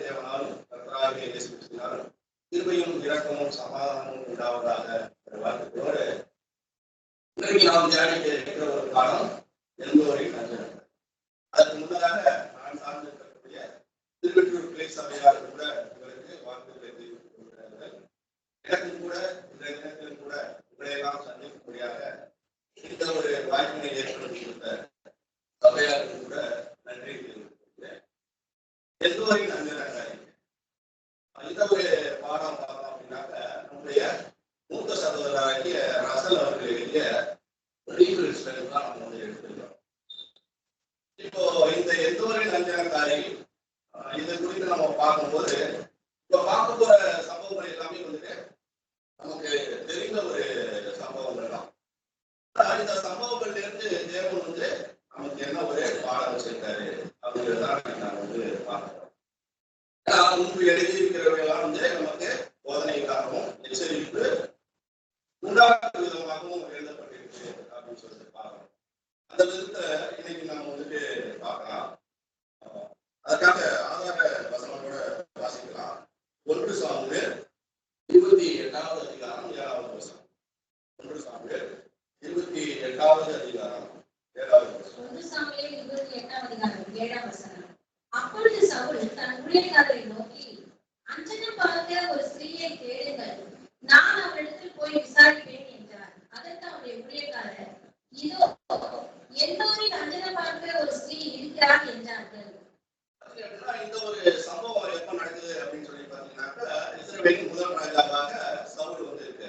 தேவனால் கர்த்தராகிய இயேசு கிறிஸ்துவினால் கிருபையும் இரக்கமும் சமாதானமும் உண்டாவதாக வாழ்த்துக்களோடு இன்றைக்கு நாம் தியானிக்க இருக்கிற ஒரு காலம் எல்லோரையும் நஞ்சனம். அதற்கு முன்னதாக நான் சார்ந்திருக்கக்கூடிய திருவெற்றூர் கிளை சபையார் கூட உங்களுக்கு வாழ்த்துக்களை தெரிவித்துக் கொள்கிறார்கள். எனக்கும் கூட இந்த தினத்திலும் கூட உங்களையெல்லாம் சந்திக்கும்படியாக இந்த ஒரு வாய்ப்பினை ஏற்படுத்தி கொடுத்த சபையாருக்கு கூட நன்றி தெரிவித்துக் கொள்கிறேன். எல்லோரையும் நஞ்சனாக இந்த ஒரு பாடம் பார்த்தோம் அப்படின்னாக்க நம்முடைய மூத்த சகோதரராகிய ரசல் அவர்கள் எழுதிய தான் நம்ம வந்து எடுத்துக்கிறோம். இப்போ இந்த எந்தோரின் நஞ்சனக்காரி இதை குறித்து நம்ம பார்க்கும்போது இப்ப பார்க்க போற சம்பவங்கள் எல்லாமே வந்துட்டு நமக்கு தெரிந்த ஒரு சம்பவங்கள் தான். இந்த சம்பவங்கள்ல இருந்து தேவன் வந்து நமக்கு என்ன ஒரு பாடம் வச்சிருக்காரு அப்படிங்கிறதான் நாங்க வந்து பார்க்கிறோம். முன்பு எழுதியிருக்கிறவர்களெல்லாம் வந்து நமக்கு போதனைக்காகவும் எச்சரிப்பு உண்டாகும் விதமாகவும் எழுதப்பட்டிருக்கு அப்படின்னு சொல்லிட்டு பார்க்கணும். அந்த விதத்தை இன்னைக்கு நம்ம வந்துட்டு பார்க்கலாம். அதுக்காக ஆதார வசனத்தோட வாசிக்கலாம். 1 சாமுவேல் 28வது அதிகாரம் 7வது வசனம். 1 சாமுவேல் 28வது அதிகாரம் 7வது வசனம். 1 சாமுவேல் 28வது அதிகாரம் 7வது வசனம். அப்பொழுது சவுல் தன் ஊழியக்காரரை நோக்கி, அஞ்சனம் பார்க்கிற ஒரு ஸ்திரீயை தேடுங்கள், நான் அவரிடத்தில் போய் விசாரிப்பேன் என்றார். அதற்கு அவருடைய ஊழியக்காரர், இதோ எல்லோரின் அஞ்சனம் பார்க்கிற ஒரு ஸ்திரீ இருக்கிறார் என்றார்கள். இந்த ஒரு சம்பவம் எப்ப நடக்குது அப்படின்னு சொல்லி பாத்தீங்கன்னாக்க இஸ்ரவேலின் முதல் ராஜாவாக சவுல் வந்து இருக்கு.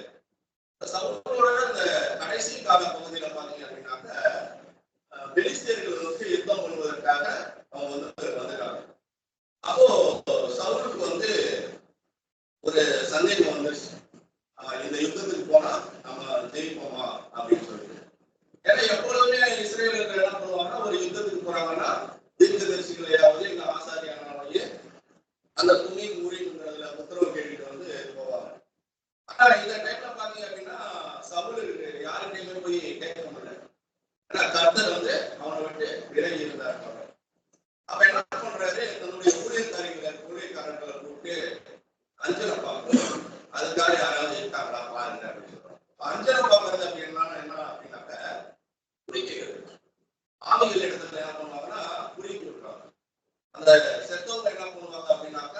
சவுலோட இந்த கடைசி கால பகுதியில பாத்தீங்க அப்படின்னாக்க பெலிஸ்தியர்கள் வந்து யுத்தம் பண்ணுவதற்காக அவங்க வந்து வந்துட்டாங்க. அப்போ சவுலுக்கு வந்து ஒரு சந்தேகம் வந்துருச்சு, இந்த யுத்தத்துக்கு போனா நம்ம ஜெயிப்போமா அப்படின்னு சொல்லிட்டு. ஏன்னா எப்பொழுதுமே இஸ்ரேலர்கள் என்ன பண்ணுவாங்கன்னா ஒரு யுத்தத்துக்கு போறாங்கன்னா தீர்க்கதரிசிகளையாவது இல்ல ஆசாரியானாலேயே அந்த துணி ஊழிங்கிறதுல உத்தரவு கேட்டுட்டு வந்து போவாங்க. ஆனா இந்த டைம்ல பாத்தீங்க அப்படின்னா சவுலுக்கு யாருக்கையுமே போய் கேட்க முடியல. ஏன்னா கர்த்தர் வந்து அவனை விட்டு விலகி இருந்தார். அப்ப என்ன பண்றாரு, தன்னுடைய ஊழியக்காரர்களை கூப்பிட்டு அஞ்சனம் பார்க்கணும், அதுக்காக யாராவது இருக்காங்களா பாருங்க அப்படின்னு சொல்றோம். அஞ்சனம் பார்க்கறது அப்படின்னா என்ன அப்படின்னாக்க குறிக்கிறது. ஆவிகள் இடத்துல என்ன பண்ணுவாங்கன்னா குறிக்கி விடுறாங்க. அந்த செத்தவங்க என்ன பண்ணுவாங்க அப்படின்னாக்க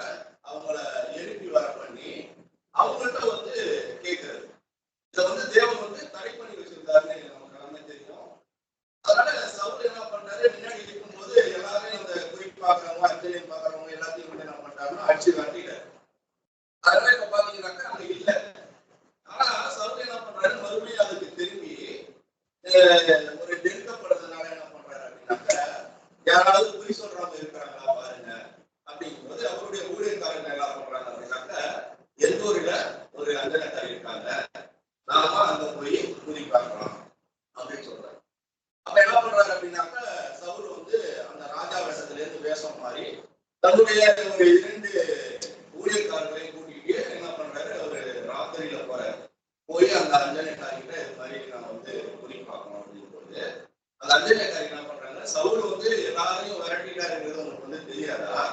அவங்கள எழுப்பி வர பண்ணி அவங்கள்ட்ட வந்து கேட்கறது. இதை வந்து தேவன் வந்து தடை பண்ணி வச்சிருந்தாருன்னு நமக்கு எல்லாமே தெரியும். அதனால சவுல் என்ன பண்றாரு, முன்னாடி இருக்கும்போது எல்லாரும் அந்த குறிப்பு பாக்குறவங்க அஞ்சலியம் பாக்குறவங்க எல்லாத்தையும் வந்து என்ன பண்றாருன்னா அடிச்சு காட்டிட்டாரு. அதனால இப்ப பாத்தீங்கன்னாக்கா அங்க இல்ல. ஆனா சவுல் என்ன பண்றாரு, மறுபடியும் அதுக்கு திரும்பி ஒரு நெருக்கப்படுறதுனால என்ன பண்றாரு அப்படின்னாக்க யாராவது குறி சொல்றவங்க இருக்கிறாங்களா பாருங்க அப்படிங்கும்போது அவருடைய ஊழியக்காரர்கள் என்ன பண்றாங்க அப்படின்னாக்க எந்தூரில ஒரு அஞ்சனக்காரி இருக்காங்க, நாம அங்க போய் குறி பார்க்கலாம் அப்படின்னு சொல்றாரு. அப்ப என்ன பண்றாரு அப்படின்னாக்க சவுல் வந்து அந்த ராஜா வேஷத்துல இருந்து வேஷம் மாறி தன்னுடைய ஒரு 2 ஊழியக்காரர்களையும் கூட்டிட்டு என்ன பண்றாரு, ஒரு ராத்திரியில போறாரு. போய் அந்த அஞ்சனைக்காரிகிட்ட இது மாதிரி நான் வந்து குறி பார்க்கணும் அப்படின்னு போது அந்த அஞ்சனைக்காரி என்ன பண்றாங்க, சவுல் வந்து எல்லாரையும் விரட்டிட்டாருங்கிறது உங்களுக்கு வந்து தெரியாதா,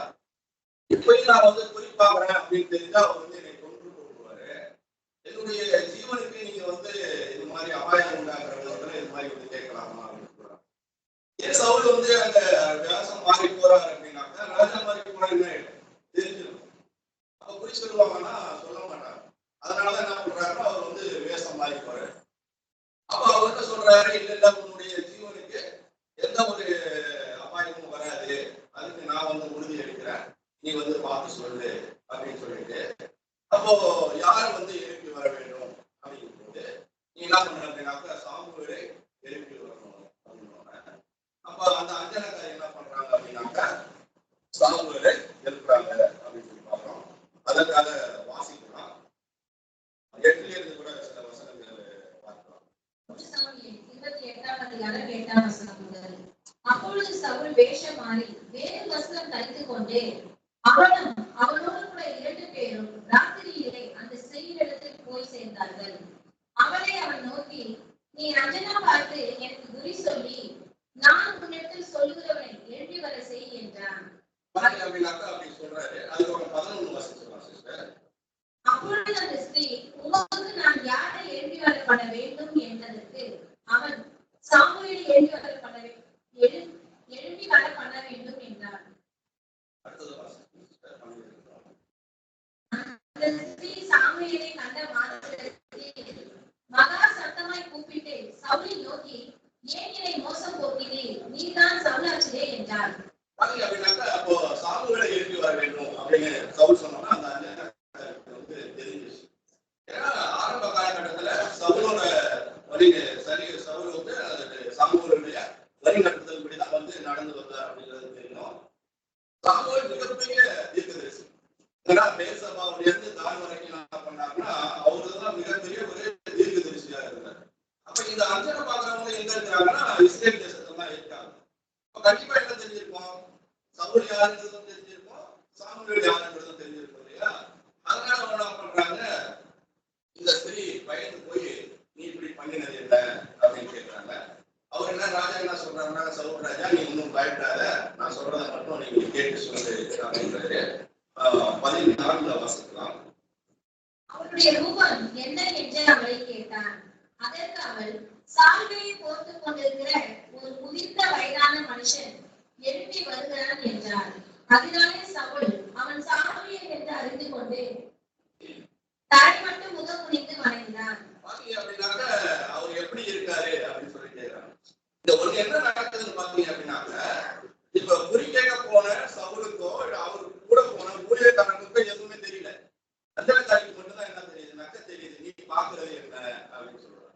இப்பயும் நான் வந்து குறி பார்க்கறேன் அப்படின்னு தெரிஞ்சா அவர் வந்து என்னை கொண்டு போடுவாரு, என்னுடைய ஜீவனுக்கு நீங்க வந்து இது மாதிரி அபாயம் உண்டாக்குற விதத்துல இது மாதிரி வந்து கேட்கலாமா அப்படின்னு சொல்றாங்க. ஏன் சவுல் வந்து அந்த வியாசம் மாறி போறாரு அப்படின்னாக்கா ராஜா மாறி போறாருன்னு தெரிஞ்சிடும். அப்ப குறி சொல்லுவாங்கன்னா சொல்ல மாட்டாங்க. அதனாலதான் என்ன பண்றாருன்னா அவர் வந்து வேஷம் மாறி போறாரு. அப்ப அவர்கிட்ட சொல்றாரு, இல்ல உன்னுடைய ஜீவனுக்கு எந்த ஒரு அபாயமும் வராது, அதுக்கு நான் வந்து உறுதி எடுக்கிறேன், நீ வந்து பார்த்து சொல்லு அப்படின்னு சொல்லிட்டு அப்போ யார் வந்து எழுப்பி வர வேண்டும் அப்படிங்கும் போது நீ என்ன பண்ண அப்படின்னாக்கா சாமுவேலை எழுப்பி வரணும் அப்படின்னு. அப்ப அந்த அஞ்சனக்காரி என்ன பண்றாங்க அப்படின்னாக்கா சாமுவேலை எழுப்புறாங்க அப்படின்னு சொல்லி பார்க்கிறோம். அதற்காக வாசிக்கலாம். 8ல இருந்து கூட சில வசனங்கள் பார்க்கலாம். 28வது அதிகாரம் 8வது வசனம் முதல். அப்பொழுது சவுல் வேஷம் மாறி வேறு வஸ்திரம் தரித்துக் கொண்டு அவனும் அவனோடு கூட 2 பேரும் ராத்திரியிலே அந்த ஸ்திரீயிடத்தில் போய் சேர்ந்தார்கள். அவளை அவன் நோக்கி, நீ அஞ்சனம் பார்த்து எனக்கு குறி சொல்லி நான் உன்னிடத்தில் சொல்லுகிறவனை எழுப்பி வர செய் என்றான். அப்படி சொல்றாரு. அதுக்கு வரப்பட வேண்டும் என்பதற்கு அவன் சாமுவேலை எழுப்பி வர பண்ண வேண்டும் என்றார். அந்த ஸ்திரீ சாமுவேலை கண்ட மாத்திரத்தில் மகா சத்தமாய் கூப்பிட்டு சவுலை நோக்கி, ஏன் என்னை மோசம் போக்கினேன், நீதான் சவுலாச்சே என்றார். அப்போ சாமுவேலை எழுப்பி வர வேண்டும் அப்படின்னு சவுல் சொன்னா அந்த தெரிஞ்சிச்சு. ஏன்னா ஆரம்ப காலகட்டத்துல சவுலோட சவுல் வந்து சாமுவேலுடைய வழிநடத்துதல் இப்படிதான் வந்து நடந்து வந்தார் அப்படிங்கிறது தெரியும். சாமுவேல் மிகப்பெரிய தீர்க்கதரிசி. பேர்சபாவுல இருந்து தான் வரைக்கும் என்ன பண்ணாங்கன்னா அவருதான் மிகப்பெரிய ஒரு தீர்க்கதரிசியா இருந்தார். அப்ப இந்த அஞ்சனை பாக்குறவங்க எங்க இருக்கிறாங்கன்னா இஸ்ரேல் தேசத்துல தான் இருக்காங்க. கண்டிப்பா என்ன தெரிஞ்சிருக்கோம், சவுல் யாருன்றதும் தெரிஞ்சிருக்கோம், சாமுவேல் யாருன்றதும் தெரிஞ்சிருக்கோம் இல்லையா? அதனால அவங்க என்ன பண்றாங்க, இந்த ஸ்திரீ பயந்து போய் நீ இப்படி பண்ணினது என்ன அப்படின்னு கேட்கிறாங்க. அவர் என்ன ராஜா என்ன சொல்றாருன்னா, சவுல் ராஜா நீ இன்னும் பயப்படாத, நான் சொல்றதை மட்டும் நீங்க கேட்டு சொல்லு அப்படின்றாரு. 14 வாசிக்கலாம். அவருடைய ரூபம் என்ன என்று அவளை கேட்டான். அதற்கு அவள், சால்வையை போர்த்துக் கொண்டிருக்கிற ஒரு முதிர்ந்த வயதான மனுஷன் எழுப்பி வருகிறான் என்றார். அதனாலே சவுல் அவன் சாமுவேல் என்று அறிந்து கொண்டு தரை மட்டும் முகம் குனிந்து வணங்கினான். அப்படின்னாக்க அவர் எப்படி இருக்காரு அப்படின்னு சொல்லி கேட்கிறாங்க. இந்த ஒரு என்ன நடக்குதுன்னு பாத்தீங்க அப்படின்னாக்க, இப்ப குறி கேட்க போன சவுலுக்கோ அவருக்கு கூட போன ஊழியக்காரனுக்கோ எதுவுமே தெரியல. அஞ்சலக்காரிக்கு மட்டும்தான் என்ன தெரியுதுனாக்க தெரியுது, நீ பாக்குறது என்ன அப்படின்னு சொல்றாங்க.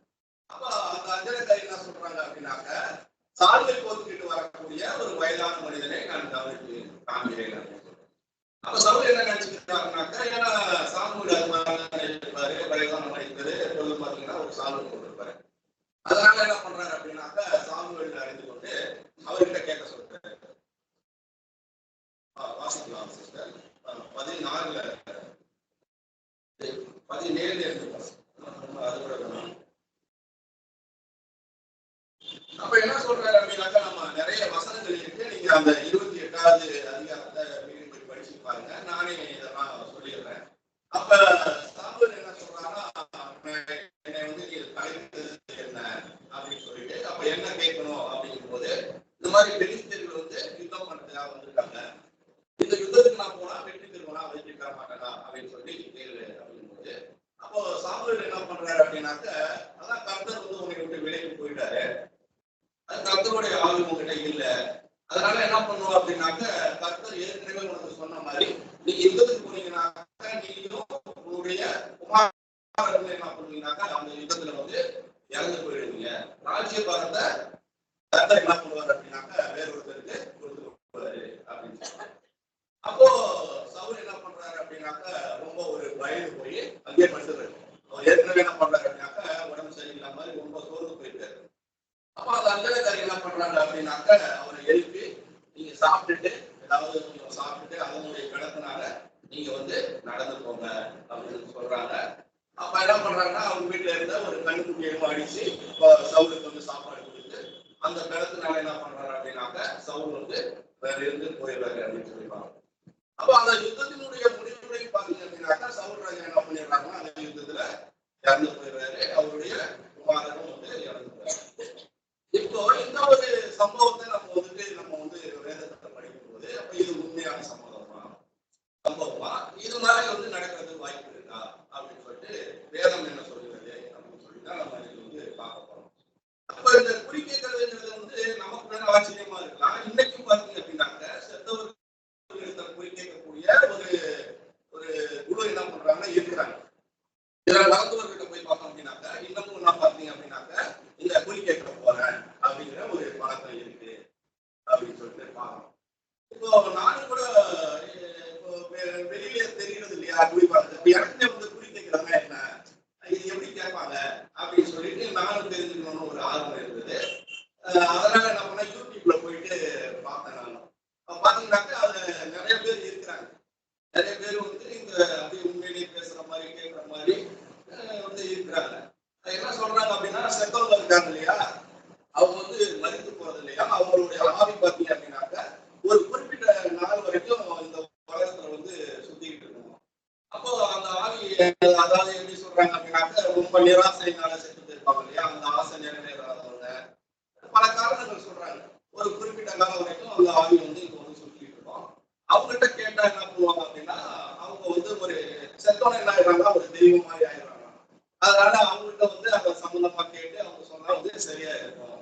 அப்ப அந்த அஞ்சலக்காரி என்ன சொல்றாங்க அப்படின்னாக்க, சால்வை போட்டுக்கிட்டு வரக்கூடிய ஒரு வயதான மனிதனை நான் கவனித்து காண்கிறேன் அப்படின்னு சொல்றேன். அப்ப சவுல் என்ன நினைச்சுக்கிட்டாருனாக்க, ஏன்னா சாமுவேல் அது மாதிரி இருப்பாரு, வயதான மனிதர் பாத்தீங்கன்னா ஒரு சால்வை போட்டிருப்பாரு. அதனால என்ன பண்றாரு அப்படின்னாக்க, சாமுவேல் அறிந்து கொண்டு அவர்கிட்ட கேட்க சொல்றாரு. வாசிக்கலாம் சிஸ்டர். 14 17 அப்ப என்ன சொல்றாரு அப்படின்னாக்கா, நம்ம நிறைய வசனங்கள் இருக்கு, நீங்க அந்த 28வது அதிகாரத்தை போய் படிச்சு பாருங்க, நானே இதெல்லாம் சொல்லிடுறேன். அப்ப சாமுவேல் என்ன சொல்றாங்கன்னா, என்னை வந்து நீ கலைத்தது என்ன அப்படின்னு சொல்லிட்டு, அப்ப என்ன கேட்கணும் அப்படிங்கும் போது, இந்த மாதிரி பெலிஸ்தர்கள் வந்து யுத்தம் பண்றதுக்காக வந்திருக்காங்க, இந்த யுத்தத்துக்கு நான் போனா வெற்றி பெறுவனா வெற்றி பெற மாட்டேனா அப்படின்னு சொல்லி கேளு அப்படிங்கும்போது, அப்போ சாமுவேல் என்ன பண்றாரு அப்படின்னாக்க, அதான் கர்த்தர் வந்து உங்களை விட்டு விலைக்கு போயிட்டாரு, அது கர்த்தருடைய ஆளும் உங்ககிட்ட இல்ல, அதனால என்ன பண்ணுவோம் அப்படின்னாக்க, கர்த்தர் ஏற்கனவே உனக்கு சொன்ன மாதிரி நீ யுத்தத்துக்கு போனீங்கன்னாக்க நீங்களும் உங்களுடைய குமாரர்கள் என்ன பண்ணுவீங்கன்னாக்கா அந்த யுத்தத்துல வந்து இறந்து போயிடுவீங்க, ராஜ்யபாரத்தை கர்த்தர் என்ன பண்ணுவார் அப்படின்னாக்க வேற ஒருத்தருக்கு கொடுத்து போவாரு அப்படின்னு சொல்றாரு. அப்போ சவுல் என்ன பண்றாரு அப்படின்னாக்க, ரொம்ப ஒரு பயந்து போய் அங்கே படுத்துறாரு. அவர் ஏற்கனவே என்ன பண்றாரு அப்படின்னாக்க, உடம்பு சரியில்லாம மாதிரி ரொம்ப சோர்ந்து போயிருக்காரு. அப்ப அந்த அஞ்சலக்காரி என்ன பண்றாங்க அப்படின்னாக்க, அவரை எழுப்பி நீங்க சாப்பிட்டுட்டு ஏதாவது கொஞ்சம் சாப்பிட்டுட்டு அதனுடைய கிடத்தினால நீங்க வந்து நடந்து போங்க அப்படின்னு சொல்றாங்க. அப்ப என்ன பண்றாங்கன்னா, அவங்க வீட்டுல இருந்த ஒரு கண்ணுக்குட்டியையும் அடிச்சு சவுலுக்கு வந்து சாப்பாடு கொடுத்து அந்த கிடத்தினால என்ன பண்றாரு அப்படின்னாக்க, சவுல் வந்து வேற இருந்து போயிடுறாரு அப்படின்னு சொல்லிப்பாங்க. அப்ப அந்த யுத்தத்தினுடைய முடிவுரை பாத்தீங்க அப்படின்னாக்கா, சவுல் ராஜா என்ன பண்ணிடுறாங்கன்னா, அந்த யுத்தத்துல இறந்து போயிடுறாரு, அவருடைய குமாரனும் வந்து இறந்து போயிடுறாரு. இப்போ இந்த ஒரு சம்பவத்தை நம்ம வந்து வேதத்தை படிக்கும் போது, அப்ப இது உண்மையான சம்பவமா இது மாதிரி வந்து நடக்கிறதுக்கு வாய்ப்பு இருக்கா அப்படின்னு சொல்லிட்டு வேதம் என்ன சொல்லுகிறது அப்படின்னு சொல்லிதான் நம்ம இது வந்து பார்க்க போறோம். அப்ப இந்த குறி கேட்கறதுங்கிறது வந்து நமக்கு வேற ஆச்சரியமா இருக்கலாம். இன்னைக்கும் பாத்தீங்க அப்படின்னாக்க, செத்தவர்கள் குறி கேட்கக்கூடிய ஒரு குழு என்ன பண்றாங்கன்னா இருக்கிறாங்க. இதுல மருத்துவர்கிட்ட போய் பார்த்தோம் அப்படின்னாக்க, இன்னமும் என்ன பாத்தீங்க அப்படின்னாக்க, இந்த குறி கேட்க போறேன் அப்படிங்கிற ஒரு பழக்கம் இருக்கு அப்படின்னு சொல்லிட்டு பார்க்கணும். இப்போ நானும் கூட இப்போ வெளியில தெரிகிறது இல்லையா குறி பார்த்து, எனக்கு வந்து குறி கேட்கிறவங்க என்ன, இது எப்படி கேட்பாங்க அப்படின்னு சொல்லிட்டு நானும் தெரிஞ்சுக்கணும்னு ஒரு ஆர்வம் இருந்தது. அதனால என்ன பண்ண, யூடியூப்ல போயிட்டு பார்த்தேன். நானும் பாத்தீங்கன்னாக்க அதுல நிறைய பேர் இருக்கிறாங்க. நிறைய பேர் வந்து இந்த அப்படி உண்மையிலேயே பேசுற மாதிரி கேட்கிற மாதிரி வந்து இருக்கிறாங்க. என்ன சொல்றாங்க அப்படின்னா, செத்தவங்க இருக்காங்க இல்லையா, அவங்க வந்து மறித்து போறது இல்லையா, அவங்களுடைய ஆவி பார்த்தீங்க அப்படின்னாக்க ஒரு குறிப்பிட்ட நாள் வரைக்கும் இந்த உலகத்துல வந்து சுத்திக்கிட்டு இருக்கணும். அப்போ அந்த ஆவி அதாவது எப்படி சொல்றாங்க அப்படின்னாக்க, ரொம்ப நிராசையினால செத்து ஒரு செத்தோன்னு என்ன ஆயிடுறாங்கன்னா ஒரு தெய்வம் மாதிரி ஆயிடுறாங்க. அதனால அவங்கள்ட்ட வந்து அந்த சம்பந்தமா கேட்டு அவங்க சொன்னா வந்து சரியா இருக்கும்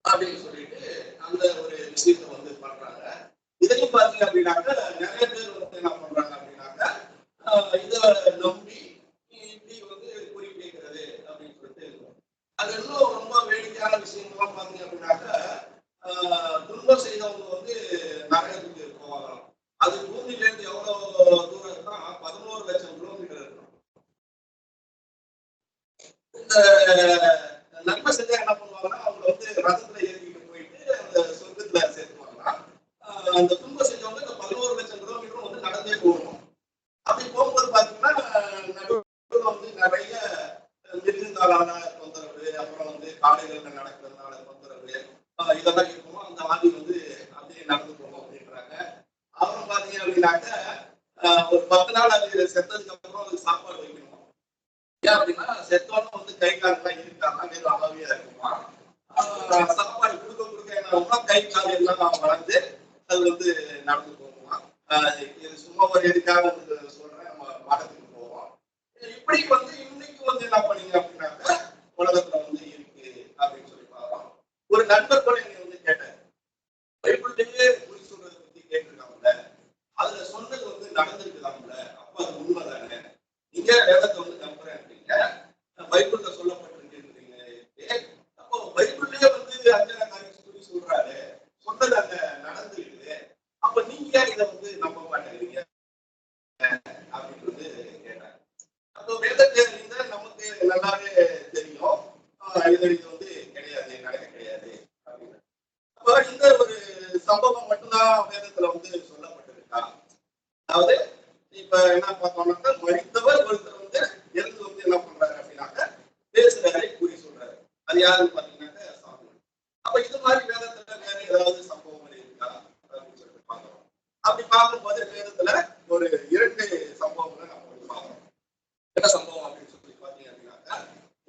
அப்படின்னு சொல்லிட்டு அந்த ஒரு விஷயத்த வந்து பண்றாங்க. இதையும் பாத்தீங்க அப்படின்னாக்க நிறைய பேர் வந்து என்ன பண்றாங்க அப்படின்னாக்க இதை நம்பி இப்படி வந்து குறி கேட்கிறது அப்படின்னு சொல்லிட்டு இருக்கும். அது இன்னும் ரொம்ப வேடிக்கையான விஷயங்கள்லாம் பாத்தீங்க அப்படின்னாக்க துன்பம் செய்தவங்க வந்து நரகத்துக்கு போவாங்களாம். அது பூமியில இருந்து எவ்வளவு தூரம் இருக்குன்னா 11 லட்சம் கிலோமீட்டர் இருக்கும். இந்த நன்மை செஞ்சா என்ன பண்ணுவாங்கன்னா அவங்க வந்து ரதத்துல ஏறிக்கிட்டு போயிட்டு அந்த சொர்க்கத்துல சேர்த்துவாங்களாம். அந்த துன்பம் செஞ்சவங்க இந்த 11 லட்சம் கிலோமீட்டரும் வந்து நடந்தே போகணும். அப்படி போகும்போது பாத்தீங்கன்னா நடுவில் வந்து நிறைய மிருகங்களான தொந்தரவு, அப்புறம் வந்து காடுகள்ல நடக்கிறதுனால தொந்தரவு இதெல்லாம் இருக்கும். அந்த ஆதி வந்து அப்படியே நடந்து போகும் அப்படின்றாங்க. அப்புறம் பாத்தீங்க அப்படின்னாக்க ஒரு 10 நாள் அது செத்ததுக்கு அப்புறம் அதுக்கு சாப்பாடு வைக்கணும். ஏன் அப்படின்னா செத்தோன்னு வந்து கை காலெல்லாம் இருக்காங்க, வெறும் அளவியா இருக்குமா. சாப்பாடு கொடுக்க கொடுக்க என்ன ஆகும்னா கை கால் எல்லாம் வளர்ந்து அது வந்து நடந்து போகுமா. இது சும்மா ஒரு எதுக்காக வந்து சொல்றேன், நம்ம மடத்துக்கு போவோம். இப்படி வந்து இன்னைக்கு வந்து என்ன பண்ணீங்க அப்படின்னாக்க உலகத்துல வந்து இருக்கு அப்படின்னு சொல்லி பார்க்கலாம். ஒரு நண்பர் கூட என்னை வந்து கேட்டார், பைபிள்லயே குறி சொல்றதை பத்தி கேட்டிருக்காங்கல்ல, அதுல சொன்னது வந்து நடந்திருக்குதாம்ல, அப்ப அது உண்மைதானே, நீங்க வேதத்தை வந்து நம்புறேன் அப்படிங்க, பைபிள்ல சொல்லப்பட்டிருக்கீங்க. அப்போ பைபிள்லயே வந்து அஞ்சனா காரியம் சொல்லி சொல்றாரு, சொன்னது அங்க நடந்துருக்குது, அப்ப நீங்க ஏன் இதை வந்து நம்ப மாட்டேங்கிறீங்க அப்படின்னு கேட்டாங்க. அப்போ வேதத்தை நமக்கு நல்லாவே தெரியும் இது வந்து கிடையாது, நடக்க கிடையாது அப்படின்னு. அப்ப இந்த ஒரு சம்பவம் மட்டும்தான் வேதத்துல வந்து சொல்லப்பட்டிருக்கா? அதாவது இப்ப என்ன பார்த்தோம்னாக்க மனிதவர் ஒருத்தர் வந்து எழுந்து வந்து என்ன பண்றாரு அப்படின்னாக்க பேசுறாரு, குறி சொல்றாரு. அது யாருன்னு பாத்தீங்கன்னாக்க சாமி. அப்ப இது மாதிரி வேதத்துல வேற ஏதாவது சம்பவங்கள் இருக்கா அப்படின்னு சொல்லிட்டு பார்க்கிறோம். அப்படி பார்க்கும்போது வேதத்துல ஒரு 2 சம்பவங்களை நம்ம வந்து பார்க்கிறோம். என்ன சம்பவம் அப்படின்னு சொல்லி பாத்தீங்க அப்படின்னாக்கா,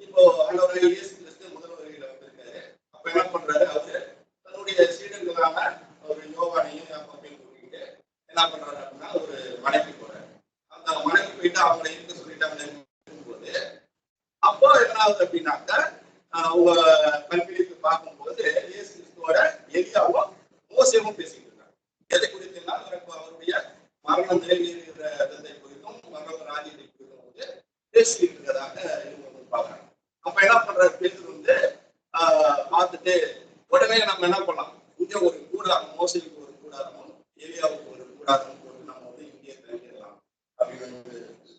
இப்போ ஆண்டவர் இயேசு கிறிஸ்து முதல் வருகையில வந்திருக்காரு. அப்ப என்ன பண்றாரு, அவரு தன்னுடைய சீடர்களான ஒரு யோவானையும் யாக்கோபையும் கூட்டிட்டு என்ன பண்றாரு அப்படின்னா ஒரு மலைக்கு போறாரு. அந்த மலைக்கு போயிட்டு அவங்களை இருக்க சொல்லிட்டு அவங்க இருக்கும்போது அப்போ என்ன ஆகுது அப்படின்னாக்க அவங்க கல்விக்கு பார்க்கும்போது இயேசு கிறிஸ்துவோட எலியாவும் மோசேவும் பேசிட்டு இருக்காங்க. எதை குறித்துன்னா அவருடைய மரணம் நிறைவேறுகிறதை குறித்தும் மரண ராஜ்யத்தை குறித்தும் வந்து பேசிட்டு இருக்கிறதாக இவங்க வந்து பாக்குறாங்க. அப்ப என்ன பண்றாரு பேசுறது வந்து பார்த்துட்டு உடனே நம்ம என்ன பண்ணலாம், இங்க ஒரு கூடாரம், மோசைக்கு ஒரு கூடாரமும் எலியாவுக்கு ஒரு கூடாரம் போட்டு நம்ம வந்து இங்கே தங்கிடலாம் அப்படின்னு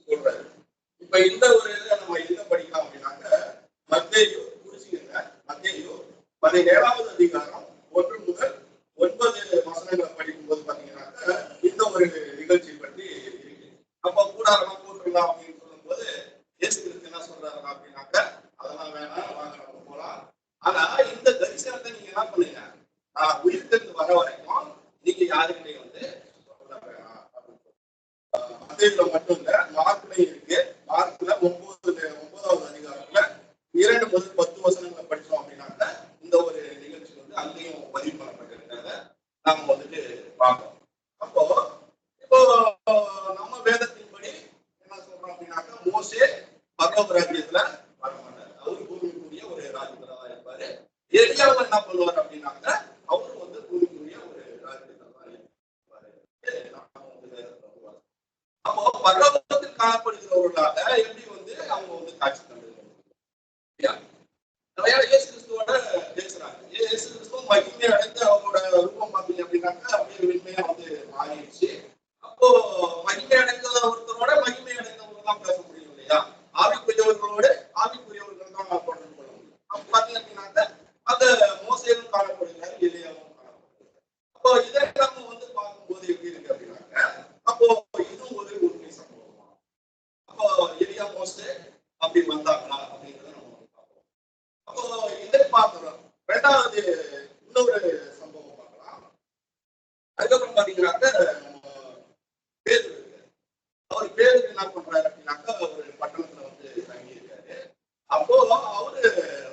சொல்றாரு. இப்ப இந்த ஒரு இதை நம்ம என்ன படிக்கலாம் அப்படின்னாக்க மத்தேயு குறிச்சிக்கங்க, மத்தேயு 17வது அதிகாரம் 1 முதல் 9 வசனங்களை படிக்கும்போது பாத்தீங்கன்னாக்க இந்த ஒரு நிகழ்ச்சி பற்றி இருக்கு. அப்ப கூடாரமா போட்டுடலாம் அப்படின்னு சொல்லும் போது இயேசு கிறிஸ்து என்ன சொல்றாரு அப்படின்னாக்க அதெல்லாம் வேணாம், வாங்க நம்ம போலாம். ஆனா இந்த தரிசனத்தை நீங்க என்ன பண்ணுங்க, உயிர்த்தெழுந்து வர வரைக்கும் நீங்க யாருக்கிட்டையும் வந்து சொல்ல வேணாம் அப்படின்னு. மத்தேயுல மட்டும் இல்ல, மார்க்லயும் இருக்கு. மார்க்ல 9வது அதிகாரத்துல 2 முதல் 10 வசனங்களை படிச்சோம் அப்படின்னாக்க இந்த ஒரு நிகழ்ச்சி வந்து அங்கேயும் பதிவு பண்ணப்பட்டிருக்கிறத நாம வந்துட்டு பார்ப்போம். அப்போ இப்போ நம்ம வேதத்தின்படி என்ன சொல்றோம் அப்படின்னாக்க மோசே பரலோக ராஜ்யத்துல வர மாட்டாரு, அவரு பூமிக்குரிய ஒரு ராஜ்யத்துல தான் இருப்பாரு. எலியாவும் என்ன பண்ணுவார் அப்படின்னாக்க அவரு வந்து பூமிக்குரிய ஒரு ராஜ்யத்துல தான் இருப்பாரு. அப்போ பரலோகத்தில் காணப்படுகிறவர்களாக எப்படி வந்து அவங்க வந்து காட்சி தந்துருக்காங்க. இயேசு கிறிஸ்துவோட பேசுறாங்க. இயேசு கிறிஸ்துவும் மகிமை அடைந்து அவங்களோட ரூபம் பார்த்தீங்க அப்படின்னாக்கா அப்படியே வெண்மையா வந்து மாறிடுச்சு. அப்போ மகிமை அடைந்த ஒருத்தரோட மகிமை அடைந்தவங்க தான் பேச முடியும் இல்லையா, ஆவிக்குரியவர்களோட ஆவிக்குரியவர்கள் தான் தொடர்பு கொள்ள முடியும். அப்ப பார்த்தீங்க அப்படின்னாக்க அந்த மோசேவும் காணப்படுகிறார், எலியாவும் காணப்படுகிறார். அப்போ இதை நம்ம வந்து பார்க்கும்போது எப்படி இருக்கு அப்படின்னாக்க அப்போ இதுவும் ஒரு உண்மை சம்பவமா, அப்போ எலியா மோசே அப்படி வந்தாங்களா அப்படிங்கிறத நம்ம பார்ப்போம். அப்போ இதை பார்க்கிறோம். 2வது இன்னொரு சம்பவம் பார்க்கலாம். அதுக்கப்புறம் பாத்தீங்கன்னாக்க பேதுரு, அவர் பேதுரு என்ன பண்றாரு அப்படின்னாக்கா ஒரு பட்டணத்துல வந்து தங்கி இருக்காரு. அப்போ அவரு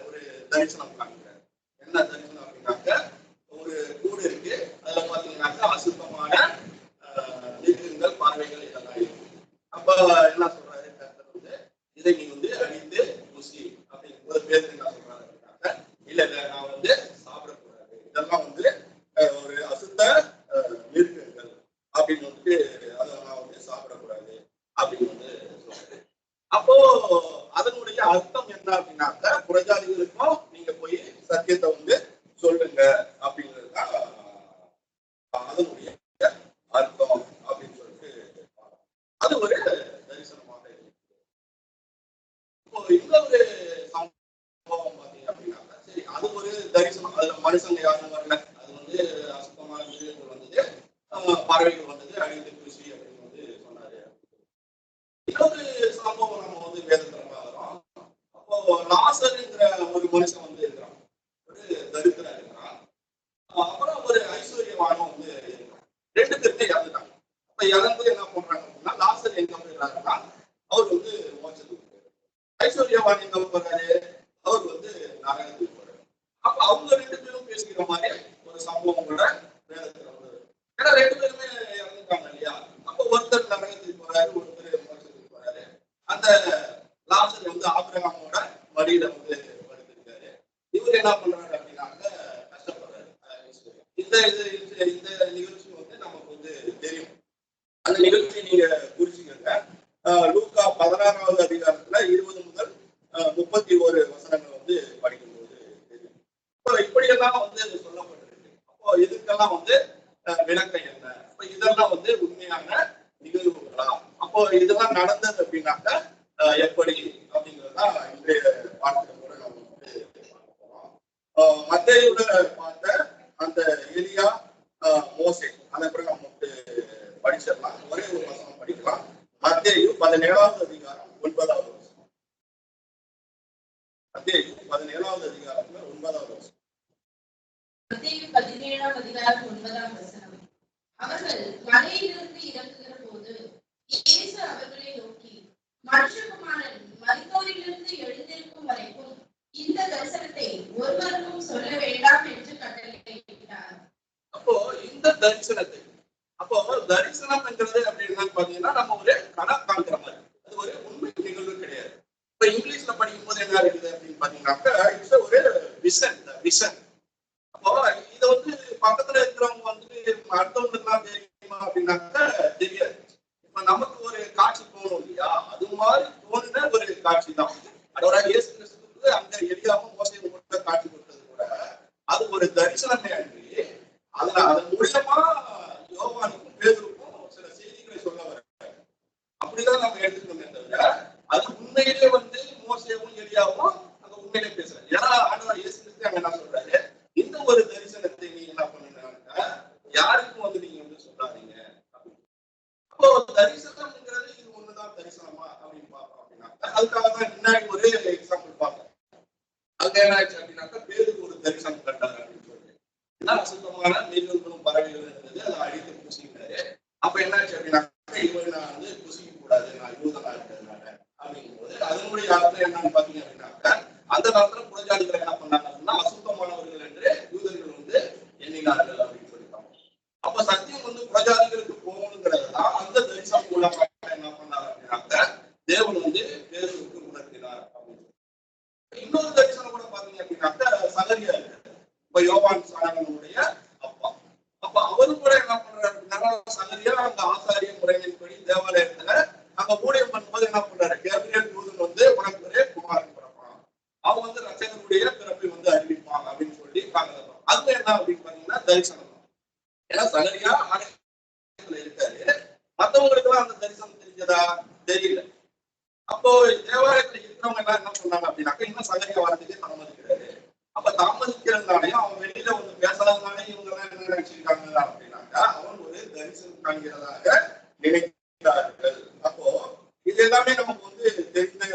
ஒரு தரிசனம் காண்கிறாரு. என்ன தரிசனம் அப்படின்னாக்க ஒரு கூடு இருக்கு, அதுல பாத்தீங்கன்னாக்கா அசுத்தமான மிருகங்கள், பறவைகள் இதெல்லாம் இருக்கு. அப்ப என்ன சொல்றாரு கர்த்தர் வந்து, இதை நீ வந்து அடித்து ருசி அப்படிங்கும் போது பேர் என்ன சொல்றாரு அப்படின்னாக்க, இல்ல இல்ல நான் வந்து சாப்பிடக்கூடாது, இதெல்லாம் வந்து ஒரு அசுத்த மிருகங்கள் அப்படின்னு வந்துட்டு அதை நான் வந்து சாப்பிடக்கூடாது அப்படின்னு வந்து சொல்றாரு. அப்போ அதனுடைய அர்த்தம் என்ன அப்படின்னாக்க, புறஜாதிகளுக்கும் நீங்க போய் சத்தியத்தை வந்து சொல்லுங்க அப்படிங்கிறதுதான் அதனுடைய அர்த்தம் அப்படின்னு சொல்லிட்டு அது ஒரு தரிசனமாக இருக்கு. இப்போ இன்னொரு சம்பவம் பாத்தீங்க அப்படின்னாக்க, சரி அது ஒரு தரிசனம், அதுல மனுஷங்க யாரும் வரல, அது வந்து அசுத்தமான மிருகங்கள் வந்தது, பறவைகள் வந்தது, அழிந்து குருசி அப்படின்னு வந்து சொன்னாரு. இன்னொரு சம்பவம் நம்ம வந்து வேதத்துல பார்க்கிறோம். அப்போ லாசருங்கிற ஒரு மனுஷன் வந்து இருக்கிறான், ஒரு தரித்திரா இருக்கிறான், அப்புறம் ஒரு ஐஸ்வர்யவானும் வந்து இருக்கிறான். ரெண்டு பேருமே இறந்துட்டாங்க. அப்ப இறந்து என்ன பண்றாங்க அப்படின்னா, லாசர் எங்க போயிடுறாருன்னா அவர் வந்து மோட்சத்துக்கு போயிடுறாரு. ஐஸ்வர்யவான் எங்க போறாரு, அவர் வந்து நரகத்துக்கு போறாரு. அப்ப அவங்க ரெண்டு பேரும் பேசிக்கிற மாதிரி ஒரு சம்பவம் கூட வேதத்துல வந்து, ஏன்னா ரெண்டு பேருமே இறந்துட்டாங்க இல்லையா, அப்ப ஒருத்தர் நரகத்துக்கு போறாரு, ஒருத்தர் மோட்சத்துக்கு போறாரு. அந்த லாசர் வந்து ஆபிரகாமோட மடியில வந்து படுத்திருக்காரு. இவர் என்ன பண்றாரு அப்படின்னாக்க கஷ்டப்படுறாரு. இந்த இந்த நிகழ்ச்சி வந்து நமக்கு வந்து தெரியும். அந்த நிகழ்ச்சியை நீங்க குறிச்சுக்கங்க. லூக்கா 16வது அதிகாரத்துல 20 முதல் 31 வசனங்கள் வந்து படிக்கும்போது தெரியும். இப்போ இப்படியெல்லாம் வந்து சொல்லப்பட்டிருக்கு. அப்போ இதுக்கெல்லாம் வந்து விளக்கம் என்ன, அப்ப இதெல்லாம் வந்து உண்மையான நிகழ்வுகளா, அப்போ இதெல்லாம் நடந்தது அப்படின்னாக்க எப்படி அப்படிங்கிறதுதான் இன்றைய பாடத்துல கூட நம்ம வந்து பார்க்க போறோம். மத்தேயுல பார்த்த அந்த எலியா மோசே அதை கூட நம்ம வந்து படிச்சிடலாம். ஒரே ஒரு வசனம் படிக்கலாம். மத்தேயு 17வது அதிகாரம் 9வது வசனம். மத்தேயு 17வது அதிகாரத்துல 9வது வசனம். மத்தேயு 17ஆம் அதிகாரம் 9ஆம் வசனம். அவர்கள் மலையிலிருந்து இறங்குகிற போது இயேசு அவர்களை நோக்கி, மனுஷகுமாரன் மரித்தோரிலிருந்து எழுந்திருக்கும் வரைக்கும் இந்த தரிசனத்தை ஒருவருக்கும் சொல்ல வேண்டாம் என்று கட்டளையிட்டார். அப்போ இந்த தரிசனத்தை, அப்போ தரிசனம் என்கிறது அப்படின்னா பாத்தீங்கன்னா நம்ம ஒரு கனவு காண்கிற மாதிரி, அது ஒரு உண்மை நிகழ்வு கிடையாது. இப்ப இங்கிலீஷ்ல படிக்கும் போது என்ன இருக்குது அப்படின்னு பாத்தீங்கன்னாக்கா, இட்ஸ் ஒரு விஷன். அப்போ இதை வந்து பக்கத்துல இருக்கிறவங்க வந்து அடுத்தவங்களுக்குலாம் தெரியுமா அப்படின்னாக்கா தெரியாது. இப்ப நமக்கு ஒரு காட்சி தோணும் இல்லையா, அது மாதிரி தோணுன ஒரு காட்சி தான். அதோட இயேசு கிறிஸ்துவுக்கு அங்க எளியாவும் மோசையும் கூட காட்சி கொடுத்தது கூட அது ஒரு தரிசனமே அன்றி, அதன் மூலியமா யோவானுக்கும் பேதுருக்கும் சில செய்திகளை சொல்ல வர, அப்படிதான் நம்ம எடுத்துக்கணுமே தவிர அது உண்மையிலே வந்து மோசேவும் எலியாவும் அங்க உண்மையிலே பேசுறாங்க. ஏன்னா ஆண்டவர் இயேசு கிறிஸ்து அங்க என்ன சொல்றாரு, இந்த ஒரு தரிசனத்தை நீங்க என்ன பண்ணுங்க, யாருக்கும் வந்து நீங்க வந்து சொல்லாதீங்க. அப்போ தரிசனம்ங்கிறது இது ஒண்ணுதான் தரிசனமா அப்படின்னு பார்ப்போம் அப்படின்னாக்கா, அதுக்காக தான் முன்னாடி ஒரு எக்ஸாம்பிள் பார்ப்போம். அங்க என்ன ஆச்சு அப்படின்னாக்கா, பேருக்கு ஒரு தரிசனம் கண்டாரு அப்படின்னு சொல்லிட்டு, ஏன்னா அசுத்தமான மிருகங்களும் பறவைகளும் இருந்தது, அதை அழித்து பூசிக்கிட்டாரு. அப்ப என்னாச்சு அப்படின்னாக்கா, இவர் நான் வந்து பூசிக்க கூடாது, நான் யூதனா இருக்கிறதுனால அப்படிங்கும் போது அதனுடைய அர்த்தம் என்னன்னு பாத்தீங்க அப்படின்னாக்கா, அந்த காலத்துல புறஜாதிகள் என்ன பண்ணாங்க அப்படின்னா அசுத்தமானவர்கள் என்று யூதர்கள் வந்து எண்ணினார்கள் அப்படின்னு சொல்லிட்டாங்க. அப்ப சத்தியம் வந்து புறஜாதிகளுக்கு போகணுங்கிறதுதான் அந்த தரிசனம் மூலமாக என்ன பண்ணாரு அப்படின்னாக்கா, தேவன் வந்து பேதுருக்கு உணர்த்தினார் அப்படின்னு. இன்னொரு தரிசனம் கூட பாத்தீங்க அப்படின்னாக்கா சகரியா இருக்கு. இப்ப யோவான் சாணகனுடைய அப்பா, அப்ப அவரும் கூட என்ன பண்றாரு அப்படின்னா, சகரியா அந்த ஆசாரிய முறையின்படி தேவாலயத்துல அங்க ஊழியம் பண்ணும்போது என்ன பண்றாரு, கேப்ரியல் தூதன் வந்து உனக்கு ஒரே குமாரன் பிறப்பான், அவங்க வந்து ரட்சகருடைய பிறப்பை வந்து அறிவிப்பாங்க அப்படின்னு சொல்லி காணலாம். அது என்ன அப்படின்னு பாத்தீங்கன்னா தரிசனம். ஏன்னா சகரியா ஆலயத்துல இருக்காரு, மற்றவங்களுக்கு எல்லாம் அந்த தரிசனம் தெரிஞ்சதா தெரியல. அப்போ தேவாலயத்துல இருக்கிறவங்க எல்லாம் என்ன பண்ணாங்க அப்படின்னாக்கா, இன்னும் சகரியா வரதுக்கே தாமதிக்கிறாரு. அப்ப தாமதிக்கிறதுனாலையும் அவங்க வெளியில வந்து பேசாததுனாலையும் இவங்க எல்லாம் என்ன நினைச்சிருக்காங்க அப்படின்னாக்கா, அவன் ஒரு தரிசனம் காண்கிறதாக நினைக்கிறார்கள். அப்போ இது எல்லாமே நமக்கு வந்து தெரிந்த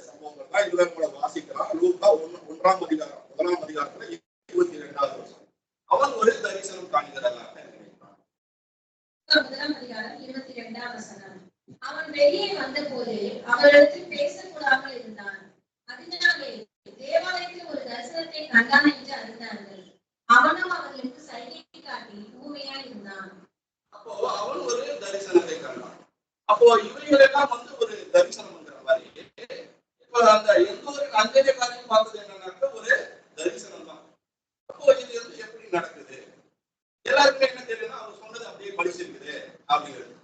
சம்பவங்கள் தான். இதுல நம்ம வாசிக்கலாம். லூக்கா 1ஆம் அதிகாரம் 1ஆம் அதிகாரத்துல 22வது வருஷம் அவன் ஒரு தரிசனம் காண்கிறதாக நினைக்கிறான். 1ஆம் அதிகாரம் 22ஆம் வசனம். அவன் வெளியே வந்த போது அவரிடத்தில் பேசக்கூடாமல் இருந்தான். அதனாலே தேவாலயத்தில் ஒரு தரிசனத்தை கண்டான் என்று அறிந்தார்கள். அவனும் அவர்களுக்கு சைகை காட்டி ஊமையாய் இருந்தான். அப்போ அவன் ஒரு தரிசனத்தை கண்டான். அப்போ இவைகளெல்லாம் வந்து ஒரு தரிசனம்ங்கிற மாதிரி. இப்ப அந்த எந்த ஒரு அஞ்சலிக்காரையும் பார்த்தது என்னன்னாக்க ஒரு தரிசனம் தான். அப்போ இது வந்து எப்படி நடக்குது? எல்லாருக்குமே என்ன தெரியுதுன்னா அவர் சொன்னது அப்படியே படிச்சிருக்குது அப்படிங்கிறது.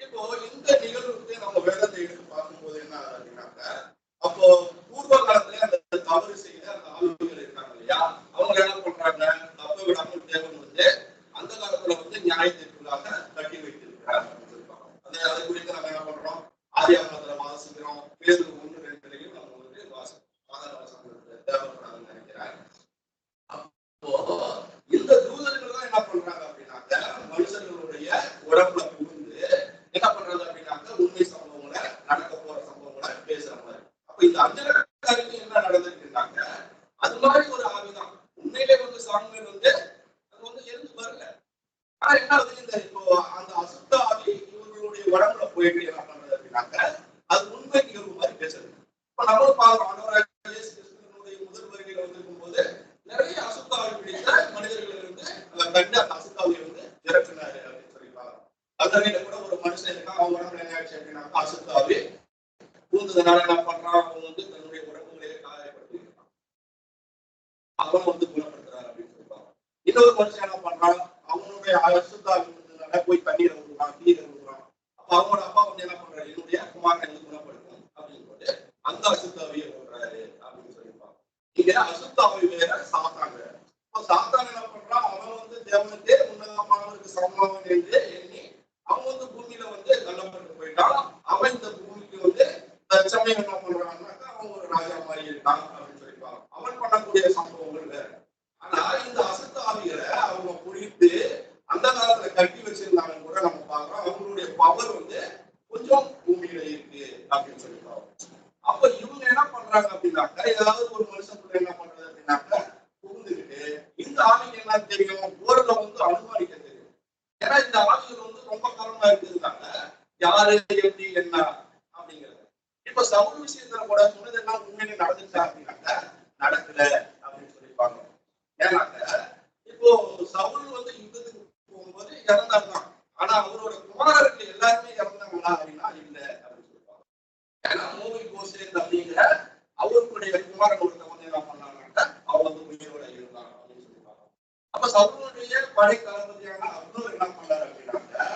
இப்போ இந்த நிகழ்வுக்கு நம்ம வேதத்தை எடுத்து பார்க்கும்போது என்ன அப்படின்னாக்க, அப்போ பூர்வ காலத்துல அந்த தவறு செய்த அந்த ஆளுநர்கள் இருக்காங்க இல்லையா, அவங்க என்ன பண்றாங்க, தப்ப விடாமல் தேவன் வந்து அந்த காலத்துல வந்து நியாயத்திற்குள்ளாக கட்டி வைத்திருக்கிறார் அப்படின்னு சொல்லிப்பாங்க. அதை குறித்து நம்ம என்ன பண்றோம், ஆதியாகமத்துல வாசிக்கிறோம், பேதுரு 1:2 நம்ம வந்து வாசிக்கிறோம். தேவைப்படாதுன்னு நினைக்கிறேன். அப்போ இந்த தூதர்கள் தான் என்ன பண்றாங்க அப்படின்னாக்க, மனுஷர்களுடைய உடம்புல புகுந்து என்ன பண்றது அப்படின்னாக்க உண்மை சம்பவங்களை, நடக்க போற சம்பவங்களை பேசுற மாதிரி. அப்ப இந்த அஞ்சலக்காரிக்கு என்ன நடந்திருக்குன்னாக்க, அது மாதிரி ஒரு ஆவிதான். உண்மையிலே வந்து சாமுவேல் வந்து அது வந்து இருந்து வரல. ஆனா என்ன ஆகுது, இந்த இப்போ அந்த அசுத்த ஆவி இவர்களுடைய உடம்புல போயிட்டு என்ன பண்றது அப்படின்னாக்க, அது உண்மை நிகழ்வு மாதிரி பேசுறது. இப்ப நம்மளும் பார்க்கிறோம், ஆண்டவராகிய இயேசு கிறிஸ்துவினுடைய முதல் வருகையில வந்திருக்கும் போது நிறைய அசுத்த ஆவி பிடித்த மனிதர்கள் இருந்து கண்டு அந்த அசுத்த ஆவியை வந்து இறக்குனாரு அப்படின்னு சொல்லி பார்க்கிறோம். அதனையில கூட ஒரு மனுஷன் இருக்கான், அவங்க உடம்புல என்ன ஆச்சு அப்படின்னாக்கா அசுத்த ஆவி பூந்ததுனால என்ன பண்றான், அவன் வந்து தன்னுடைய உடம்புகளையே காயப்படுத்தி அவன் வந்து குணப்படுத்துறாரு அப்படின்னு சொல்லுவாங்க. இன்னொரு மனுஷன் என்ன பண்றான், அவனுடைய அசுத்த ஆவி இருந்ததுனால போய் தண்ணீரை ஊற்றுறான், தீரை ஊற்றுறான். அப்ப அவனோட அப்பா வந்து என்ன பண்றாரு, என்னுடைய குமாரனை வந்து குணப்படுத்தும் அப்படின்னு சொல்லிட்டு அந்த அசுத்த ஆவியை போடுறாரு அப்படின்னு சொல்லியிருப்பாங்க. இங்க அசுத்த ஆவி வேற, சாத்தான் வேற. இப்போ சாத்தான் என்ன பண்றான், அவன் வந்து தேவனுக்கு உன்னதமானவருக்கு சமமானவன் என்று எண்ணி அவன் வந்து பூமியில வந்து தள்ளப்பட்டு போயிட்டான். அவன் இந்த பூமிக்கு வந்து தற்சமயம் என்ன பண்றான்னாக்கா அவன் ஒரு ராஜா மாதிரி இருக்கான் அப்படின்னு சொல்லிப்பாங்க. அவன் பண்ணக்கூடிய சம்பவங்கள் வேற. ஆனா இந்த அசுத்த ஆவிகளை அவங்க புரித்து அந்த காலத்துல கட்டி வச்சிருந்தாங்க கூட நம்ம பார்க்கிறோம். அவங்களுடைய பவர் வந்து கொஞ்சம் பூமியில இருக்கு அப்படின்னு சொல்லிப்பாங்க. அப்ப இவங்க என்ன பண்றாங்க அப்படின்னாக்கா, ஏதாவது ஒரு மனுஷன் என்ன பண்றது அப்படின்னாக்கா புகுந்துக்கிட்டு, இந்த ஆவிக்கு என்ன தெரியும், ஓரளவு வந்து அனுமானிக்க தெரியும். ஏன்னா இந்த ஆவிகள் வந்து ரொம்ப காலமா இருக்கிறதுனால யாரு எப்படி என்ன அப்படிங்கிறது. இப்ப சவுல் விஷயத்துல கூட சொன்னதெல்லாம் உண்மையிலே நடந்துச்சா அப்படின்னாக்கா நடக்கல அப்படின்னு சொல்லிப்பாங்க. ஏன்னாக்க இப்போ சவுல் வந்து யுத்தத்துக்கு போகும்போது இறந்தாருதான். ஆனா அவரோட குமாரர்கள் எல்லாருமே இறந்தாங்களா அப்படின்னா இல்ல அப்படின்னு சொல்லிப்பாங்க. ஏன்னா மூவி கோசேன் அப்படிங்கிற அவருடைய குமாரன் ஒருத்தர் வந்து என்ன பண்ணாங்கன்னாக்கா அவர் வந்து உயிரோட இருந்தாங்க அப்படின்னு சொல்லிப்பாங்க. அப்ப சவுலுடைய படை தளபதியான அப்னோர் என்ன பண்ணாரு அப்படின்னாக்க,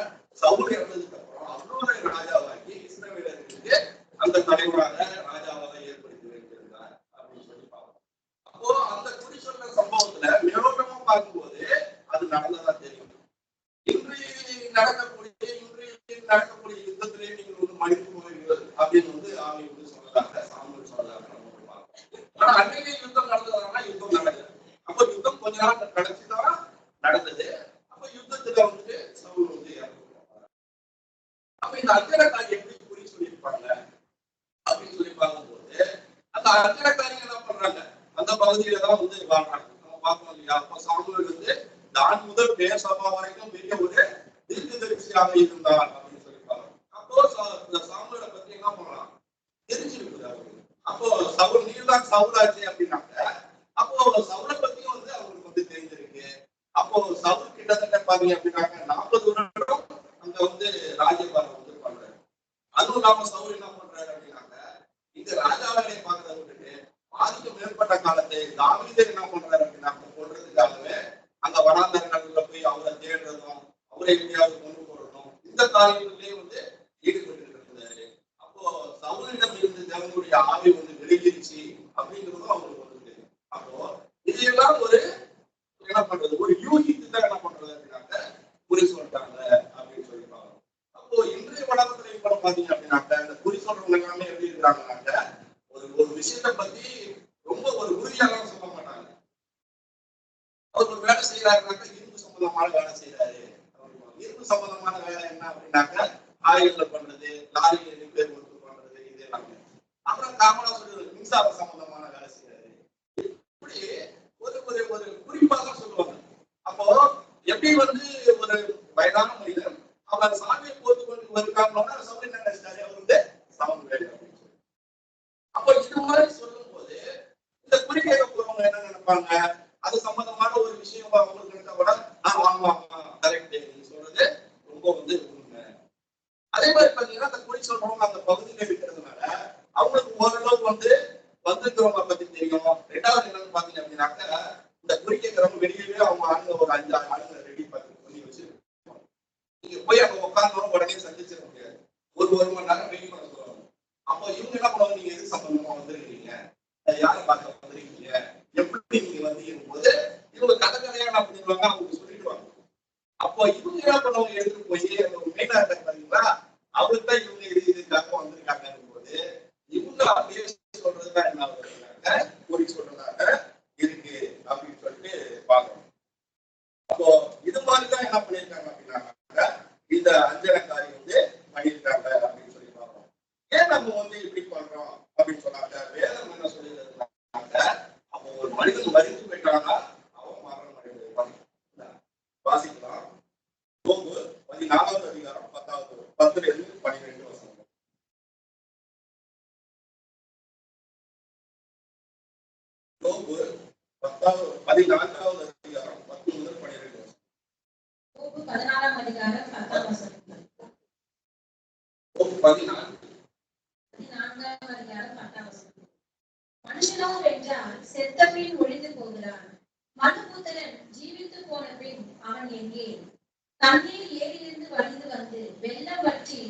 சவுல் இறந்ததுக்கு அப்புறம் அப்னோரை ராஜாவாக்கி இஸ்ரவேலருக்கு அந்த தலைவராக ராஜாவாக ஏற்படுத்தி வைத்திருந்தார் அப்படின்னு சொல்லி பார்ப்போம். அப்போ அந்த குறி சொல்ற சம்பவத்துல மேலோட்டமா பார்க்கும்போது அது நடந்ததா தெரியும். இன்று நடக்கக்கூடிய யுத்தத்திலே நீங்கள் வந்து மடிந்து போவீர்கள் அப்படின்னு வந்து ஆவி வந்து சொல்லலாங்க, சாமுவேல் சொல்லலாங்க நம்ம பார்ப்போம். ஆனா அன்றைய யுத்தம் நடந்ததுனா யுத்தம் நடக்குது. அப்ப யுத்தம் கொஞ்ச நாள் கடைசிதான் நடந்தது. அப்ப யுத்தத்துல வந்து சவுல் வந்து இறந்துருப்பாங்க. அப்ப இந்த அஞ்சலக்காரி எப்படி குறி சொல்லியிருப்பாங்க அப்படின்னு சொல்லி பார்க்கும்போது, அந்த அஞ்சலக்காரிங்க என்ன பண்றாங்க, அந்த பகுதியில தான் வந்து வாழ்றாங்க. நம்ம பார்க்கணும் இல்லையா. அப்ப சாமுவேல் வந்து தான் முதல் பேர்சபா வரைக்கும் பெரிய ஒரு தீர்க்கதரிசியாக இருந்தார் அப்படின்னு சொல்லியிருப்பாங்க. அப்போ சாமுவேலை பத்தி என்ன பண்ணலாம் தெரிஞ்சிருக்குது அவருக்கு. அப்போ சவுல் நீர்தான் சவுலாச்சு அப்படின்னாக்க, அப்போ சவுலை பத்தியும் வந்து அவங்களுக்கு வந்து தெரிஞ்சிருக்கு. அப்போ சவுல் கிட்டத்தட்ட பாத்தீங்க அப்படின்னாக்க 40 வருடம் அங்க வந்து ராஜ்யபாரம் வந்து பண்றாரு. அதுவும் இல்லாம சவுல் என்ன பண்றாரு அப்படின்னாக்க, இந்த ராஜாவை பார்க்கறத விட்டுட்டு பாதிக்கு மேற்பட்ட காலத்தை தாவீதை என்ன பண்றாரு அப்படின்னாக்க கொள்றதுக்காகவே அந்த வனாந்தரங்கள்ல போய் அவரை தேடுறதும், அவரை எப்படியாவது கொண்டு போறதும், இந்த காரியங்களிலேயே வந்து ஈடுபட்டு இருந்தாரு. அப்போ சவுலிடம் இருந்து தேவனுடைய ஆவி வந்து வெளியிருச்சு அப்படிங்கிறதும் அவங்களுக்கு வந்து தெரியும். அப்போ இதையெல்லாம் ஒரு என்ன பண்றது, ஒரு யூகித்து தான் என்ன பண்றது அப்படின்னாக்க குறி சொல்றாங்க அப்படின்னு சொல்லிப்பாங்க. அப்போ இன்றைய வழக்கத்துல இப்ப பாத்தீங்க அப்படின்னாக்க இந்த குறி சொல்றவங்க எல்லாமே எப்படி இருக்கிறாங்கன்னாக்க, ஒரு விஷயத்தை பத்தி ரொம்ப ஒரு உறுதியாக சொல்ல மாட்டாங்க. அவர் ஒரு வேலை செய்யறாருனாக்க இரும்பு சம்பந்தமான வேலை செய்யறாரு. இரும்பு சம்பந்தமான வேலை என்ன அப்படின்னாக்க ஆயுதங்கள் பண்றது, லாரியில ரிப்பேர் ஒர்க் பண்றது, இது எல்லாமே. அப்புறம் காமனா சொல்றது மின்சார சம்பந்தமான வேலை செய்யறாரு. இப்படி ஒரு ஒரு ஒரு குறிப்பாக சொல்லுவாங்க. அப்போ எப்படி வந்து ஒரு வயதான மனிதன் அவர் சாமியை போட்டு கொண்டு வருகிறாங்களோட சொல்லி நினைச்சாரு அவர் வந்து சாமுவேல் அப்படின்னு சொல்லி. அப்போ இது மாதிரி சொல்லும் போது இந்த குறிப்பேற்ற போறவங்க என்ன நினைப்பாங்க, அது சம்பந்தமான ஒரு விஷயம் அவங்களுக்கு நினைச்சா கூட ஆமா கரெக்ட் நீங்க சொல்றது ரொம்ப வந்து உண்மை. அதே மாதிரி பாத்தீங்கன்னா பண்றவங்க அந்த பகுதியில இருக்கிறதுனால அவங்களுக்கு ஓரளவுக்கு வந்திருக்கிறவங்க பத்தி தெரியும். ரெண்டாவது என்னன்னு பாத்தீங்க அப்படின்னாக்க இந்த குறி கேட்கிறவங்க வெளியவே அவங்க ஆளுங்க ஒரு 5-6 ஆளுங்க ரெடி பண்ணி வச்சு நீங்க போய் அங்க உட்கார்ந்தோம் உடனே சந்திச்சிட முடியாது. ஒரு மணி நேரம் ரெடி பண்ண சொல்லுவாங்க. அப்போ இவங்க என்ன பண்ணுவாங்க, நீங்க எது சம்பந்தமா வந்திருக்கீங்க, யாரை பார்க்க வந்திருக்கீங்க, எப்படி நீங்க வந்தீங்க போது இவங்க கதையா என்ன பண்ணிடுவாங்க, அவங்க சொல்லிடுவாங்க. அப்போ இவங்க என்ன பண்ணுவாங்க, எடுத்துட்டு போய் மெயினா பாத்தீங்களா அவருக்கு தான் இவங்க இதுக்காக வந்திருக்காங்க போது இவங்க அப்படியே சொல்றதுதான் என்ன ஆகுதுனாக்க குறி சொல்றதாக இருக்கு அப்படின்னு சொல்லிட்டு பாக்குறோம். அப்போ இது மாதிரிதான் என்ன பண்ணிருக்காங்க அப்படின்னாக்க இந்த அஞ்சனக்காரி பண்ணியிருக்காங்க அப்படின்னு சொல்லி பாக்குறோம். ஏன் நம்ம இப்படி பண்றோம் அப்படின்னு சொன்னாங்க, வேதம் என்ன சொல்லியிருக்காங்க, அப்போ ஒரு மனிதன் மறித்து போயிட்டானா அவன் மரணம் அடைந்து வாசிக்கலாம். யோபு 14வது அதிகாரம் 10-12 வசனம். யோபு 14வது அதிகாரம் 10 முதல் 12 வசனம். யோபு 14ஆம் அதிகாரம் 10ஆம் வசனம். யோபு 14ஆம் அதிகாரம் 10ஆம் வசனம். மனுஷனோ வென்றால் செத்த பின் ஒழிந்து போகிறான். மனுபுத்திரன் ஜீவித்து போன பின் அவன் எங்கே? தண்ணீர் ஏரியிலிருந்து வழிந்து வந்து வெள்ளம் வற்றி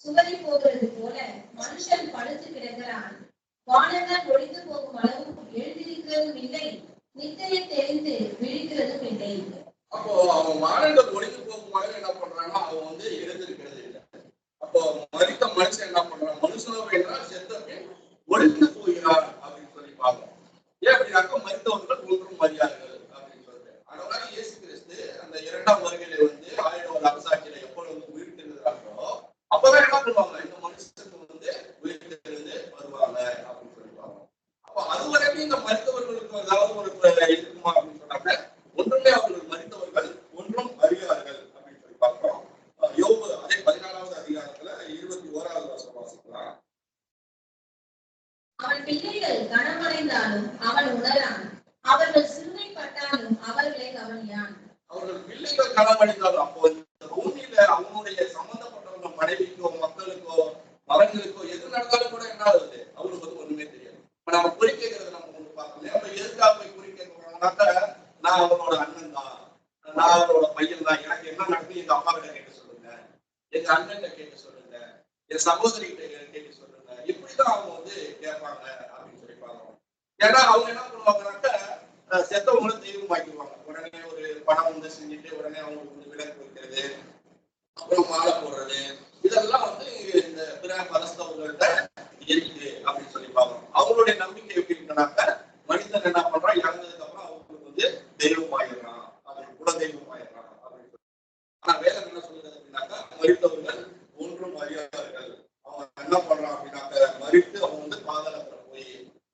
சுவரி போகிறது போல மனுஷன் படுத்து கிடக்கிறான். வானங்கள் ஒழிந்து போகும் அளவு எழுந்திருக்கிறதும் இல்லை, நித்திரை தெரிந்து விழிக்கிறதும் இல்லை. அப்போ அவன் வானங்கள் ஒழிந்து போகும் அளவு என்ன பண்றான்னா அவன் எழுந்திருக்கிறது இல்லை. அப்போ மரித்த மனுஷன் என்ன பண்றான், மனுஷனோ என்றால் செத்த பின் ஒழிந்து போகிறான் அப்படின்னு சொல்லி பார்ப்போம். ஏன் அப்படின்னாக்க மரித்தவர்கள் ஒன்றும் மரியாதைகள் அப்படின்னு சொல்லிட்டு அதனால இயேசு கிறிஸ்து அந்த 2ஆம் வருகையில 1000வது அரசாட்சியில எப்பொழுது உயிர்த்தெழுகிறார்களோ அப்பதான் என்ன பண்ணுவாங்க, இந்த மனுஷனுக்கு உயிர்த்தெழுந்து வருவாங்க அப்படின்னு சொல்லி பார்ப்போம். அப்போ அது வரைக்கும் இந்த மரித்தவர்களுக்கு ஏதாவது ஒரு இருக்குமா அப்படின்னு சொன்னாங்க, ஒன்றுமே அவர்கள் மரித்தவர்கள் ஒன்றும் அறியார்கள் அப்படின்னு சொல்லி பார்க்கிறோம். யோபு அதே 14வது அதிகாரத்துல 21வது வசனம் வாசிக்கலாம். அவன் பிள்ளைகள் கனமடைந்தாலும் அவன் உணரான், அவர்கள் சிறுமைப்பட்டாலும் அவர்களை கவனியான். அவர்கள் பிள்ளைகள் கனமடைந்தாலும் அப்போ இந்த பூமியில அவங்களுடைய சம்பந்தப்பட்டவங்க மனைவிக்கோ மக்களுக்கோ மரங்களுக்கோ எது நடந்தாலும் கூட என்ன ஆகுது, அவங்களுக்கு ஒண்ணுமே தெரியாது. இப்ப நம்ம குறி கேட்கறது நம்ம ஒண்ணு பார்க்கணும். அப்ப எதுக்காக போய் குறி கேட்கறாங்கன்னாக்க நான் அவரோட அண்ணன் தான், நான் அவரோட பையன் தான், எனக்கு என்ன நடக்குது எங்க அம்மா கிட்ட கேட்டு சொல்லுங்க, எங்க அண்ணன் கேட்டு சொல்லுங்க, என் சகோதரி கிட்ட கேட்டு சொல்லுங்க, இப்படிதான் அவங்க கேட்பாங்க அப்படின்னு சொல்லி பார்க்கணும். ஏன்னா அவங்க என்ன பண்ணுவாங்கன்னாக்க செத்தவங்களும் தெய்வமாக்கிடுவாங்க. உடனே ஒரு பணம் செஞ்சுட்டு உடனே அவங்களுக்கு விலங்கு வைக்கிறது, அப்புறம் மாலை போடுறது, இதெல்லாம் இந்த பிற மதஸ்தவங்கள்ட்ட இருக்கு அப்படின்னு சொல்லி பார்க்கணும். அவங்களுடைய நம்பிக்கை எப்படி இருக்குன்னாக்க மனிதன் என்ன பண்றான், இறந்ததுக்கு அப்புறம் அவங்களுக்கு தெய்வம் ஆயிடுறான், அப்படின்னு குல தெய்வம் ஆயிடுறான் அப்படின்னு சொல்லி. ஆனா வேதம் என்ன சொல்றது அப்படின்னாக்கா மரித்தவர்கள் ஒன்றும் அறியாதவர்கள். அவன் என்ன பண்றான் அப்படின்னாக்க மறித்து அவன் பாதாளத்துல போய்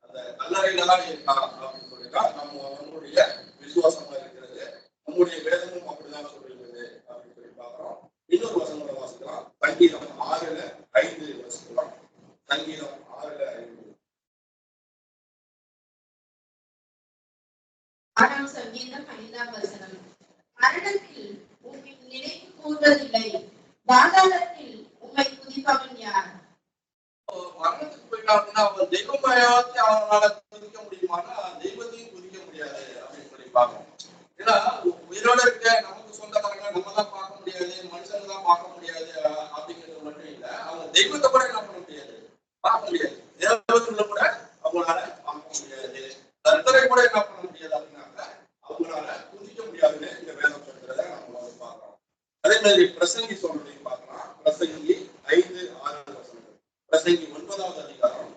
அந்த கல்லறையில தான் இருக்கான் அப்படின்னு சொல்லிதான் நம்மளுடைய விசுவாசமா இருக்கிறது. நம்முடைய வேதமும் அப்படிதான் சொல்லிருக்குது அப்படின்னு சொல்லி பார்க்கிறோம். இன்னொரு வசனங்களை வாசிக்கலாம். சங்கீதம் 6:5 வாசிக்கலாம். சங்கீதம் 6:5. 6ஆம் சங்கீதம் 5ஆம் வசனம். மரணத்தில் உம்மை நினைவு கூர்வதில்லை, பாதாளத்தில் உம்மை துதிப்பவன் யார்? மரணத்துக்கு போயிட்டான் அப்படின்னா அவன் தெய்வமாயாவது அவனால துதிக்க முடியுமானா தெய்வத்தையும் துதிக்க முடியாது அப்படின்னு சொல்லி பார்க்கணும். ஏன்னா உயிரோட இருக்க நமக்கு சொந்தக்காரங்க நம்ம தான் பார்க்க முடியாது, மனுஷங்க தான் பார்க்க முடியாது அப்படிங்கிறது மட்டும் இல்லை, அவங்க தெய்வத்தை கூட என்ன பண்ண முடியாது, பார்க்க முடியாது. தேவத்துல கூட அவங்களால பார்க்க முடியாது, கர்த்தரை கூட என்ன பண்ண முடியாது அப்படின்னாக்க அவங்களால துதிக்க முடியாதுன்னு இந்த வேதம் சொல்றத நம்ம பார்க்கிறோம். அதே மாதிரி பிரசங்கி சொல்றதையும் பார்க்கலாம். பிரசங்கி 5-6 வசனங்கள். பிரசங்கி 9வது அதிகாரம்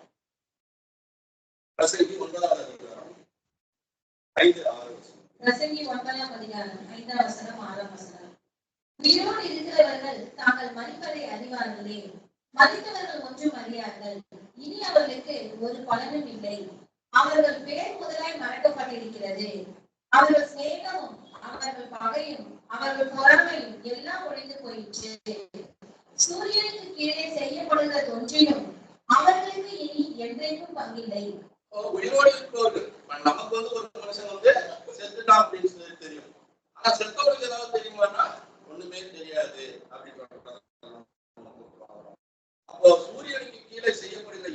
5-6 வசனம். பிரசங்கி 9ஆம் அதிகாரம் 5ஆம் வசனம் 6ஆம் வசனம். உயிரோடு இருக்கிறவர்கள் தாங்கள் மரிப்பதை அறிவார்களே, மரித்தவர்கள் ஒன்றும் அறியார்கள், இனி அவர்களுக்கு ஒரு பலனும் இல்லை. அவர்கள் பேர் முதலாய் மறக்கப்பட்டிருக்கிறது. அவர்கள் சிநேகமும் அவர்கள் பகையும் அவர்கள் பொறாமையும் எல்லாம் ஒழிந்து போயிற்று. சூரியனுக்கு கீழே செய்யப்படுகிறது ஒன்றிலும் அவர்களுக்கு இனி என்றைக்கும் பங்கில்லை. உயிரோடு இருக்கிறவர்கள் நமக்கு ஒரு மனுஷன் செத்துட்டான் அப்படின்னு சொல்லி தெரியும். ஆனா செத்தவர்களுக்கு ஏதாவது தெரியுமானா ஒண்ணுமே தெரியாது அப்படின்னு சொல்றாங்க. அப்போ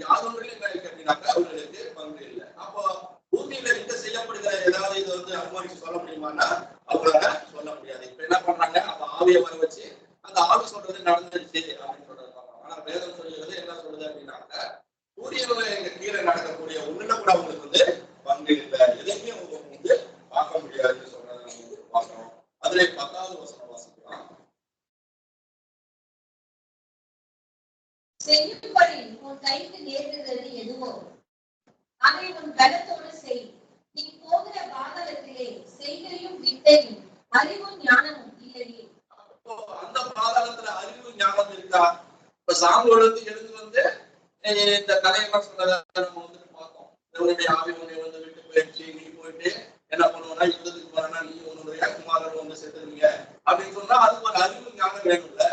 யாதொன்றிலும் என்ன இருக்கு அப்படின்னாக்கா அவர்களுக்கு பங்கு இல்லை. அப்போ பூமியில இங்க செய்யப்படுகிற ஏதாவது இது வந்து அனுமதிச்சு சொல்ல முடியுமான்னா அவங்களால சொல்ல முடியாது. இப்ப என்ன பண்றாங்க, அந்த ஆவியை வர வச்சு அந்த ஆவி சொல்றது நடந்துருச்சு அப்படின்னு சொல்றது பார்க்கலாம். ஆனா வேதம் சொல்லுகிறது என்ன சொல்லுது அப்படின்னாக்க சூரியன்ல எங்க கீழே நடக்கக்கூடிய ஒண்ணுல கூட அவங்களுக்கு வந்து பங்கு இல்லை, எதையுமே அவங்க வந்து பார்க்க முடியாதுன்னு சொல்றதை நம்ம வந்து பார்க்கிறோம். அதுல 10வது வசனம் வாசிக்கலாம். செய்யும்படி உன் கைக்கு நேர்கிறது எதுவோ அதை உன் பலத்தோடு செய். நீ போகிற பாதாளத்திலே செய்கையும் வித்தையும் அறிவும் ஞானமும் இல்லையே. அந்த பாதாளத்துல அறிவு ஞானம் இருக்கா? இப்ப சாமுவேல் எழுந்து வந்து இந்த கதையெல்லாம் சொன்னதை நம்ம வந்துட்டு பார்த்தோம். தேவனுடைய ஆவி உன்னை வந்து விட்டு போயிடுச்சு, நீ போயிட்டு என்ன பண்ணுவோம்னா யுத்தத்துக்கு போனா நீ உன்னுடைய குமாரர் வந்து செத்துருவீங்க அப்படின்னு சொன்னா அதுக்கு ஒரு அறிவு ஞானம் வேணும்ல.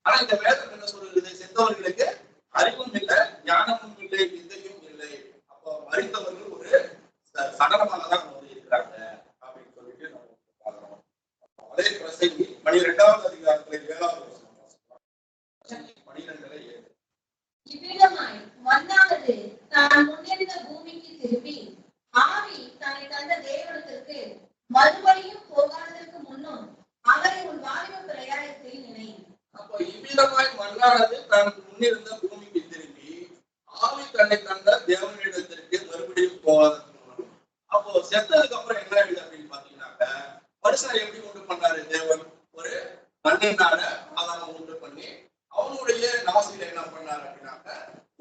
ஆனா இந்த வேதம் என்ன சொல்றது, செத்தவர்களுக்கு அறிவும் இல்லை, ஞானமும் இல்லை, வித்தையும் இல்லை. அப்போ மறித்தவர்கள் ஒரு சடலமாக தான் வந்து இருக்கிறாங்க அப்படின்னு சொல்லிட்டு நம்ம பார்க்கிறோம். அதே பிரசங்கி 12வது அதிகாரத்துல 7வது வசனம் வாசிக்கலாம். 12:7. இவ்விதமாய் மண்ணானது தான் முன்னிருந்த பூமிக்கு திரும்பி ஆவி தன்னை தந்த தேவனத்திற்கு மறுபடியும் போகாததற்கு முன்னும் அவரை உன் வாலிப பிரயாணத்தில் நினை. அப்போ இவ்விதமாய் மண்ணானது தான் முன்னிருந்த பூமிக்கு திரும்பி ஆவி தன்னை தந்த தேவனிடத்திற்கு மறுபடியும் போகாததற்கு முன்னும். அப்போ செத்ததுக்கு அப்புறம் என்ன ஆயிடுது அப்படின்னு பாத்தீங்கன்னாக்க மனுஷனை எப்படி உண்டு பண்ணாரு தேவன்? ஒரு மண்ணினால ஆதாரம் உண்டு பண்ணி அவனுடைய நாசில என்ன பண்ணாரு அப்படின்னாக்க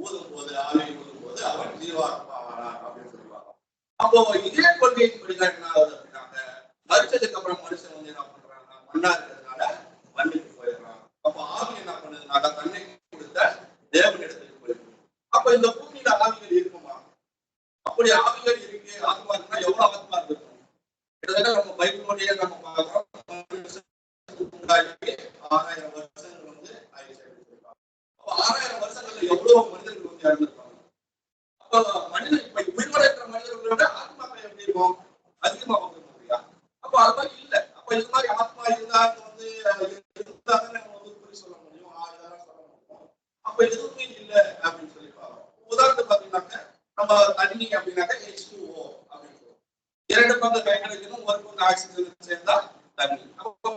ஊதும் போது, ஆவி ஊதும் போது அவன் ஜீவாத்மாவானா அப்படின்னு சொல்லுவாங்க. அப்போ இதே கொள்கையின்படிதான் என்ன ஆகுது அப்படின்னாக்க மறிச்சதுக்கு அப்புறம் மனுஷன் வந்து என்ன பண்றாங்க, மண்ணா இருக்கிறதுனால மண்ணுக்கு போயிடுறான். அப்ப ஆவி என்ன பண்ணதுனால தன்னை கொடுத்த தேவனிடத்துக்கு போயிடும். அப்ப இந்த பூமியில ஆவிகள் இருக்குமா? அப்படி ஆவிகள் இருக்கு, ஆத்மா இருக்குன்னா எவ்வளவு ஆத்மா இருக்கும்? கிட்டத்தட்ட நம்ம பைபிளோடய நம்ம பார்க்கிறோம் 6000 வருஷங்கள் வந்து ஆயிடுச்சு. அப்ப 6000 வருஷங்கள்ல எவ்வளவு மனிதர்கள் வந்து இறந்துருப்பாங்க. அப்ப மனிதன் இப்ப உயிர்வடைக்கிற மனிதர்களை விட ஆத்மாக்கள் எப்படி இருக்கும்? அதிகமா வந்து முடியா? அப்ப அது மாதிரி இல்லை. அப்ப இது மாதிரி ஆத்மா இருந்தா வந்து இருந்தாலும் நம்ம வந்து குறி சொல்ல முடியும், இதெல்லாம் சொல்ல முடியும். அப்ப எதுவுமே இல்லை அப்படின்னு சொல்லி பார்க்கிறோம். உதாரணத்துக்கு பாத்தீங்கன்னாக்க நம்ம தண்ணி அப்படின்னாக்க H2O அப்படின்னு சொல்லுவோம். 2 பங்கு ஹைட்ரஜனும் 1 பங்கு ஆக்சிஜனும் சேர்ந்தா தண்ணி. அப்போ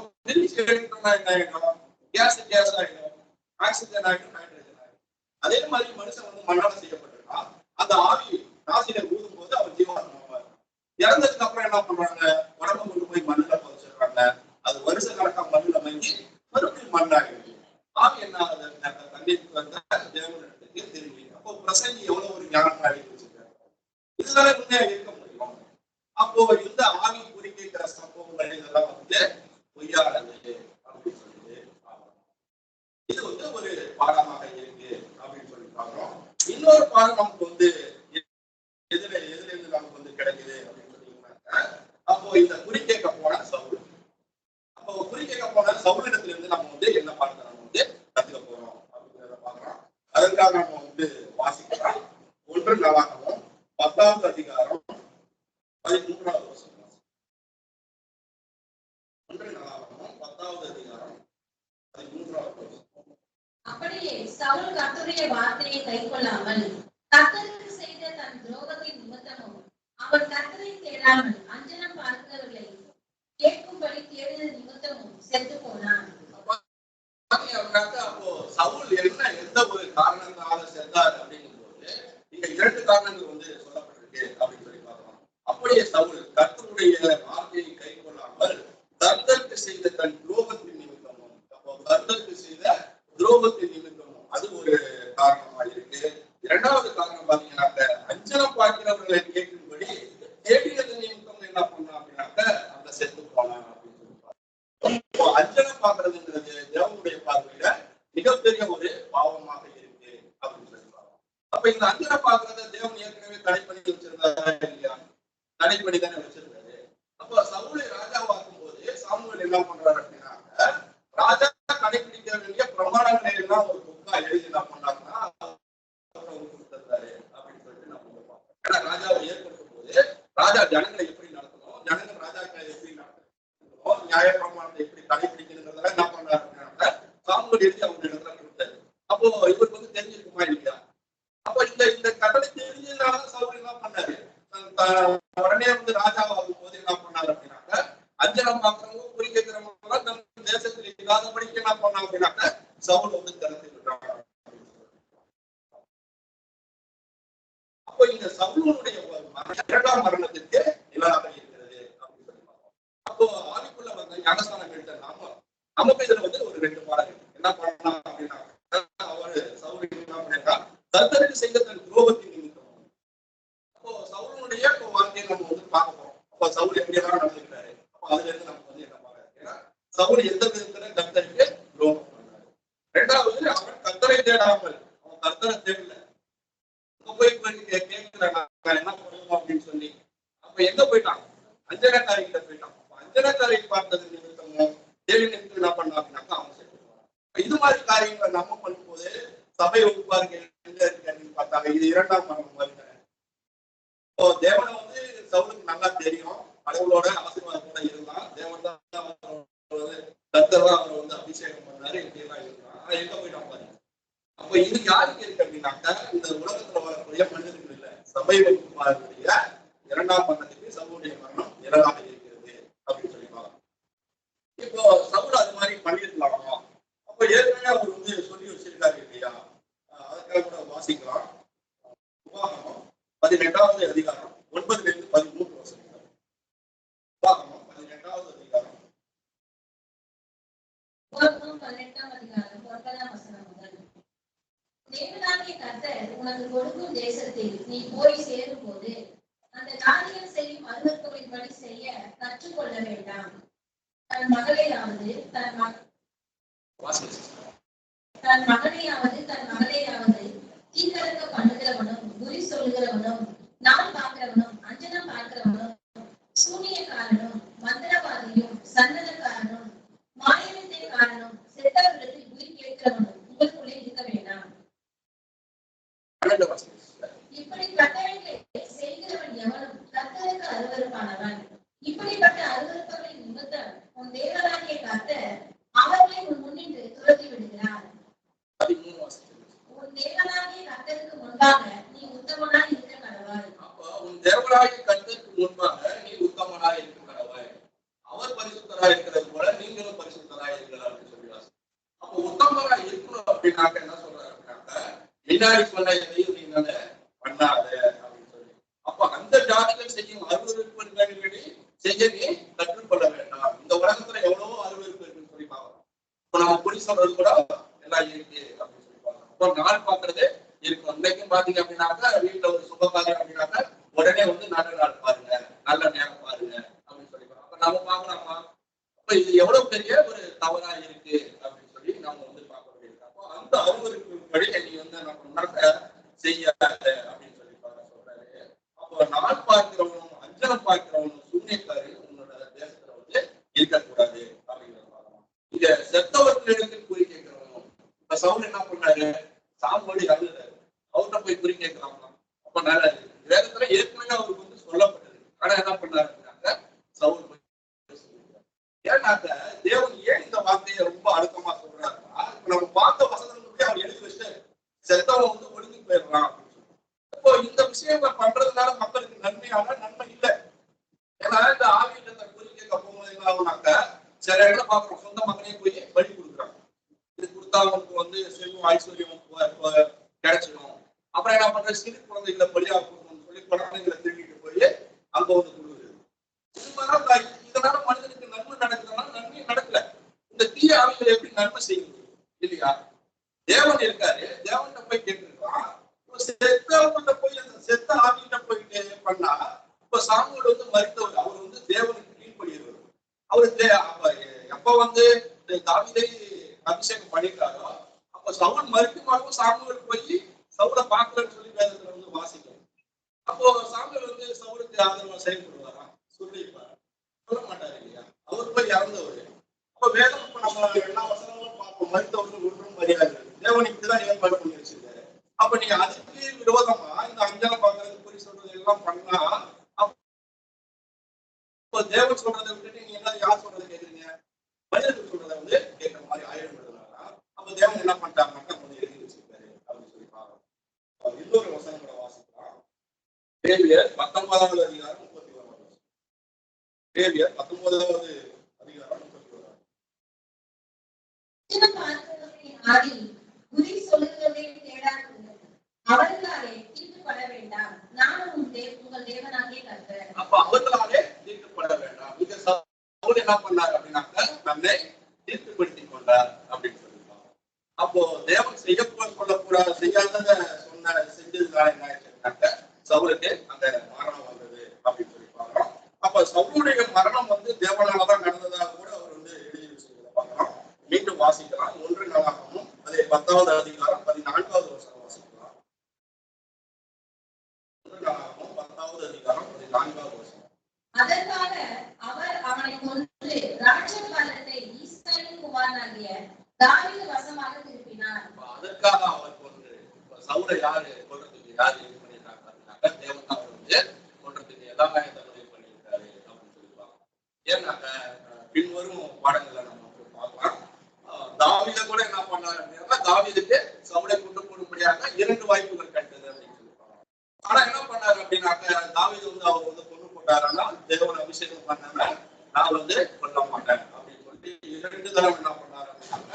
என்ன ஆயிடும்? கேஸ் ஆயிடும், ஆக்சிஜன் ஆயிடும், ஹைட்ரஜன் ஆயிடும். அதே மாதிரி மனுஷன் வந்து மண்ணால செய்யப்பட்டிருக்கான். அந்த ஆவி நாசில ஊதும் போது அவர் ஜீவாத்மாவா இருக்கும். இறந்ததுக்கு அப்புறம் என்ன பண்றாங்க, உடம்பு கொண்டு போய் மண்ணுல புதைச்சிடுறாங்க. அது வருஷ கணக்கா மண்ணுல மங்கி மறுபடியும் மண்ணாகிடுது. ஆவி என்ன ஆகுது, தண்ணிக்கு வந்த தேவனிடத்துக்கு திரும்பி. அப்போ பிரசங்கி எவ்வளவு ஒரு ஞானம் அழித்து வச்சிருக்காரு. இதுதானே உண்மையா இருக்க முடியும். அப்போ இந்த ஆவி குறிக்கிற சம்பவங்கள் இதெல்லாம் வந்து பொய்யானது அப்படின்னு சொல்லிட்டு இது வந்து ஒரு பாடமாக இருக்கு அப்படின்னு சொல்லி பார்க்கிறோம். இன்னொரு பாடம் நமக்கு வந்து எதுல இருந்து நமக்கு வந்து கிடைக்குது அப்படின்னு சொன்னீங்கன்னா, அப்போ இந்த குறி கேட்க போன சவுல். அப்போ குறி கேட்க போன சவுலிடத்துல இருந்து நம்ம வந்து என்ன பாடத்தை நம்ம வந்து கத்துக்க போறோம் அப்படிங்கிறத பார்க்கிறோம். அதற்காக நம்ம வந்து வாசிக்கலாம். 1 நாளாகவும் 10வது அதிகாரம் 13வது வசனம். 1 நாளாகவும் 10வது அதிகாரம் 13வது வசனம். அப்படியே சவுல் கர்த்தருடைய வார்த்தையை கைக்கொள்ளாமல் கர்த்தருக்கு செய்த தன் துரோகத்தின் நிமித்தமும் அவன் கர்த்தரை தேடாமல் அஞ்சனம் பார்க்கிறவர்களை கேட்கும்படி தேடுதல் நிமித்தமும் செத்து போனான். அப்போ சவுல் என்ன எந்த ஒரு காரணங்களால செத்தார் அப்படிங்கும் போது இங்க 2 காரணங்கள் வந்து சொல்லப்பட்டிருக்கு அப்படின்னு சொல்லி பார்க்கலாம். அப்படியே சவுல் கர்த்தருடைய வார்த்தையை கைக்கொள்ளாமல் கர்த்தருக்கு செய்த தன் துரோகத்தின் நிமித்தமும், அப்போ கர்த்தருக்கு செய்த துரோகத்தின் நிமித்தமும் அது ஒரு காரணமா இருக்கு. 2வது காரணம் பாத்தீங்கன்னாக்க அஞ்சனம் பார்க்கிறவர்களை கேட்கும்படி தேடியது நிமித்தம் என்ன பண்ணா அப்படின்னாக்க அந்த செத்து போனான் அப்படின்னு சொல்லி. அஞ்சனம் பார்க்கறதுங்கிறது தேவனுடைய பார்வையில மிகப்பெரிய ஒரு பாவமாக இருக்கு அப்படின்னு சொல்லி பார்க்கலாம். அப்ப இந்த அஞ்சனம் பார்க்கறத தேவன் ஏற்கனவே தடை பண்ணி வச்சிருந்தாரா இல்லையா? தடை பண்ணி தானே வச்சிருந்தாரு. அப்ப சவுலை ராஜாவாக்கும் போது சாமுவேல் என்ன பண்றாரு அப்படின்னாக்க ராஜா கடைபிடிக்க வேண்டிய பிரமாணங்களை எல்லாம் ஒரு புக்கா எழுதி என்ன பண்ணாங்கன்னா கொடுத்திருந்தாரு அப்படின்னு சொல்லிட்டு நம்ம பார்ப்போம். ஏன்னா ராஜாவை ஏற்படுத்தும் போது ராஜா ஜனங்களை எப்படி நடத்தணும், ஜனங்கள் ராஜாக்களை எப்படி நடத்தணும், நியாய பிரமாணத்தை எப்படி கடைபிடிக்கணுங்கிறதெல்லாம் என்ன பண்றாரு அப்படின்னாக்க சாமுவேல் எழுதி அவங்க இடத்துல கொடுத்தாரு. அப்போ இவருக்கு வந்து தெரிஞ்சிருக்குமா இல்லையா? அப்ப இந்த உடனே வந்து ராஜாவாகும் போது என்ன பண்ணாரு அப்படின்னாக்க அஞ்சனம் பார்க்கறவங்க குறி கேட்கிறவங்க நம்ம தேசத்துல இல்லாதபடிக்கு என்ன பண்ணாங்க அப்படின்னாக்க சவுல் வந்து திறந்து விடுறாங்க. அப்போ இந்த சவுலுடைய இரண்டாம் மரணத்திற்கு இலராக இருக்கிறது அப்படின்னு சொல்லி பார்ப்போம். அப்போ ஆவிக்குள்ள வந்து ஞானஸ்தானம் எடுத்த நமக்கு இதுல வந்து ஒரு 2 பாடம் இருக்கு. என்ன பண்ணலாம் அப்படின்னா அவரு சவுல் என்ன பண்ணிருக்கா கர்த்தருக்கு செய்த தன் துரோகத்தின் நிமித்தம். அப்போ சவுலுடைய வாழ்க்கையை நம்ம வந்து பார்க்க போறோம். அப்போ சவுல் எப்படியெல்லாம் நடந்துக்கிறாரு, அப்போ அதுல இருந்து நம்ம வந்து என்ன பார்க்கறது, ஏன்னா சவுல் எந்த விதத்துல கர்த்தருக்கு துரோகம் பண்ணாரு. 2வது அவன் கர்த்தரை தேடாமல் அவன் கர்த்தரை தேடல, போய் கேட்கிறாங்க என்ன பண்ணணும் அப்படின்னு சொல்லி. அப்ப எங்க போயிட்டான், அஞ்சனக்காரி கிட்ட போயிட்டான். அஞ்சனக்காரை பார்த்தது நிமித்தமும் தேவி நிமித்தம் என்ன பண்ணா அப்படின்னாக்கா அவன் சேர்த்துருவான். இது மாதிரி காரியங்களை நம்ம பண்ணும்போது சபை வகுப்பார்கள் எங்க இருக்கு அப்படின்னு பார்த்தாங்க. இது 2ஆம் மரணம் மாதிரி. இப்போ தேவனை வந்து சவுலுக்கு நல்லா தெரியும், கடவுளோட ஆசீர்வாதத்தோட இருந்தான். தேவன் தான் கர்த்தர் தான் அவரை வந்து அபிஷேகம் பண்ணாரு, இப்படியெல்லாம் இருந்தான். ஆனா எங்க போயிட்டான் பாருங்க. அப்ப இது யாருக்கு இருக்கு அப்படின்னாக்கா இந்த உலகத்துல வரக்கூடிய மனிதர்கள் இல்ல, சபை வகுப்பாருடைய 2ஆம் மரணத்துக்கு சவுளுடைய மரணம் நிழலாக இருக்கிறது அப்படின்னு சொல்லி பார்க்கலாம். இப்போ சவுல் அது மாதிரி பண்ணிருக்கலாமா? அப்ப ஏற்கனவே அவர் வந்து சொல்லி வச்சிருக்காரு இல்லையா, அதுக்காக கூட வாசிக்கலாம். உபாகமம் 18வது அதிகாரம் 9லிருந்து 13 வசனங்கள். உபாகமம் 18வது அதிகாரம் 9ஆம் வசனம் முதல். தேவனாகிய கர்த்தர் உனக்கு கொடுக்கும் தேசத்தில் நீ போய் சேரும் போது அந்த காரியம் செய்யும் அருவருப்புகளின்படி செய்ய கற்றுக்கொள்ள வேண்டாம். தன் மகளையாவது தன் மகளையாவது தீர்க்க பண்ணுகிறவனும், குறி சொல்கிறவனும், நாள் பார்க்கிறவனும், அஞ்சனம் பார்க்கிறவனும், சூனியக்காரனும், மந்திரவாதியும், சன்னதக்காரனும், மாயவித்தைக்காரனும், செத்தவர்களுக்கு குறி கேட்கிறவனும் உங்களுக்குள்ளே இருக்க வேண்டாம். இப்படி கட்டளைகளை செய்கிறவன் எவனும் கர்த்தருக்கு அருவருப்பானவன். இப்படிப்பட்ட அருவருப்புகளின் நிமித்தம் உன் தேவனாகிய கர்த்தர் அவர்களை உன் முன்னின்று துரத்தி விடுகிறார். உன் தேவனாகிய கர்த்தருக்கு முன்பாக நீ உத்தமனாய் இருக்க கடவாய். அப்ப உன் தேவனாகிய கர்த்தருக்கு முன்பாக நீ உத்தமனாய் இருக்க கடவாய். அவர் பரிசுத்தராய் இருக்கிறது போல நீங்களும் பரிசுத்தராய் இருக்கிறார் அப்படின்னு சொல்லிடுறாங்க. அப்போ உத்தமனாய் இருக்கணும் அப்படின்னாக்க என்ன சொல்றாரு அப்படின்னாக்க முன்னாடி சொன்ன எதையும் நீங்க பண்ணாத அப்படின்னு சொல்லி. அப்ப அந்த ஜாதிகள் செய்யும் அருவருப்புகளை செய்ய நீ கற்றுக்கொள்ள வேண்டாம். இந்த உலகத்துல எவ்வளவோ அருவருப்பு இருக்குன்னு சொல்லி பார்க்கணும். இப்ப நம்ம பொடி சொல்றது கூட எல்லாம் இருக்கு அப்படின்னு சொல்லி பார்க்கணும். இப்போ நாள் பார்க்கறது இருக்கும். இன்னைக்கும் பாத்தீங்க அப்படின்னாக்கா வீட்டுல ஒரு சுபகாரியம் அப்படின்னாக்கா உடனே வந்து நல்ல நாள் பாருங்க, நல்ல நேரம் பாருங்க அப்படின்னு சொல்லி பார்க்கணும். அப்ப நம்ம பார்க்கலாமா? அப்ப இது எவ்வளவு பெரிய ஒரு தவறா இருக்கு அப்படின்னு சொல்லி நம்ம வந்து பார்க்க வேண்டியிருக்கு. அப்போ அந்த அருவருப்புப்படி நீ வந்து என்ன பண்ணாக்க செய்யாத அப்படின்னு சொல்லி சொல்றாரு. அப்போ நாள் பார்க்கிறவனும், அஞ்சனம் பார்க்கிறவனும், சூனியக்காரி உன்னோட தேசத்துல வந்து இருக்கக்கூடாது அப்படிங்கிறத பார்க்கலாம். இங்க செத்தவர்களிடத்தில் குறி கேட்கிறவனும், இப்ப சவுல் என்ன பண்ணாரு, சாம்போடி அழுகிறாரு, அவர்கிட்ட போய் குறி கேட்கிறாங்க. அப்ப நல்லா இருக்கு, வேதத்துல ஏற்கனவே அவருக்கு வந்து சொல்லப்பட்டது. ஆனா என்ன பண்ணாரு அப்படின்னாக்க சவுல் போய் ஏன்னாக்க தேவன் ஏன் இந்த வார்த்தையை ரொம்ப அழுத்தமா சொல்றாருன்னா, இப்ப நம்ம பார்த்த வசனங்களுடைய அவர் எழுதி வச்சுட்டாரு, செத்தவன் வந்து ஒழுங்கி போயிடுறான் அப்படின்னு சொல்லி. இப்போ இந்த விஷயங்கள் பண்றதுனால மக்களுக்கு நன்மையான நன்மை இல்லை. ஏன்னா இந்த ஆவியில குறி கேட்க போகும்போது என்ன ஆகுனாக்க சில இடத்துல பாக்குறோம், சொந்த மகனே போய் பலி கொடுக்குறாங்க. இது கொடுத்தா அவனுக்கு வந்து செல்வம் ஐஸ்வர்யம் கிடைச்சிடும். அப்புறம் என்ன பண்ற, சிறு குழந்தைகளை பலியா கொடுக்கணும்னு சொல்லி குழந்தைகளை திருடிட்டு போய் அங்க வந்து கொடுக்குறது. இதனால மனிதனுக்கு நன்மை நடக்குதுன்னா நன்மையும் நடக்கல. இந்த தீய ஆவிகளை எப்படி நன்மை செய்யுது இல்லையா? தேவன் இருக்காரு, தேவன்கிட்ட போய் கேட்டுருக்கான். செத்தவங்கிட்ட போய் அந்த செத்த ஆவிகிட்ட போயிட்டு பண்ணா, இப்ப சாமுவேல் வந்து மரித்தவர், அவர் வந்து தேவனுக்கு கீழ்படுகிறவர். அவரு எப்ப வந்து தாவீதை அபிஷேகம் பண்ணிட்டாரோ அப்ப சவுல் மரிக்குமாகவும் சாமுவேல் போய் சவுலை பார்க்கலன்னு சொல்லி வேதத்துல வந்து வாசிக்கணும். அப்போ சாமுவேல் வந்து சவுலுக்கு ஆதரவா செயல்படுவாரா? சொல்லியிருப்பாரு? சொல்ல மாட்டாரு இல்லையா? அவர் போய் இறந்தவர். அப்ப வேதம் இப்ப நம்ம எல்லா வசனங்களும் பார்ப்போம், மருத்துவர்கள் ஒன்றும் மரியாதை தேவன் இப்படிதான் ஏற்பாடு பண்ணி வச்சிருக்காரு. அப்ப நீங்க அதுக்கு விரோதமா இந்த அஞ்சலை பார்க்கறது, குறி சொல்றது எல்லாம் பண்ணா, அப்போ தேவன் சொல்றதை விட்டுட்டு நீங்க எல்லாம் யார் சொல்றதை கேட்குறீங்க? மனிதர்கள் சொல்றதை வந்து கேட்கிற மாதிரி ஆயிடுறதுனால அப்ப தேவன் என்ன பண்ணிட்டாங்கன்னாக்கா கொஞ்சம் எழுதி வச்சிருக்காரு அப்படின்னு சொல்லி பார்க்கணும். இன்னொரு வசனம் கூட வாசிக்கலாம். லேவியர் 19வது அதிகாரம் 31. லேவியர் 19வது அதிகாரம் 31. அவர்களாலே தீட்டுப்பட வேண்டாம், நானும் உங்கள் தேவனாகிய கர்த்தர். அப்ப அவர்களாலே தீட்டுப்பட வேண்டாம். இங்க சவுல் என்ன பண்ணார் அப்படின்னாக்க தன்னை தீர்த்துப்படுத்திக் கொண்டார் அப்படின்னு சொல்லியிருக்காங்க. அப்போ தேவன் சொல்லக்கூடாது செய்யாத செஞ்சதுனால என்ன ஆயிடுச்சுனாக்க சவுலுக்கு அந்த மரணம் வந்தது அப்படின்னு சொல்லி பார்க்கிறோம். அப்ப சவுலுடைய மரணம் வந்து தேவனாலதான் நடந்ததாக கூட அவர் வந்து எழுதி வச்சிருக்கிறத பார்க்கிறோம். மீண்டும் வாசிக்கலாம். 1 நாளாகவும் அதே 10வது அதிகாரம் 14வது வருஷம் வாசிக்கலாம். 1 நாளாகவும் 10வது அதிகாரம் 14வது வருஷம். அதற்காக அவர் அவனை கொன்று ராஜ்யபாரத்தை ஈசாயின் குமாரனாகிய தாவீது வசமாக திருப்பினார். அதற்காக அவர் கொன்று சவுலை யாரு கொல்றதுக்கு யாரு இது பண்ணிட்டாங்க? தேவன் அவர் வந்து கொல்றதுக்கு எல்லாமே தன்னுடைய பண்ணியிருக்காரு அப்படின்னு சொல்லிப்பாங்க. ஏன்னாக்க பின்வரும் பாடங்களை நம்ம பார்க்கலாம். தாவீதை கூட என்ன பண்ணாரு அப்படின்னா தாவீதுக்கு சவுலை கொண்டு போடும்படியாக 2 வாய்ப்புகள் கிடைத்தது அப்படின்னு சொல்லிப்பாங்க. ஆனா என்ன பண்ணாரு அப்படின்னாக்க தாவீது வந்து அவர் வந்து கொண்டு போட்டாருன்னா தேவன் அபிஷேகம் பண்ணாங்க நான் வந்து கொல்ல மாட்டேன் அப்படின்னு சொல்லிட்டு 2 தடவை என்ன பண்ணாரு அப்படின்னாக்க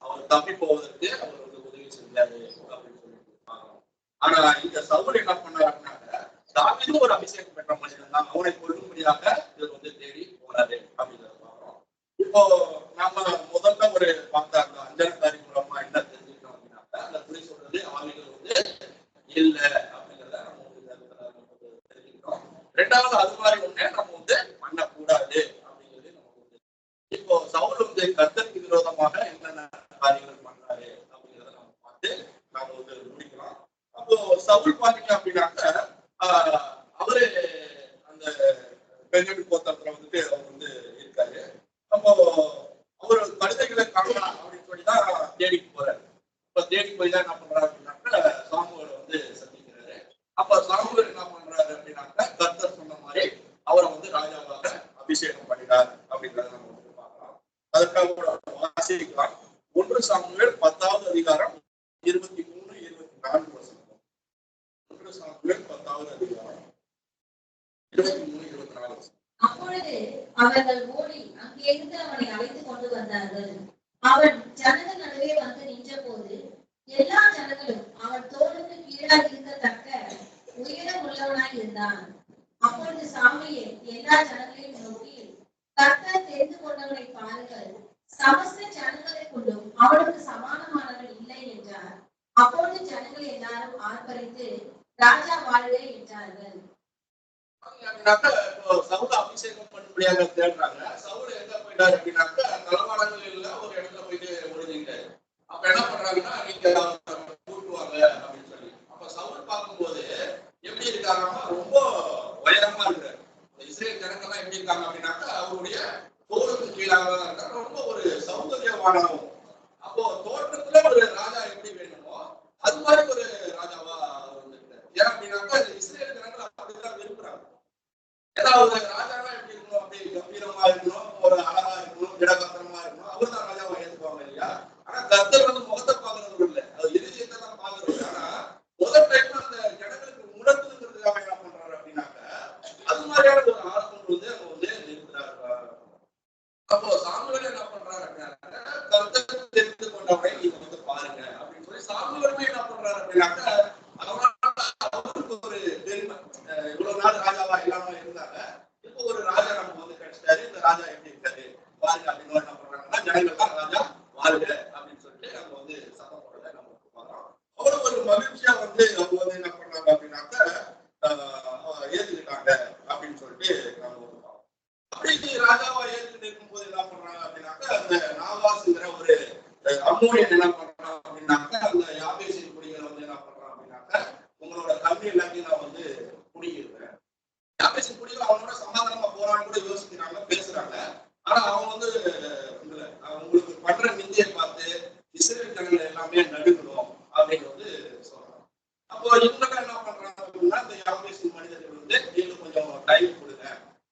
அவர் தப்பி போவதற்கு அவர் வந்து உதவி செஞ்சாரு அப்படின்னு சொல்லிட்டு பார்க்கிறோம். ஆனா இந்த சவுல் என்ன பண்ணாரு அப்படின்னாக்க தாவீது ஒரு அபிஷேகம் பெற்ற மனிதன் தான், அவனை கொல்லும்படியாக இவர் வந்து தேடி போறாரு அப்படிங்கிறத பார்க்கிறோம். இப்போ நம்ம முதல்ல ஒரு பார்த்த அந்த அஞ்சனக்காரி மூலமா என்ன தெரிஞ்சுக்கணும் அப்படின்னாக்க அந்த குறி சொல்றது ஆவிகள் வந்து இல்ல அப்படிங்கிறத நம்ம வந்து தெரிஞ்சுக்கிறோம். 2வது அது மாதிரி ஒண்ணு நம்ம வந்து பண்ணக்கூடாது அப்படிங்கிறது நமக்கு வந்து இப்போ சவுல் வந்து கர்த்தருக்கு விரோதமாக என்னென்ன காரியங்கள் பண்றாரு அப்படிங்கிறத நம்ம பார்த்து நாம வந்து முடிக்கலாம். அப்போ சவுல் பாத்தீங்க அப்படின்னாக்க அவரு அந்த பெஞ்சமின் கோத்திரத்துல வந்துட்டு அவர் வந்து இருக்காரு. அப்போ அவரு கழுதைகளை காணலாம் அப்படின்னு சொல்லிதான் தேடிக்கு போறாரு. இப்ப தேடி போய் தான் என்ன பண்றாரு அப்படின்னாக்க சாமுவேலை வந்து சந்திக்கிறாரு. அப்ப சாமுவேல் என்ன பண்றாரு அப்படின்னாக்க கர்த்தர் சொன்ன மாதிரி அவரை வந்து ராஜாவாக அபிஷேகம் பண்ணினார் அப்படின்றத நம்ம வந்து பார்க்கலாம். அதற்காக வாசிக்கலாம். 1 சாமுவேல் 10வது அதிகாரம் 23-24 வருஷம். 1 சாமுவேல் 10வது அதிகாரம் 23-24 வருஷம். அப்பொழுது அவர்கள் ஓடி அங்கிருந்து அவனை அழைத்துக் கொண்டு வந்தார்கள். அவன் ஜனங்கள் நடுவே வந்து நின்ற போது எல்லா ஜனங்களும் அவன் தோளுக்கு கீழாக இருக்கத்தக்க உயரம் உள்ளவனாய் இருந்தான். அப்பொழுது சாமுவேல் எல்லா ஜனங்களையும் நோக்கி, கர்த்தர் தெரிந்து கொண்டவனை பாருங்கள், சமஸ்த ஜனங்களை கொண்டும் அவனுக்கு சமானமானவன் இல்லை என்றார். அப்பொழுது ஜனங்கள் எல்லாரும் ஆர்ப்பரித்து ராஜா வாழ்க என்றார்கள். சவுல அபிஷேகம் பண்ணும்படியாக தேடுறாங்க. சவுல எங்க போயிட்டாரு அப்படின்னாக்க தலவாடங்கள்ல ஒரு இடத்துல போயிட்டு ஒழுங்கிட்டாரு. அப்ப என்ன பண்றாங்கன்னா நீங்க கூட்டுவாங்க அப்படின்னு சொல்லி. அப்ப சவுல் பார்க்கும்போது எப்படி இருக்காங்கன்னா ரொம்ப உயரமா இருக்காரு. இஸ்ரேல் ஜனங்கள்லாம் எப்படி இருக்காங்க அப்படின்னாக்க அவருடைய தோளுக்கு கீழாக தான் இருக்காங்க. ரொம்ப ஒரு சௌந்தரியமானவும். அப்போ தோற்றத்துல ஒரு ராஜா எப்படி வேணுமோ அது மாதிரி ஒரு ராஜாவா இருந்திருக்காரு. ஏன் அப்படின்னாக்க இஸ்ரேல் ஜனங்கள் அப்படிதான் விரும்புறாங்க. ஏதாவது ராஜாலாம் எப்படி இருக்கணும், அப்படி கம்பீரமா இருக்கணும், ஒரு அழகா இருக்கணும், திடகாத்திரமா இருக்கணும், அவர் தான் ராஜாவை ஏற்றுப்பாங்க இல்லையா? ஆனா கர்த்தர் வந்து முகத்தை பாக்குறது இல்லை, அது இருதயத்தை தான் பாக்குறது. ஆனா முதல் டைம் அந்த ஜனங்களுக்கு உணர்த்துங்கிறதுக்காக என்ன பண்றாரு அப்படின்னாக்க அது மாதிரியான ஒரு ஆள் கொண்டு வந்து அவங்க வந்து நிறுத்துறாரு. அப்போ சாமுவேல் என்ன பண்றாரு அப்படின்னாக்க கர்த்தர் தெரிந்து கொண்டவரை நீங்க வந்து பாருங்க அப்படின்னு சொல்லி சாமுவேலுமே என்ன பண்றாரு அப்படின்னாக்க அவருக்கு ஒரு பெருமை. இவ்வளவு நாள் ராஜாவா இல்லாம இருந்தாங்க, இப்போ ஒரு ராஜா நம்ம வந்து கிடைச்சிட்டாரு, இந்த ராஜா எப்படி இருக்காரு பாருங்க அப்படின்னு என்ன பண்றாங்கன்னா ஜனங்கள்லாம் ராஜா வாழ்க அப்படின்னு சொல்லிட்டு நம்ம வந்து சத்தம் போடுறத நம்ம பார்க்கிறோம். அவ்வளவு ஒரு மகிழ்ச்சியா வந்து அவங்க வந்து என்ன பண்றாங்க அப்படின்னாக்க ஏத்துக்கிட்டாங்க அப்படின்னு சொல்லிட்டு நம்ம வந்து பார்க்கிறோம். அப்படி ராஜாவா ஏத்துக்கிட்டு இருக்கும்போது என்ன பண்றாங்க அப்படின்னாக்க அந்த நாவாசுங்கிற ஒரு அம்மோனியன் என்ன பண்றாங்க அப்படின்னாக்க அந்த யாபேசின் குடிகளை வந்து என்ன பண்றாங்க அப்படின்னாக்க உங்களோட கல்வி எல்லாத்தையும் நான் வந்து குடிக்கிறேன். யாபேசின் குடிகள் அவனோட சமாதானமா போறான்னு கூட யோசிக்கிறாங்க, பேசுறாங்க. ஆனா அவங்க வந்து உங்களுக்கு பண்ற நிந்தியை பார்த்து இஸ்ரேல் ஜனங்கள் எல்லாமே நடுக்கணும் அப்படின்னு வந்து சொல்றாங்க. அப்போ இவங்க என்ன பண்றாங்க அப்படின்னா இந்த யாபேசின் மனிதர்கள் வந்து நீங்க கொஞ்சம் டைம் கொடுங்க,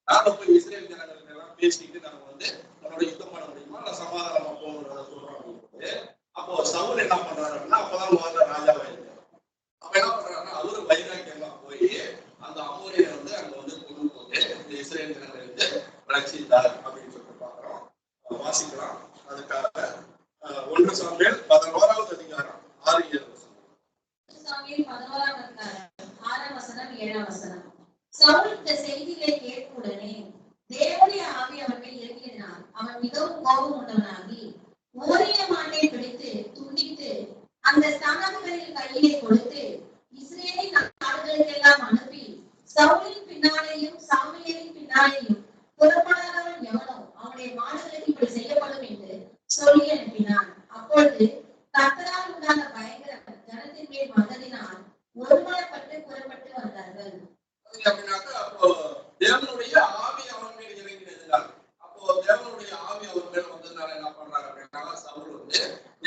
நாங்க போய் இஸ்ரேல் ஜனங்களுக்கு எல்லாம் பேசிட்டு நாங்க வந்து உன்னோட யுத்தம் பண்ண முடியுமா நான் சமாதானமா போகணும்னு சொல்றோம் அப்படின்னு. அப்போ சவுல் என்ன பண்றாரு அப்படின்னா அப்பதான் முதல்ல ராஜாவா இருக்காரு. அப்ப என்ன பண்றாருன்னா அவரு வைராக்கியமா போய் சாமுவேல் 11ஆம் அதிகாரம் 6ஆம் வசனம் 7ஆம் வசனம். சவுல் இந்த செய்தியை கேட்ட உடனே தேவனுடைய ஆவி அவன் மேல் இறங்கினார். அவன் மிகவும் கோபம் உண்டவனாகி ஓரிய மாட்டை பிடித்து துண்டித்து அந்த ஸ்தானங்களின் கையிலே கொடுத்து இஸ்ரேலின் நாடுகளுக்கெல்லாம் அனுப்பி சவுலின் பின்னாலேயும் சாமுவேலின் பின்னாலேயும் புறப்படாதவன் எவனோ அவனுடைய மாடுகளுக்கு இப்படி செய்யப்படும் என்று சொல்லி அனுப்பினான். அப்பொழுது கர்த்தரால் உண்டான பயங்கரம் ஜனத்தின் மேல் வந்ததினால் ஒருமனப்பட்டு புறப்பட்டு வந்தார்கள். அப்போ தேவனுடைய ஆவி அவன் மேல் இறங்கினதுனால, அப்போ தேவனுடைய ஆவி அவன் மேல் வந்ததுனால என்ன பண்றாங்க அப்படின்னா, சவுல் வந்து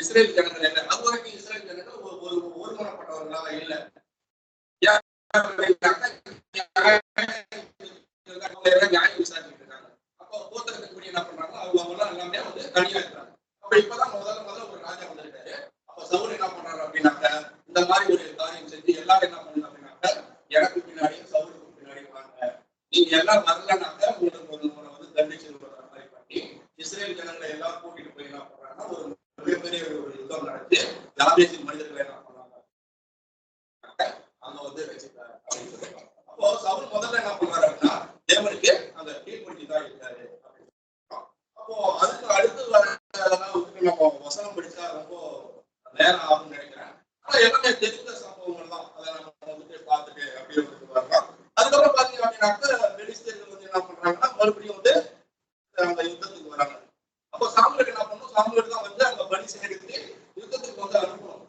இஸ்ரேல் ஜனங்கள் என்ன அது வரைக்கும் இஸ்ரேல் ஜனங்கள் ஒருமனப்பட்டவர்களாக இல்லை. நியாயம் விசாரிச்சுட்டு இருக்காங்க. அப்போ கோத்திரத்துக்கு என்ன பண்றாங்க, அவங்க எல்லாம் எல்லாமே வந்து தனியா இருக்கிறாங்க. அப்ப இப்பதான் முதல்ல ஒரு ராஜா வந்திருக்காரு. அப்ப சவுல் என்ன பண்றாரு அப்படின்னாக்க, இந்த மாதிரி ஒரு காரியம் செஞ்சு எல்லாரும் என்ன பண்ணுங்க அப்படின்னாக்க, எனக்கு பின்னாடியும் சவுலுக்கு பின்னாடி வாங்க, நீங்க எல்லாம் வரலனாக்க உங்களுக்கு வந்து தண்டிச்சு மாதிரி பண்ணி இஸ்ரேல் ஜனங்களை எல்லாம் கூட்டிட்டு போய் என்ன பண்றாங்கன்னா ஒரு மிகப்பெரிய ஒரு யுத்தம் நடத்தி யாபேசின் மனிதர்களை என்ன பண்ணாங்க அங்க வந்து வச்சுட்டாரு அப்படின்னு சொல்லுவாங்க. அப்போ சவுல் முதல்ல என்ன பண்றாரு அப்படின்னா தேவனுக்கு அந்த கீழ்படுத்தி தான் இருக்காரு அப்படின்னு. அப்போ அதுக்கு அடுத்து நம்ம வசனம் படிச்சா ரொம்ப நேரம் ஆகும்னு நினைக்கிறேன். ஆனா எல்லாமே தெரிந்த சம்பவங்கள் தான், அதை நம்ம வந்துட்டு பார்த்துட்டு அப்படியே வந்துட்டு வரலாம். அதுக்கப்புறம் பாத்தீங்க அப்படின்னாக்க பெலிஸ்தர்கள் வந்து என்ன பண்றாங்கன்னா மறுபடியும் வந்து அந்த யுத்தத்துக்கு வராங்க. அப்போ சாமுவேல் என்ன பண்ணணும், சாமுவேல் தான் வந்து அங்க பலி செய்யறதுக்கு யுத்தத்துக்கு வந்து அனுப்பணும்.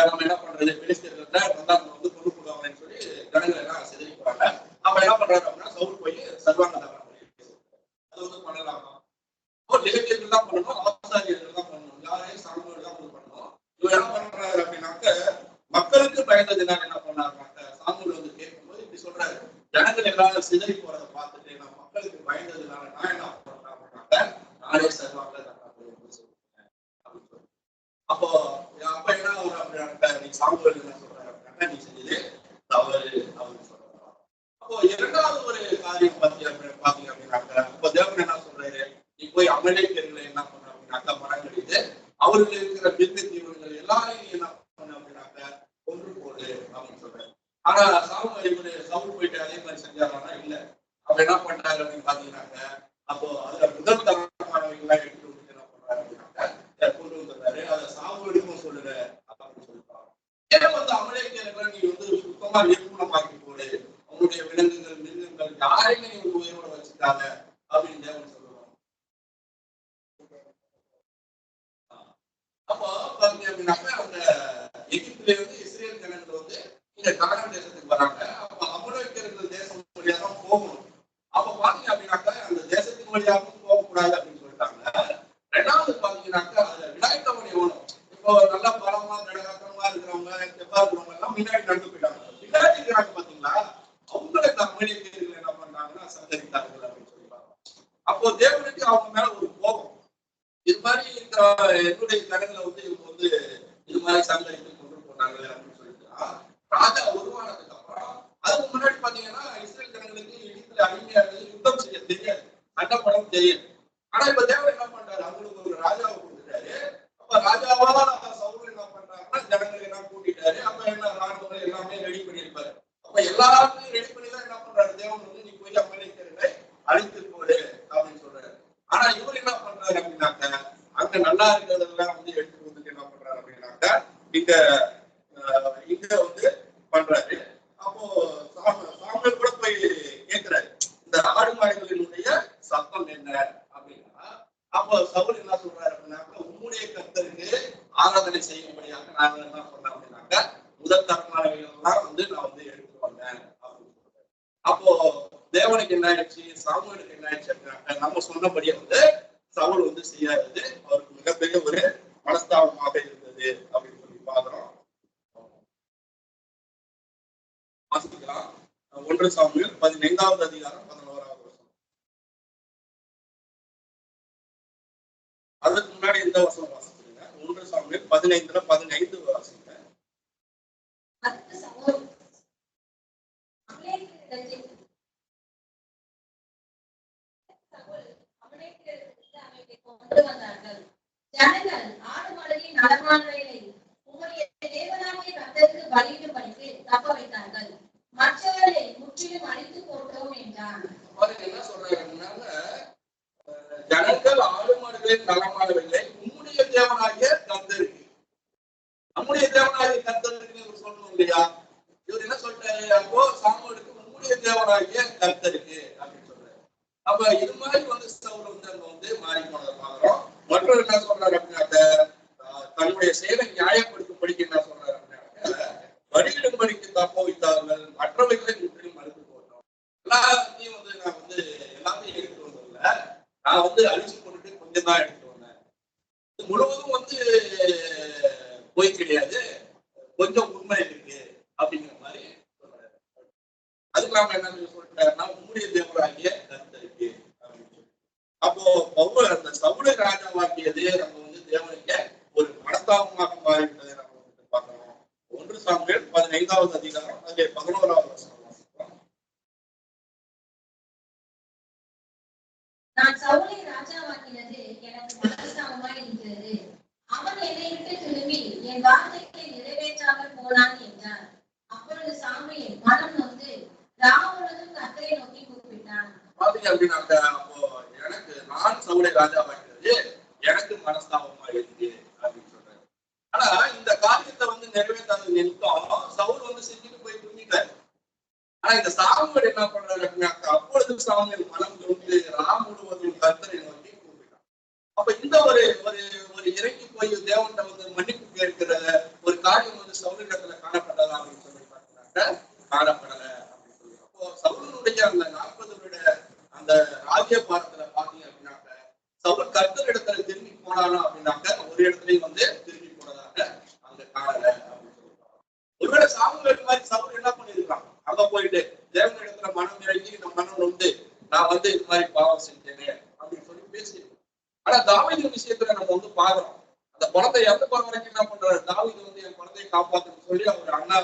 நம்ம என்ன பண்றது, பெலிஸ்தர்கள்ட்ட நம்ம வந்து கொண்டு போடுவாங்கன்னு சொல்லி ஜனங்கள் எல்லாம் சிதறி போறாங்க. அப்ப என்ன பண்றாரு அப்படின்னா சவுல் போய் சர்வாங்க அது வந்து பண்ணலாமா, லேவியர்கள் தான் பண்ணணும், ஆசாரியர்கள் தான் பண்ணணும், யாரையும் சாமுவேல் தான் வந்து பண்ணணும். இவர் என்ன பண்றாரு அப்படின்னாக்க மக்களுக்கு பயந்ததுனால என்ன பண்ணாருனாக்க சாமுவேல் வந்து கேட்கும்போது இப்படி சொல்றாரு, ஜனங்கள் எல்லாரும் சிதறி போறதை பார்த்துட்டு நான் மக்களுக்கு பயந்ததுனால நான் என்ன பண்றேன் அப்படின்னாக்க நானே சர்வாங்க அப்போ அப்ப என்ன அப்படின்னாக்க நீ சாமுவேல் என்ன சொல்றாரு அப்படின்னாக்க நீ செஞ்சது தவறு அப்படின்னு சொல்றாங்க. அப்போ இரண்டாவது ஒரு காரியம் பாத்தீங்க அப்படின்னாக்க அப்போ தேவன் என்ன சொல்றாரு, நீ போய் அமலேக்கியர்களை என்ன பண்ண அப்படின்னாக்க மரங்கடித்து அவர்கள் இருக்கிற மிருக ஜீவன்கள் எல்லாரையும் நீ என்ன பண்ண அப்படின்னாக்க கொன்று போடு அப்படின்னு சொல்றாரு. ஆனா சவுல் போயிட்டு அதே மாதிரி செஞ்சாங்கன்னா இல்ல. அப்ப என்ன பண்றாரு அப்படின்னு பாத்தீங்கன்னாக்க அப்போ அதுல முதல் தரமானவங்களாம் எடுத்துட்டு வந்து என்ன பண்றாரு அப்படின்னாக்க கொண்டு வந்துடுறாரு. அதை சாமுவேலுக்கும் சொல்லுற அப்படின்னு சொல்லிருப்பாங்க. ஏன் வந்து அமலேக்கியர்களை நீ வந்து சுத்தமா நிர்மூலமாக்கி போடு, அவங்களுடைய விலங்குகள் மிருகங்கள் யாரையுமே நீ உயிரோட வச்சுக்காத அப்படின்னு தேவன் சொல்லுவாங்க. அப்போ பாத்தீங்க அப்படின்னாக்க அந்த எகிப்துல இருந்து இஸ்ரேல் ஜனங்கள் வந்து இந்த கானான் தேசத்துக்கு வராங்க. அப்ப அமலேக்கியர்கள் தேசம் வழியா தான் போகணும். அப்ப பாத்தீங்க அப்படின்னாக்க அந்த தேசத்தின் வழியாகவும் போகக்கூடாது அப்படின்னு சொல்லிட்டாங்க. ரெண்டாவது பாத்தீங்கன்னாக்க அதுல விடாய்த்தவன் எவனும் இப்போ நல்லா பலமா கடகாத்திரமா இருக்கிறவங்க செவ்வா இருக்கிறவங்க எல்லாம் முன்னாடி நடந்து போயிட்டாங்க. பின்னாடி இருக்கிறாங்க பாத்தீங்களா, அவங்களை இந்த அமலேக்கியர்கள் என்ன பண்றாங்கன்னா சந்தரித்தார்கள் அப்படின்னு சொல்லிப்பாங்க. அப்போ தேவனுக்கு அவங்க மேல ஒரு கோபம், இது மாதிரி இருக்கிற என்னுடைய ஜனங்களை வந்து இவங்க வந்து இது மாதிரி சந்தரித்து கொண்டு போனாங்க அப்படின்னு சொல்லிட்டு ராஜா உருவானதுக்கு அப்புறம் அதுக்கு முன்னாடி பாத்தீங்கன்னா இஸ்ரேல் ஜனங்களுக்கு இடித்துல அடிமையா இருந்தது, யுத்தம் செய்ய தெரியாது, சண்டப்படம் தெரியாது. ஆனா இப்ப தேவன் என்ன பண்றாரு, அவங்களுக்கு ஒரு ராஜாவை கொடுத்துட்டாரு. அப்ப ராஜாவா சவுல் என்ன பண்றாருன்னா ஜனங்களை எல்லாம் கூட்டிட்டாரு. அப்ப என்ன ராணுவங்கள் எல்லாமே ரெடி பண்ணிருப்பாரு. அப்ப எல்லாத்தையும் ரெடி பண்ணி தான் என்ன பண்றாரு தேவன் வந்து நீ போய் அமலேக்கியர்களை அழித்து போடு அப்படின்னு சொல்றாரு. ஆனா இவர் என்ன பண்றாரு அப்படின்னாக்க அங்க நல்லா இருக்கிறதெல்லாம் வந்து எடுத்து வந்துட்டு என்ன பண்றாரு அப்படின்னாக்க இங்க வந்து பண்றாரு. அப்போ சாமுவேல் கூட போய் கேட்கிறாரு, இந்த ஆடு மாடுகளினுடைய சத்தம் என்ன அப்படின்னா, அப்போ சவுல் என்ன சொல்றாரு அப்படின்னாக்க உம்முடைய கர்த்தருக்கு ஆராதனை செய்யும்படியாக நாங்கள் என்ன பண்ணோம் அப்படின்னாக்க முதல் தரமானவைகள் எல்லாம் வந்து நான் வந்து எடுத்து வந்தேன் அப்படின்னு சொல்றாரு. அப்போ தேவனுக்கு என்ன ஆயிடுச்சு, சாமுவேலுக்கு என்ன ஆயிடுச்சு அப்படின்னாக்க நம்ம சொன்னபடியே வந்து சவுல் வந்து செய்யாதது அவருக்கு மிகப்பெரிய ஒரு மனஸ்தாபமாக இருந்தது அப்படின்னு சொல்லி பாக்குறோம். வாசிக்கலாம் 1 சாமுவேல் 15வது அதிகாரம் 11வது வசனம். அதுக்கு முன்னாடி இந்த வசனம் வாசிக்கிறீங்க. 1 சாமுவேல் 15:15 வாசிங்க. கொண்டு வந்தார்கள். ஜனங்கள் ஆடு மாடுகளின் நலமானவைகளை உம்முடைய தேவனாகிய கர்த்தருக்கு பலியிடும்படிக்கு தப்ப வைத்தார்கள். மற்றவர்களை முற்றிலும் அழித்து போட்டோம் என்றான். என்ன சொல்றாங்கன்னா, ஜனங்கள் ஆடு மாடுகளின் நலமானவைகளை உம்முடைய தேவனாகிய கர்த்தருக்கு, நம்முடைய தேவனாகிய கர்த்தருக்கு இவர் சொல்லணும் இல்லையா? இவர் என்ன சொல்றாரு? அப்போ சாமுவேலுக்கு உம்முடைய தேவனாகிய கர்த்தருக்கு அப்படின்னு சொல்றாரு. அப்ப இது மாதிரி வந்து சவுல் வந்து அங்க வந்து மாறி போனதை பாக்குறோம். மற்றொரு என்ன சொல்றாரு அப்படின்னாக்க, தன்னுடைய செயலை நியாயப்படுத்தும்படிக்கு என்ன சொல்றாரு அப்படின்னாக்க, வழியிடும்படிக்கு தப்ப வைத்தார்கள், மற்றவைகளை முற்றிலும் மறுத்து போட்டோம். எல்லாத்தையும் வந்து நான் வந்து எல்லாத்தையும் எடுத்து வந்ததில்ல, நான் வந்து அழிச்சு போட்டுட்டு கொஞ்சம் தான் எடுத்து வந்தேன். முழுவதும் வந்து பொய் கிடையாது, கொஞ்சம் உண்மை இருக்கு அப்படிங்கிற மாதிரி சொல்றாரு. அதுக்கு நாம என்ன சொல்லிட்டாருன்னா, உம்முடைய தேவனாகிய கர்த்தருக்கு அப்படின்னு சொல்லி. அப்போ பவுல் அந்த சவுலை ராஜாவாக்கியது நம்ம வந்து தேவனுக்கு ஒரு மனஸ்தாபமாக மாறிவிட்டதை நம்ம வந்து பார்க்கிறோம். 1 சாமுவேல் 15வது அதிகாரம் அதிலே 11வது வசனம் வாசிக்கிறோம். நான் சவுலை ராஜாவாக்கினது எனக்கு மனஸ்தாபமாய் இருக்கிறது. அவன் என்னை விட்டு திரும்பி என் வார்த்தைகளை நிறைவேற்றாமல் போனான் என்றார். அப்பொழுது சாமுவேல் மனம் நொந்து ராமுழுதும் கர்த்தரை நோக்கி கூப்பிட்டான். பாத்தீங்க அப்படின்னாக்க, அப்போ எனக்கு நான் சவுலை ராஜாவாக்கிறது எனக்கு மனஸ்தாபமா இருக்கு அப்படின்னு சொல்றாரு. ஆனா இந்த காரியத்தை வந்து நிறைவேற்றாத நிமித்தம் சவுல் வந்து செஞ்சுட்டு போய் துணிட்டாரு. ஆனா இந்த சாமுவேல் என்ன பண்றாரு அப்படின்னாக்க, அப்பொழுது சாமுவேல் மனம் நொந்து ராம் முழுவதும் கர்த்தரை நோக்கி கூப்பிட்டான். அப்ப இந்த ஒரு ஒரு இறங்கி போய் தேவன்கிட்ட வந்து மன்னிப்பு கேட்கிற ஒரு காரியம் வந்து சவுலிடத்துல காணப்பட்டதா அப்படின்னு சொல்லி பார்த்தீங்கன்னாக்க காணப்படல அப்படின்னு சொல்லி. அப்போ சவுலனுடைய அந்த 40 வருட அந்த ராஜ்ய பாரத்துல பாத்தீங்க அப்படின்னாக்க, சவுல் கர்த்தர் இடத்துல திரும்பி போனானா அப்படின்னாக்க ஒரு இடத்துலயும் வந்து திரும்பி போனதாக அங்க காணல அப்படின்னு சொல்லிருக்காங்க. ஒருவேளை சாமுவேல் மாதிரி சவுல் என்ன பண்ணிருக்கான், அங்க போயிட்டு தேவன் இடத்துல மனம் இறங்கி இந்த மனம் வந்து நான் வந்து இது மாதிரி பாவம் செஞ்சேனே அப்படின்னு சொல்லி பேசியிருக்கோம். ஆனா தாவீது விஷயத்துல நம்ம வந்து பாக்குறோம், அந்த குழந்தை இறந்து போற வரைக்கும் என்ன பண்றாரு, தாவீது வந்து என் குழந்தையை காப்பாத்துன்னு சொல்லி அவர் அண்ணா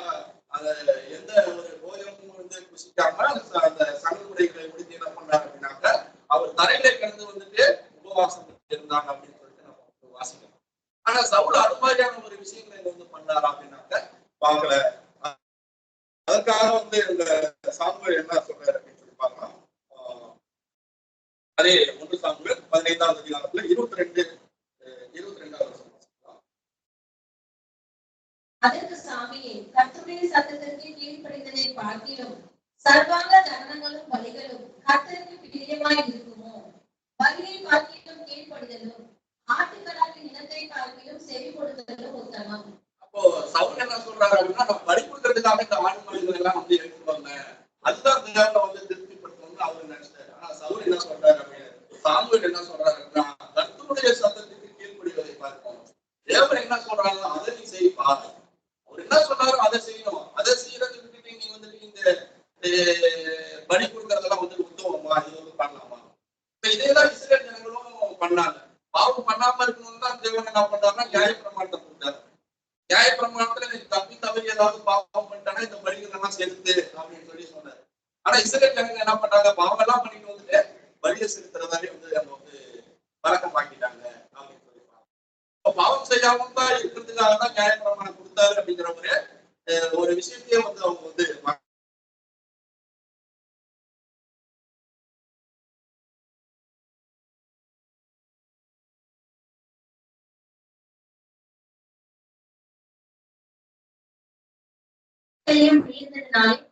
அந்த எந்த ஒரு போஜனமும் வந்து குசிக்காம அந்த சங்கமுறைகளை முடித்து என்ன பண்றாரு அப்படின்னாக்க, அவர் தரையில கிடந்து வந்துட்டு உபவாசம் இருந்தாங்க அப்படின்னு சொல்லிட்டு நம்ம வாசிக்கிறோம். ஆனா சவுல் அது மாதிரியான ஒரு விஷயங்களை வந்து பண்ணாரா அப்படின்னாக்க பார்க்கல. அதற்காக வந்து இந்த சாமுவேல் என்ன சொல்றாரு அப்படின்னு சொல்லி பார்க்கலாம். அதே 1 சாமுவேல் 15வது அதிகாரத்துல 22வது வசனம். அதற்கு சாமுவேல் கர்த்தருடைய சத்தத்திற்கு கீழ்ப்படிந்ததை பார்க்கிலும் சர்வாங்க தகனங்களும் பலிகளும் கர்த்தருக்கு பிரியமாய் இருக்குமோ? பலியை பார்க்கிலும் கீழ்ப்படிதலும் ஆட்டுக்கடாவின் இனத்தை பார்க்கிலும் செவி கொடுத்தலும் உத்தமம். அப்போ சவுல் என்ன சொல்றாரு அப்படின்னா, நான் பலி கொடுக்கறதுக்காக இந்த ஆடு மாடுகள் எல்லாம் வந்து எடுத்து வந்தேன், அதுதான் தேவனை வந்து திருப்திப்படுத்தணும்னு அவரு நினைச்சாரு. ஆனா சவுல் என்ன சொல்றாரு அப்படின்னு, சாமுவேல் என்ன சொல்றாரு அப்படின்னா, கர்த்தருடைய சத்தத்துக்கு கீழ்ப்படிவதை பார்க்கணும். தேவன் என்ன சொல்றாங்க அதை நீ செய்ப்பா, அவர் என்ன சொன்னாரோ அதை செய்யணும். அதை செய்யறது விட்டுட்டு நீ வந்துட்டு இந்த பலி கொடுக்கறதெல்லாம் வந்து உத்தவமா, இது வந்து பண்ணலாமா? இப்ப இதேதான் இஸ்ரேல் ஜனங்களும் பண்ணாங்க. பாவம் பண்ணாம இருக்கணும்னு தான் தேவன் என்ன பண்றாருன்னா நியாயப்பிரமாணத்தை கொடுத்தாரு. நியாயப்பிரமாணத்துல நீ தப்பி தவறி ஏதாவது பாவம் பண்ணிட்டானா இந்த பலிகள் எல்லாம் செலுத்து அப்படின்னு சொல்லி சொன்னாரு. ஆனா இஸ்ரேல் ஜனங்க என்ன பண்றாங்க, பாவம் எல்லாம் பண்ணிட்டு வந்துட்டு பலியை செலுத்துறதாலே வந்து அவங்க வந்து பழக்கமாக்கிட்டாங்க அப்படின்னு சொல்லி. பாவம் செய்யாம தான் இருக்கிறதுக்காக தான் நியாயப்பிரமாணம் கொடுத்தாரு அப்படிங்கிற ஒரு விஷயத்தையே வந்து அவங்க வந்து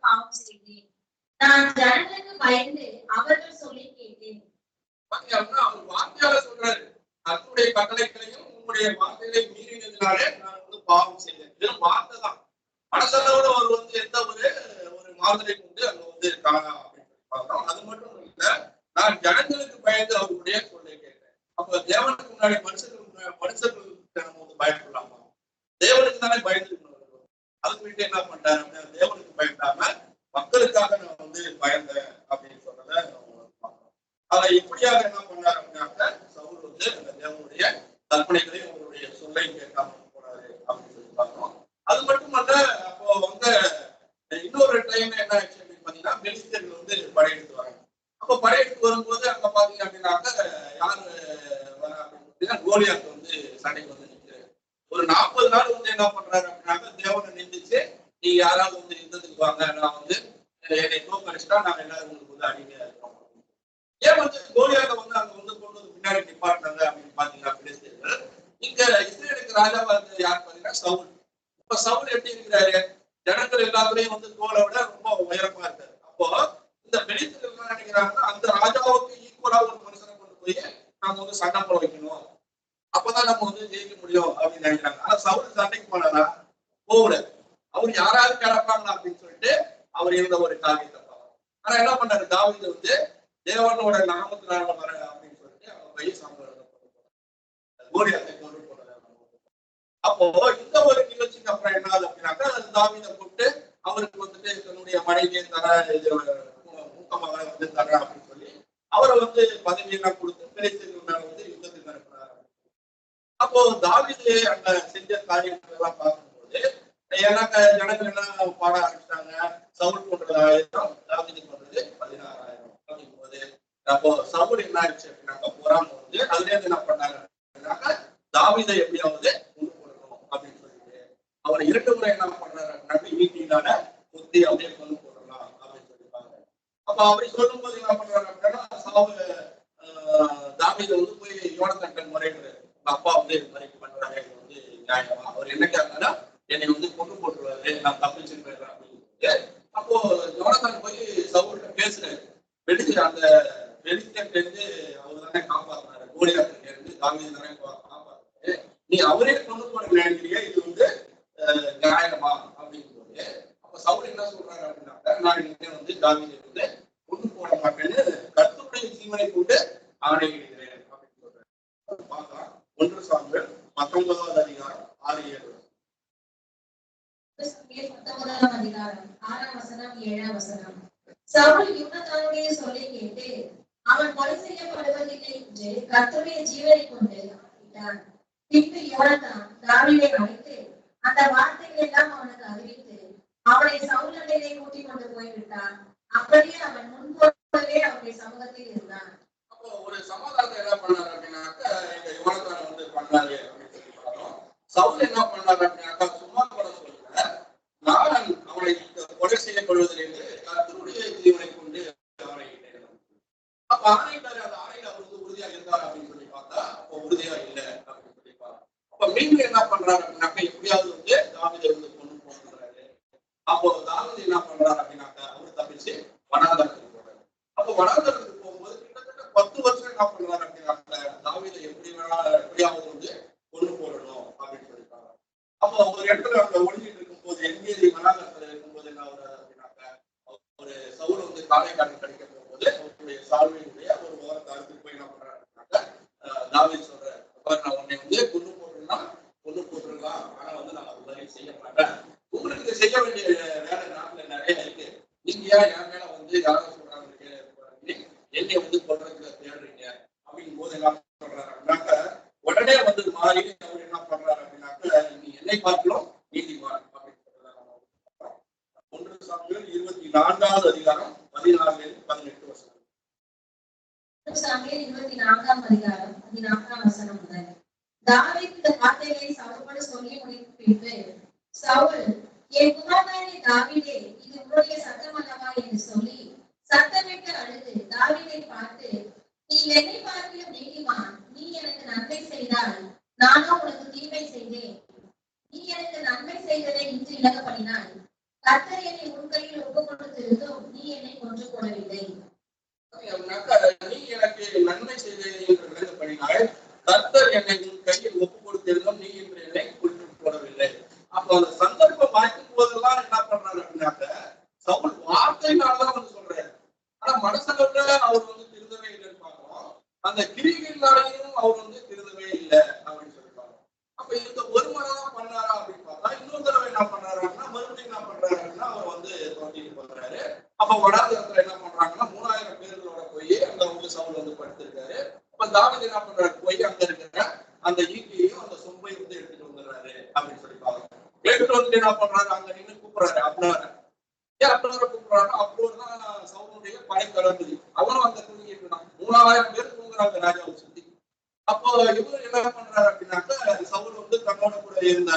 பாவம் செய்தேன். நான் ஜனங்களுக்கு பயந்து அவர்கள் சொல்லி கேட்டேன். அவர் வார்த்தையால சொல்றாரு, கர்த்தருடைய கட்டளைகளையும் உங்களுடைய வார்த்தைகளை மீறினதுனாலே நான் வந்து பாவம் செய்தேன். வெறும் வார்த்தை தான், மனசளவுல அவர் வந்து எந்த ஒரு மாதிரி கொண்டு அங்க வந்து காணா அப்படின்னு பார்த்தோம். அது மட்டும் இல்ல, நான் ஜனங்களுக்கு பயந்து அவருடைய சொல்லை கேட்டேன். அப்ப தேவனுக்கு முன்னாடி மனுஷர்களுக்கு நம்ம வந்து பயப்படலாமா? தேவனுக்கு தானே பயந்துருக்கணும். அதுக்கு விட்டு என்ன பண்றாரு அப்படின்னா, தேவனுக்கு பயப்படாம மக்களுக்காக நான் வந்து பயந்தேன் அப்படின்னு சொன்னதை பார்க்கிறோம். அதை இப்படியாக என்ன பண்ணாரு அப்படின்னாக்க, சவுல் வந்து அந்த தேவனுடைய கற்பனைகளையும் அவருடைய சொல்லையும் கேட்காம போறாரு அப்படின்னு சொல்லி பார்க்கிறோம். அது மட்டுமல்ல, அப்போ வந்து இன்னொரு டைம் என்ன ஆச்சு அப்படின்னு பாத்தீங்கன்னா, பெலிஸ்தர் பிலிஸ்தீனர்கள் வந்து படையெடுத்து வராங்க. அப்ப படையெடுத்து வரும்போது அங்க பாத்தீங்க அப்படின்னாக்க யாரு வர அப்படின்னா கோலியாத் வந்து சண்டைக்கு வந்து நிற்கிறாரு. ஒரு 40 நாள் வந்து என்ன பண்றாரு அப்படின்னாக்க தேவனை நிந்திச்சு நீ யாராவது வந்து யுத்தத்துக்கு வாங்க, நான் வந்து என்னை தோக்கடிச்சுட்டா நாங்க எல்லாரும் உங்களுக்கு வந்து அடிமையா இருக்கோம். ஏன் வந்து கோலியாத்தை வந்து அங்க வந்து கொண்டு வந்து பின்னாடி நிப்பாட்டினாங்க அப்படின்னு பாத்தீங்கன்னா பிலிஸ்தீனர்கள். இங்க இஸ்ரேலுக்கு ராஜாவா இருந்தது யார் பாத்தீங்கன்னா சவுல். இப்ப சவுல் எப்படி இருக்கிறாரு? ஜனங்கள் எல்லாத்துலயும் வந்து தோலை விட ரொம்ப உயரமா இருக்காரு. அப்போ இந்த பிலிஸ்தீனர்கள் என்ன நினைக்கிறாங்கன்னா அந்த ராஜாவுக்கு ஈக்குவலா ஒரு மனுஷனை கொண்டு போய் நாம வந்து சண்டை போட வைக்கணும், அப்பதான் நம்ம வந்து ஜெயிக்க முடியும் அப்படின்னு நினைக்கிறாங்க. ஆனா சவுல் சண்டைக்கு போனாரா? போகல. அவர் யாராவது கிடப்பாங்களா அப்படின்னு சொல்லிட்டு அவர் இருந்த ஒரு காரியத்தை பார்ப்பாங்க. ஆனா என்ன பண்ணாரு தாவீது வந்து தேவனோட நாமத்தினால வர அப்படின்னு சொல்லிட்டு அவங்க போய் சாம்பல் கோலியாத்தை கொண்டு போனாரு. அப்போ இந்த ஒரு நிகழ்ச்சிக்கு அப்புறம் என்ன ஆகுது அப்படின்னாக்கா தாவீதை கூப்பிட்டு அவருக்கு வந்துட்டு தன்னுடைய மனைவியை தர ஊக்கமாக வந்து தர அப்படின்னு சொல்லி அவரை வந்து பதவியெல்லாம் கொடுத்து பிலிஸ்தீனர்கள் மேல வந்து யுத்தத்துக்கு அனுப்புறாரு. அப்போ தாவீது அங்க செஞ்ச காரியங்கள் எல்லாம் பார்க்கும்போது எனக்கு ஜனங்கள் என்ன பாட ஆரம்பிச்சிட்டாங்க. சவுல் போன்றது 1000, தாவீது போன்றது 16,000 அப்படிங்கும்போது அப்போ சவுல் என்ன ஆயிடுச்சு அப்படின்னாக்கா பொறாம வந்து அதுல இருந்து என்ன பண்ணாங்க அப்படின்னாக்கா தாவீதை எப்படியாவது கொண்டு போடணும் அப்படின்னு சொல்லிட்டு அவர் 2 முறை என்ன பண்றாரு அப்படின்னாக்க ஈட்டினால குத்தி அப்படியே கொண்டு போடலாம் அப்படின்னு சொல்லிப்பாங்க. அப்ப அப்படி சொல்லும் போது என்ன பண்றாரு அப்படின்னா தாவீதை வந்து போய் யோனத்தான்கிட்ட முறையிடுறாரு. அப்பா வந்து இது மாதிரி பண்றாரு, இது வந்து நியாயமா? அவர் என்ன கேட்கறா என்னை வந்து கொண்டு போட்டுருவாரு, நான் தப்பிச்சு போயிடுறேன் அப்படின்னு. அப்போ யோனத்தான் போய் சவுல்கிட்ட பேசுறாரு. அந்த வெளிச்சத்துல இருந்து அவர் தானே காப்பாத்தினாரு, கோலியாத்துல இருந்து தாவீது தானே காப்பாத்தினாரு, நீ அவரே கொண்டு போட நினைக்கிறியா? இது வந்து நியாயமா அப்படின்னு போது அப்ப சவுல் என்ன சொல்றாரு அப்படின்னாக்க நான் இனிமே வந்து தாவீதை வந்து கொண்டு போட மாட்டேன்னு கர்த்தருடைய ஜீவனை கொண்டு ஆணையிடுகிறேன் அப்படின்னு சொல்றாரு. பார்க்கலாம் 1 சாமுவேல் 19வது அதிகாரம் 6-7. 19ஆம் அதிகாரம் 6ஆம் வசனம் 7ஆம் வசனம். சவுல் யோனத்தானுடைய சொல்லை கேட்டு அவன் கொலை செய்யப்படுவதில்லை என்று கர்த்தருடைய ஜீவனை கொண்டு ஆணையிட்டான். பின்பு யோனத்தான் தாவீதை அழைத்து அந்த வார்த்தைகள் எல்லாம் அவனுக்கு அறிவித்து அவனை சவுல் அண்டையிலே கூட்டிக் கொண்டு போய்விட்டான். அப்படியே அவன் முன்போலவே அவனுடைய சமூகத்தில் இருந்தான். அப்போ ஒரு சமாதானத்தை என்ன பண்ணாரு அப்படின்னாக்கா இந்த யோனத்தான் வந்து பண்ணாரு அப்படின்னு சொல்லி பார்த்தோம். சவுல் என்ன பண்ணாரு அப்படின்னாக்கா சும்மா கூட சொல்ல நான் அவனை கொலை செய்யப்படுவதிலிருந்து கர்த்தருடைய ஜீவனை கொண்டு ஆணையிட்டேன். அப்ப ஆணையிட்டாரு. அந்த ஆணையில அவர் வந்து உறுதியா இருந்தார் அப்படின்னு சொல்லி பார்த்தா அப்ப உறுதியா இல்லை அப்படின்னு சொல்லி பார்த்தா அப்ப மீண்டும் என்ன பண்றாரு அப்படின்னாக்கா எப்படியாவது வந்து தாவீதை வந்து கொண்டு போகிறாரு. அப்போ தாவீது என்ன பண்றாரு அப்படின்னாக்கா அவர் தப்பிச்சு வனாந்தரத்துக்கு போறாரு. அப்போ வனாந்தரத்துக்கு போகும்போது கிட்டத்தட்ட 10 வருஷம் என்ன பண்றாரு அப்படின்னாக்கா தாவீதை எப்படியாவது வந்து கொண்டு போடணும் அப்படின்னு சொல்லிட்டாங்க. அப்போ ஒரு இடத்துல அவங்க ஒழிஞ்சிட்டு இருக்கும்போது எங்கேதி வனாந்தரத்துல இருக்கும்போது என்ன ஆகுறாரு அப்படின்னாக்கா ஒரு சவுல் வந்து காலை காட்டி கிடைக்க போகும்போது அவருடைய சால்வையினுடைய ஒரு ஓரத்தை அறுத்து போய் என்ன பண்றாரு அப்படின்னாக்கா தாவீது சொல்றாரு, நான் உன்னை வந்து கொண்டு போட்டுருன்னா கொண்டு போட்டுருக்கலாம், ஆனா வந்து நான் அது மாதிரி செய்ய மாட்டேன். உங்களுக்கு செய்ய வேண்டிய வேலை நாட்டுல நிறைய இருக்கு, நீங்க என் மேல வந்து யாரும் சொல்றாங்க என்னை வந்து கொள்றதுக்கு தேடுறீங்க அப்படிங்கும் போது என்ன சொல்றாரு அப்படின்னாக்கா உடனே வந்து மாறி அவர் என்ன பண்றாரு அப்படின்னாக்கா நீ என்னை பார்க்கலாம் நீதிமான் அப்படின்னு சொல்றாரு. 1 சாமுவேல் 24வது அதிகாரம் 14-18 வசனம். 1 சாமுவேல் 24ஆம் அதிகாரம் 14ஆம் வசனம் முதல். தாவீது இந்த வார்த்தைகளை சவுலோடு சொல்லி முடித்த பின்பு சவுல் என் குமாரனாகிய தாவீதே இது உன்னுடைய சத்தம் அல்லவா என்று சொல்லி சத்தமிட்டு அழுது தாவீதை பார்த்து நீ என்னை பார்க்கிலும் நீதிமான், நீ எனக்கு நன்மை செய்தால் நானும் உனக்கு தீமை செய்தேன். நீ எனக்கு நன்மை செய்ததை இன்று இழக்கப்படினாய். கர்த்தர் என்னை உன் கையில் ஒப்புக் கொடுத்திருந்தும் நீ என்னை கொன்று போடவில்லை. நீ எனக்கு நன்மை செய்ததை என்று விளக்கப்படினாய், கர்த்தர் என்னை உன் கையில் ஒப்புக் கொடுத்திருந்தும் நீ என்று என்னை கொன்று போடவில்லை. அப்போ அந்த சந்தர்ப்பம் வாய்க்கும் போதெல்லாம் என்ன பண்றாரு அப்படின்னாக்க சவுல் வார்த்தையினாலதான் வந்து சொல்றாரு. ஆனா மனசளவுல அவர் வந்து திருந்தவே இல்லைன்னு பார்க்கிறோம். அந்த கிரிகளினாலையும் அவர் வந்து திருந்தவே இல்லை அப்படின்னு சொல்லிப்பாங்க. அப்ப இந்த ஒரு முறைதான் பண்ணாரா அப்படின்னு பார்த்தா இன்னொரு தடவை என்ன பண்றாருன்னா மறுபடியும் என்ன பண்றாரு அப்படின்னா அவர் வந்து தோட்டிட்டு போறாரு. அப்ப வடாந்திரத்துல என்ன பண்றாங்கன்னா 3000 பேர்களோட போய் அங்க வந்து சவுல் வந்து படுத்திருக்காரு. அப்ப தாவீது என்ன பண்றாரு, போய் அங்க இருக்கிற அந்த ஈட்டியையும் அந்த சொம்பையும் வந்து எடுத்துட்டு வந்துடுறாரு அப்படின்னு சொல்லிப்பாங்க. எடுத்துட்டு வந்துட்டு என்ன பண்றாரு, அங்க நின்று கூப்பிடுறாரு அப்னரை. ஏன் அப்னரை கூப்பிடுறாரு, அப்னர் தான் சவுல் படை தளபதி அவரும் அந்த தூங்கிட்டு இருந்தான். 3000 பேர் தூங்குறாங்க ராஜாவை சுத்தி. அப்போ இவரு என்ன பண்றாரு அப்படின்னாக்க சவுல் வந்து தன்னோட கூட இருந்த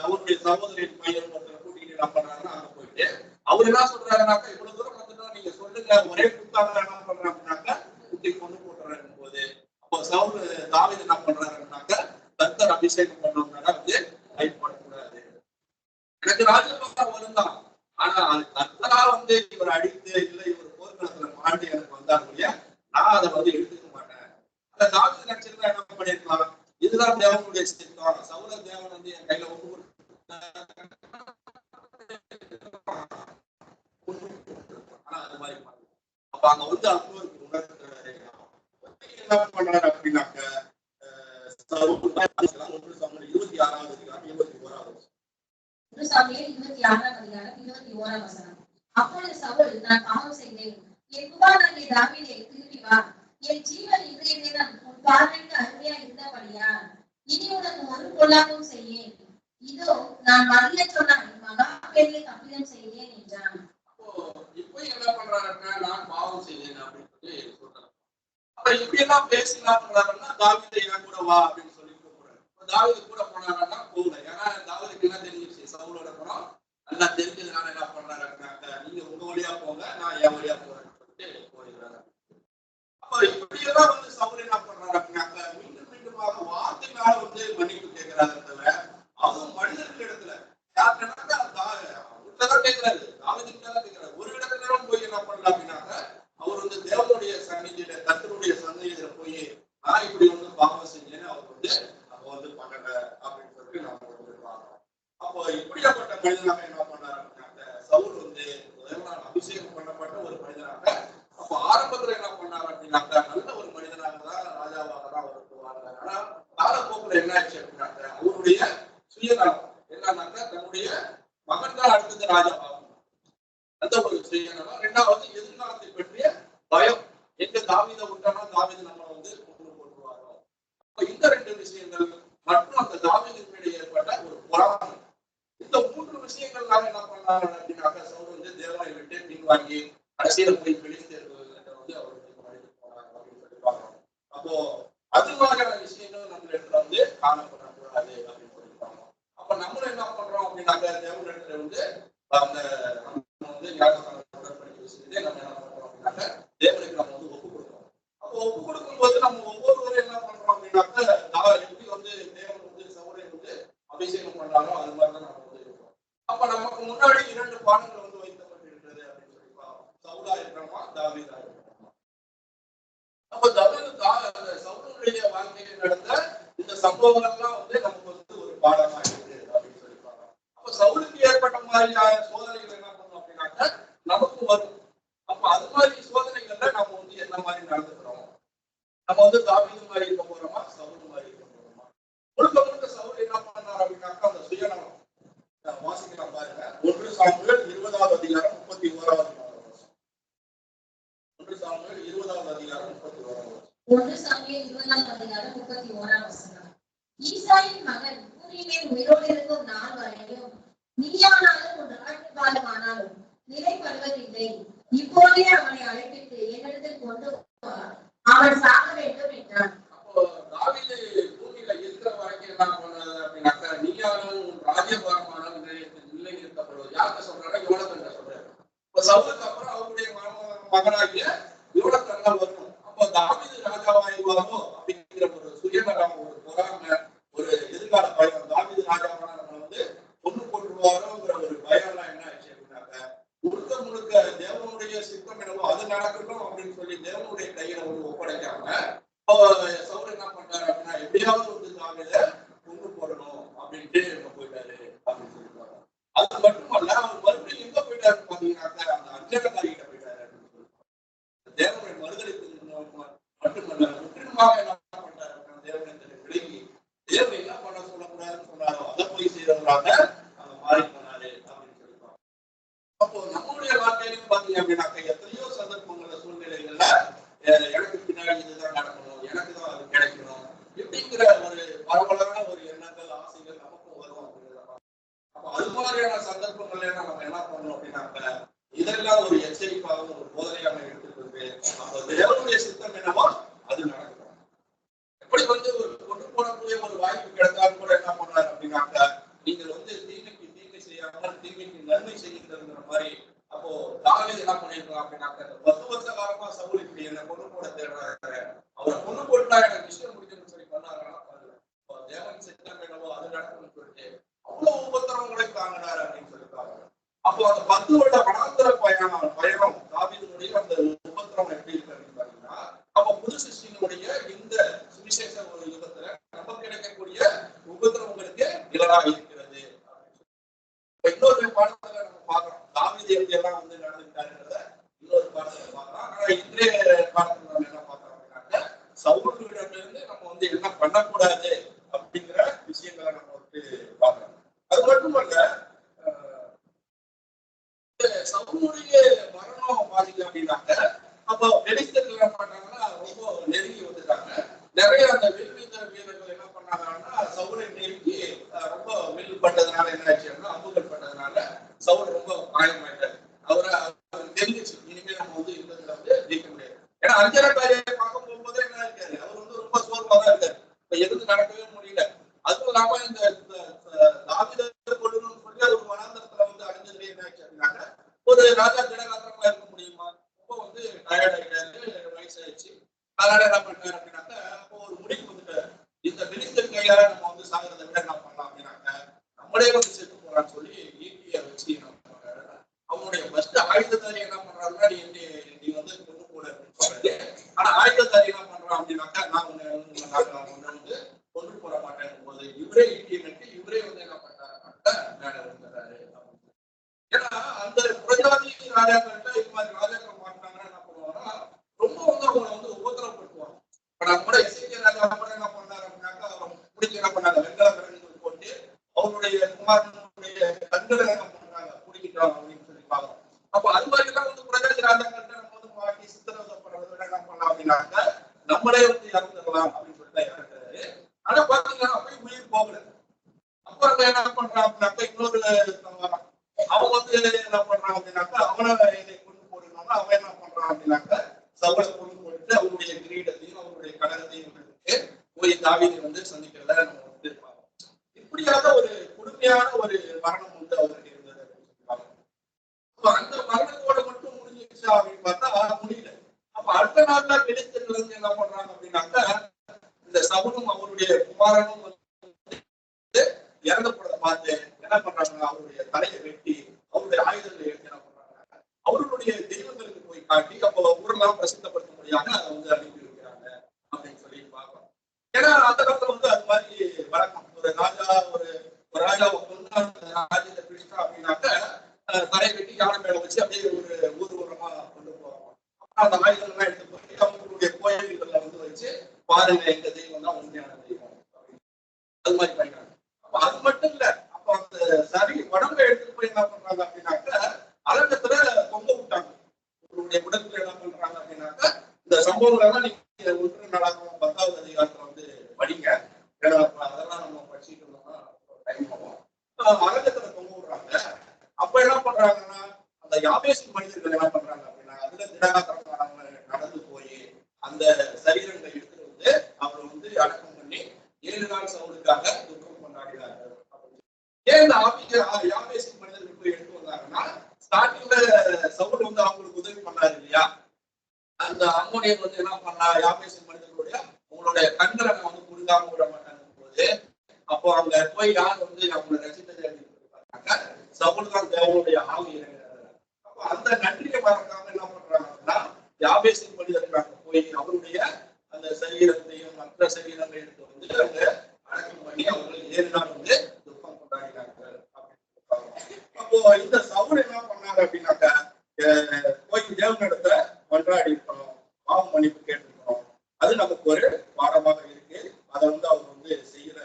அவருடைய சகோதரின் பையன் ஒருத்தர் கூட்டிட்டு என்ன பண்றாருன்னா அங்க போயிட்டு அவர் என்ன சொல்றாருனாக்கா இவ்வளவு தூரம் வந்துட்டோம் நீங்க சொல்லுங்க ஒரே குத்தாங்க என்ன பண்றாங்க அப்படின்னாக்கா குட்டி கொண்டு போட்டுறாரு போது அப்போ சவுல் தாவீது என்ன பண்றாருன்னாக்கா கர்த்தர் அபிஷேகம் பண்ணணும்னால வந்து பயன்படக்கூடாது. எனக்கு ராஜபாகம் வருந்தான். ஆனா அது கர்த்தரா வந்து இவர் அடித்து இல்ல இவர் போர்க்களத்துல மாட்டி எனக்கு வந்தாங்க இல்லையா நான் அதை வந்து எடுத்துக்க மாட்டேன். அந்த தாவீது நினைச்சிருந்தா என்ன பண்ணிருக்கலாம், இதுதான் தேவனுடைய சித்தம், சவுல தேவன் வந்து என் கையில ஒப்பு ஆனா அது மாதிரி அப்ப அங்க வந்து அப்போ என்ன பண்றாரு அப்படின்னாக்க 26வது அதிகாரம் 21வது வசனம். அப்பொழுது சவுல் நான் பாவம் செய்தேன், என் குமாரனாகிய தாவீதே திரும்பி வா, என் ஜீவன் இன்றைய தினம் உன் பார்வைக்கு அருமையா இருந்தபடியா இனி உனக்கு ஒரு பொல்லாப்பும் செய்யேன், இதோ நான் மதிய சொன்னால் மகா பெரிய தப்பிதம் செய்தேன் என்றான். இப்போ என்ன பண்றாருன்னா நான் பாவம் செய்தேன் அப்படின்னு சொல்லி சொல்றாரு. அப்ப இப்படி எல்லாம் பேசினாருன்னா தாவீதை என் கூட வா அப்படின்னு சொல்லி கூப்பிடுறாரு. தாவீது கூட போனாங்கன்னா போகல. ஏன்னா தாவீதுக்கு என்ன தெரிஞ்சிருச்சு, சவுலோட படம் நல்லா தெரிஞ்சதுனால என்ன பண்றாரு அப்படின்னாக்க நீங்க உங்க வழியா போங்க நான் என் வழியா போறேன்னு சொல்லிட்டு போயிடுறாரு. அப்ப இப்படியெல்லாம் வந்து சவுல் என்ன பண்றாரு அப்படின்னாக்க மீண்டும் மீண்டுமாக வார்த்தைனால வந்து மன்னிப்பு கேட்கிறாரு தவிர அதுவும் மனிதர்கள் இடத்துல யாருன்னா கேட்கிறாரு தாவீதுக்காக கேட்கிறாரு. ஒரு இடத்துல போய் என்ன பண்ணலாம் அப்படின்னாக்க அவர் வந்து தேவனுடைய சன்னிதியில கர்த்தருடைய சன்னிதியில போய் நான் இப்படி வந்து பாவம் செஞ்சேன்னு அவர் வந்து அப்ப வந்து பண்ணல அப்படின்னு சொல்லிட்டு நம்ம வந்து பார்க்கிறோம். அப்போ இப்படியாப்பட்ட மனிதனாக என்ன பண்ணாரு அப்படின்னாக்க சவுல் வந்து அபிஷேகம் பண்ணப்பட்ட ஒரு மனிதனாக அப்ப ஆரம்பத்துல என்ன பண்ணாரு அப்படின்னாக்க நல்ல ஒரு மனிதனாக தான் ராஜாவாக தான் அவருக்கு வாழ்ந்தார். ஆனா காலப்போக்குல என்ன ஆச்சு அப்படின்னாக்க அவருடைய சுயநலம் என்னன்னாக்க தன்னுடைய மகன் தான் அடுத்தது ராஜாவாகும் அந்த ஒரு சுயநலம். ரெண்டாவது எதிர்காலத்தை பற்றிய பயம், எங்க தாவீதை விட்டோம்னா தாவீது நம்ம வந்து கொண்டு போட்டுருவாரோ. அப்ப இந்த ரெண்டு விஷயங்கள் மற்றும் அந்த தாவீதின் மேலே ஏற்பட்ட ஒரு பொறாமை, இந்த 3 விஷயங்கள்னால என்ன பண்ணாரு அப்படின்னாக்க சவுல் வந்து தேவனை விட்டு பின்வாங்கி அரசியல போய் பெலிஸ்தர்கள் வந்து அவர் போனாங்க அப்படின்னு சொல்லி பார்க்கணும். அப்போ அது மாதிரியான விஷயங்கள் நம்ம இடத்துல வந்து காணப்படக்கூடாது அப்படின்னு சொல்லி பார்க்கணும். அப்ப நம்மளும் என்ன பண்றோம் அப்படின்னாக்க தேவன் இடத்துல வந்து அந்த நம்ம வந்து உடன்படிக்கை விஷயத்தை நம்ம என்ன பண்றோம் அப்படின்னாக்க தேவனுக்கு நம்ம வந்து ஒப்பு கொடுக்கணும். அப்போ ஒப்பு கொடுக்கும் போது நம்ம ஒவ்வொருவரும் என்ன பண்றோம் அப்படின்னாக்க எப்படி வந்து தேவன் வந்து சவுலை வந்து அபிஷேகம் பண்றாரோ அது மாதிரிதான் நம்ம வந்து இருக்கோம். அப்ப நமக்கு முன்னாடி 2 பாடங்கள் வந்து வைக்கப்பட்டிருக்கிறது அப்படின்னு சொல்லி சவுலா இருக்கிறோமா தாவீதா இருக்கிறோமா. அப்ப சவுலுடைய வாழ்க்கையில் நடந்த இந்த சம்பவங்கள்லாம் வந்து நமக்கு வந்து ஒரு பாடமா இருக்கு அப்படின்னு சொல்லி பார்க்கலாம். அப்ப சவுலுக்கு ஏற்பட்ட மாதிரியான சோதனைகள் என்ன பண்ணோம் அப்படின்னாக்க நமக்கு வரும். அப்ப அது மாதிரி சோதனைகள்ல நம்ம வந்து என்ன மாதிரி நடந்துக்கிறோம், நம்ம வந்து தாவீது மாதிரி இருக்க போறோமா சவுல் மாதிரி இருக்க போறோமா. முழுக்க முழுக்க சவுல் என்ன பண்ணார் அப்படின்னாக்க அந்த சுயநலம் வாசிக்கலாம் பாருங்க. 1 சாமுவேல் 20வது அதிகாரம் 31வது வசனம். 1 சாமுவேல் 20வது அதிகாரம் 31வது வசனம். 1 சாமுவேல் 20வது அதிகாரம் 31வது வசனம். ஈசாயின் மகன் பூரிமேல் உயிரோடு இருக்கும் நாள் வரையிலும் நீயானாலும் உன் ராஜ்யபாரமானாலும் நிலைப்படுவதில்லை. இப்போதே அவனை அழைப்பித்து என்னிடத்தில் கொண்டு அவன் சாக வேண்டும் என்றான். அப்போ தாவீது பூமியில இருக்கிற வரைக்கும் என்ன பண்ணாரு அப்படின்னாக்க நீயானாலும் உன் ராஜ்யபாரமானாலும் நிலை நிறுத்தப்படுவது யார்கிட்ட சொல்றாரு, யோனத்தான்கிட்ட சொல்றாரு. இப்ப சவுலுக்கு அப்புறம் அவருடைய மகனாகிய யோனத்தான் தான் வரணும். அப்போ தாவீது ராஜாவாயிடுவாரோ அப்படிங்கிற ஒரு சுயநலம், ஒரு பொறாமை, ஒரு எதிர்கால பயம், தாவீது ராஜாவான நம்ம வந்து கொண்டு போட்டுருவாரோங்கிற ஒரு பயம் எல்லாம் என்ன ஆச்சு அப்படின்னாக்க முழுக்க முழுக்க தேவனுடைய சித்தம் என்னவோ அது நடக்கட்டும் அப்படின்னு சொல்லி தேவனுடைய கையில வந்து ஒப்படைக்காம சவுல் என்ன பண்றாரு அப்படின்னா எப்படியாவது வந்து தாவீதை கொண்டு போடணும் அப்படின்ட்டு போயிட்டாரு அப்படின்னு சொல்லிருக்காங்க. அது மட்டுமல்ல அவர் மறுபடியும் எங்க போயிட்டாரு பாத்தீங்கன்னாக்க அந்த அஞ்சனக்காரிகிட்ட போயிட்டாரு அப்படின்னு சொல்லிருக்காங்க. தேவனுடைய மறுதளிப்பு மட்டுமல்ல முற்றிலுமாக என்ன பண்றாரு அப்படின்னா தேவனத்தை விலகி தேவன் என்ன பண்ண சொல்லக்கூடாதுன்னு சொன்னாரோ அதை போய் செய்யறவராக அங்க மாறி போனாரு அப்படின்னு சொல்லிருக்காங்க. அப்போ நம்மளுடைய வாழ்க்கையிலும் பாத்தீங்க அப்படின்னாக்க எத்தனையோ சந்தர்ப்பங்கள்ல சூழ்நிலைகள்ல எனக்கு பின்னாடி இதுதான் நடக்கணும், எனக்கு தான் அது கிடைக்கணும் இப்படிங்கிற ஒரு பரவலான ஒரு எண்ணங்கள் ஆசைகள் நமக்கும் வரும் அப்படிங்கிறத. அப்போ அது மாதிரியான சந்தர்ப்பங்கள்ல நம்ம என்ன பண்ணணும் அப்படின்னாக்க இதெல்லாம் ஒரு எச்சரிப்பாகவும் ஒரு போதனையாக அப்ப தேவனுடைய சித்தம் என்னவோ அது நடக்கும். எப்படி வந்து ஒரு கொண்டு போடக்கூடிய ஒரு வாய்ப்பு கிடைத்தாலும் கூட என்ன பண்றாரு அப்படின்னாக்க, நீங்கள் வந்து தீமைக்கு தீமை செய்யாமல் தீமைக்கு நன்மை செய்கின்ற மாதிரி. அப்போ தாவீது என்ன பண்ணிருக்கலாம் அப்படின்னாக்க, 10 வருஷ காலமா சவுல் இப்படி என்ன கொண்டு போட தேடுறாரு, அவரை கொண்டு போட்டா எனக்கு விஷயம் முடிக்கணும்னு சொல்லி பண்ணாருன்னா தேவன் சித்தம் என்னவோ அது நடக்கும்னு சொல்லிட்டு அவ்வளவு உபத்திரவங்களை தாங்கினாரு அப்படின்னு சொல்லியிருக்காங்க. அப்போ அந்த 10 வருட வனாந்தர பயணம் தாவீதுடைய அந்த உபத்திரவம் எப்படி இருக்கு அப்படின்னு பாத்தீங்கன்னா, அப்ப புது சிருஷ்டியினுடைய இந்த சுவிசேஷ ஒரு யுகத்துல நமக்கு கிடைக்கக்கூடிய உபத்திரவங்களுக்கு நிழலாக இருக்கிறது. இன்னொரு பாடத்துல நம்ம பார்க்கிறோம், தாவீது எப்படி எல்லாம் வந்து நடந்துட்டாருன்றத இன்னொரு பாடத்துல பார்க்கலாம். ஆனா இன்றைய பாடத்துல நம்ம என்ன பார்க்கிறோம் அப்படின்னாக்க, சவுலிடமிருந்து நம்ம வந்து என்ன பண்ணக்கூடாது அப்படிங்கிற விஷயங்களை நம்ம வந்து பார்க்கிறோம். அது மட்டுமல்ல, சவுலுடைய மரணம் பாதிக்க அப்படின்னாக்க, அப்போ பெலிஸ்தர்கள் என்ன பண்ணாங்கன்னா ரொம்ப நெருங்கி வந்துட்டாங்க. நிறைய அந்த வில்வீர வீரர்கள் என்ன பண்ணாங்கன்னா சவுலை நெருங்கி ரொம்ப வில் பட்டதுனால என்ன ஆச்சுன்னா, அம்புகள் பட்டதுனால சவுல் ரொம்ப காயமாயிட்டாரு. அவரை தெரிஞ்சிச்சு, இனிமேல் நம்ம வந்து யுத்தத்துல வந்து ஜெயிக்க முடியாது. ஏன்னா அஞ்சரக்காரியை பார்க்க போகும்போதே என்ன இருக்காரு, அவர் வந்து ரொம்ப சோர்வா தான் இருக்காரு. இப்ப எதுவும் நடக்கவே முடியல. அதுவும் இல்லாம இந்த தாவீதை கொல்லணும்னு சொல்லி ஒரு வனாந்தரத்துல வந்து அடைஞ்சதுல என்ன ஆச்சு அப்படின்னாக்க, ஒரு ராஜா திடகாத்திரமா இருக்க முடியுமா? ரொம்ப வந்து டயர்ட் ஆயிட்டாரு, வயசாயிடுச்சு. அதனால என்ன பண்ணாரு அப்படின்னாக்க, அப்போ ஒரு முடிவு வந்துட்டாரு, இந்த பெலிஸ்தர் கையால நம்ம வந்து சாகிறத விட என்ன பண்ணலாம் அப்படின்னாக்க, நம்மளே வந்து செத்து போறான்னு சொல்லி ஈட்டியை வச்சு என்ன பண்றாரு, அவனுடைய ஃபர்ஸ்ட் ஆயுதத்தாரி என்ன பண்றாருன்னா, நீ வந்து கொண்டு போட அப்படின்னு சொல்றாரு. ஆனா ஆயுதத்தாரி என்ன பண்றான் அப்படின்னாக்கா, நான் வந்து கொண்டு போட மாட்டேன் போது இவரே ஈட்டியை நட்டு இவரே வந்து என்ன பண்றாருன்னாக்க மேல வந்துடுறாரு. ஏன்னா அந்த புரஜாதி ராஜாக்கள்கிட்ட இது மாதிரி ராஜாக்கள் மாட்டாங்கன்னா என்ன பண்ணுவாங்கன்னா, ரொம்ப வந்து அவங்களை வந்து உபத்திரப்படுத்துவாங்க. இப்ப நம்ம கூட இசைக்கிய ராஜா கூட என்ன பண்ணாரு அப்படின்னாக்கா, அவங்க பிடிச்சி என்ன பண்ணாங்க, வெங்கல கரண்டிகள் போட்டு அவருடைய குமாரனுடைய கண்களை என்ன பண்றாங்க, பிடிக்கிட்டோம் அப்படின்னு சொல்லி பார்க்கணும். அப்போ அது மாதிரி எல்லாம் வந்து புரஜாதி ராஜாக்கள்கிட்ட நம்ம வந்து மாட்டி சித்திரவதைப்படுறத விட என்ன பண்ணலாம் அப்படின்னாக்க, நம்மளே வந்து இறந்துடலாம் அப்படின்னு சொல்லிட்டு இறக்குறாரு. ஆனா பாத்தீங்கன்னா அப்படியே உயிர் போகல. அப்ப அங்க என்ன பண்றான் அப்படின்னாக்க, இன்னொரு அவன் வந்து என்ன பண்றான் அப்படின்னாக்கா, அவனை கொண்டு போடணும்னா அவன் என்ன பண்றான் அப்படின்னாக்க, சவுலை கொண்டு போட்டு அவருடைய கிரீடத்தையும் அவருடைய கடகத்தையும் போய் தாவீதை வந்து சந்திக்கிறத நம்ம வந்து பார்ப்போம். இப்படியாக ஒரு கொடுமையான ஒரு மரணம் வந்து அவருக்கு இருந்தது அப்படின்னு சொல்லுவாங்க. அப்ப அந்த மரணத்தோட மட்டும் முடிஞ்சிருச்சா அப்படின்னு பார்த்தா முடியல. அப்ப அடுத்த நாள்ல பெலிஸ்தர்கள் வந்து என்ன பண்றாங்க அப்படின்னாக்கா, இந்த சவுலும் அவருடைய குமாரனும் இறந்தப்பட பார்த்து என்ன பண்றாங்கன்னா, அவருடைய தலையை வெட்டி அவருடைய ஆயுதங்களை எடுத்து என்ன பண்றாங்க, அவர்களுடைய தெய்வங்களுக்கு போய் காட்டி அப்போ ஊரெல்லாம் பிரசித்தப்படுத்த முடியாம அதை வந்து அனுப்பி வைக்கிறாங்க அப்படின்னு சொல்லி பார்க்கலாம். ஏன்னா அந்த காலத்துல வந்து அது மாதிரி வழக்கம். ஒரு ராஜாவை கொண்டு அந்த ராஜ்யத்தை பிடிச்சா அப்படின்னாக்க தலையை வெட்டி யானை மேல வச்சு அப்படியே ஒரு ஊர்வலமா கொண்டு போவாங்க. அப்புறம் அந்த ஆயுதங்கள்லாம் எடுத்து போய் அவங்களுடைய கோயில்கள்ல வந்து வச்சு பாருங்க, எங்க தெய்வம் தான் உண்மையான தெய்வம் அது மாதிரி பண்ணிக்கிறாங்க. அப்ப அது மட்டும் இல்ல, அப்ப அந்த சரி உடம்பை எடுத்துட்டு போய் என்ன பண்றாங்க அப்படின்னாக்க, அரங்கத்துல தொங்க விட்டாங்க. உங்களுடைய உடம்புல என்ன பண்றாங்க அப்படின்னாக்க, இந்த சம்பவங்கள் எல்லாம் நீங்க 1 நாளாகவும் 10வது அதிகாரத்துல வந்து படிங்க. ஏன்னா அதெல்லாம் நம்ம படிச்சுட்டு இருந்தோம்னா டைம் ஆகும். அரங்கத்துல தொங்க விடுறாங்க. அப்ப என்ன பண்றாங்கன்னா, அந்த யாபேசு மனிதர்கள் என்ன பண்றாங்க அப்படின்னா, அதுல திடகாத்திரமானவங்க நடந்து போய் அந்த சரீரங்களை எடுத்துட்டு வந்து அவரை வந்து அடக்கம் பண்ணி 7 நாள் சவுலுக்காக துக்கம் கொண்டாடினார்கள். ஏன் இந்த யாபேசு மனிதர்கள் போய் எடுத்து வந்தாங்கன்னா, ஸ்டார்டிங்ல சவுல் வந்து அவங்களுக்கு உதவி பண்ணாரு இல்லையா, அந்த அம்மோனியன் வந்து என்ன பண்ணா, யாபேசு மனிதர்களுடைய உங்களுடைய கண்களை நான் வந்து புரிந்தாம விட மாட்டாங்க போது, அப்போ அங்க போய் யார் வந்து அவங்களை ரசித்தது பார்த்தாங்க, சவுல் தான் தேவனுடைய ஆவி இறங்குறாரு. அப்போ அந்த நன்றியை மறக்காம என்ன பண்றாங்கன்னா, யாபேசு மனிதர்கள் அங்க போய் அவருடைய அந்த சரீரத்தையும் மற்ற சரீரங்களை எடுத்து வந்து அங்க அடக்கம் பண்ணி அவர்கள் 7 நாள் வந்து துக்கம் கொண்டாடினார்கள். அப்போ இந்த சவுல் என்ன பண்ணாரு அப்படின்னாக்க, போய் தேவனிடத்துல கொண்டாடி இருக்கணும், பாவ மன்னிப்பு கேட்டிருக்கணும். அது நமக்கு ஒரு பாடமாக இருக்கு. அதை வந்து அவர் வந்து செய்யற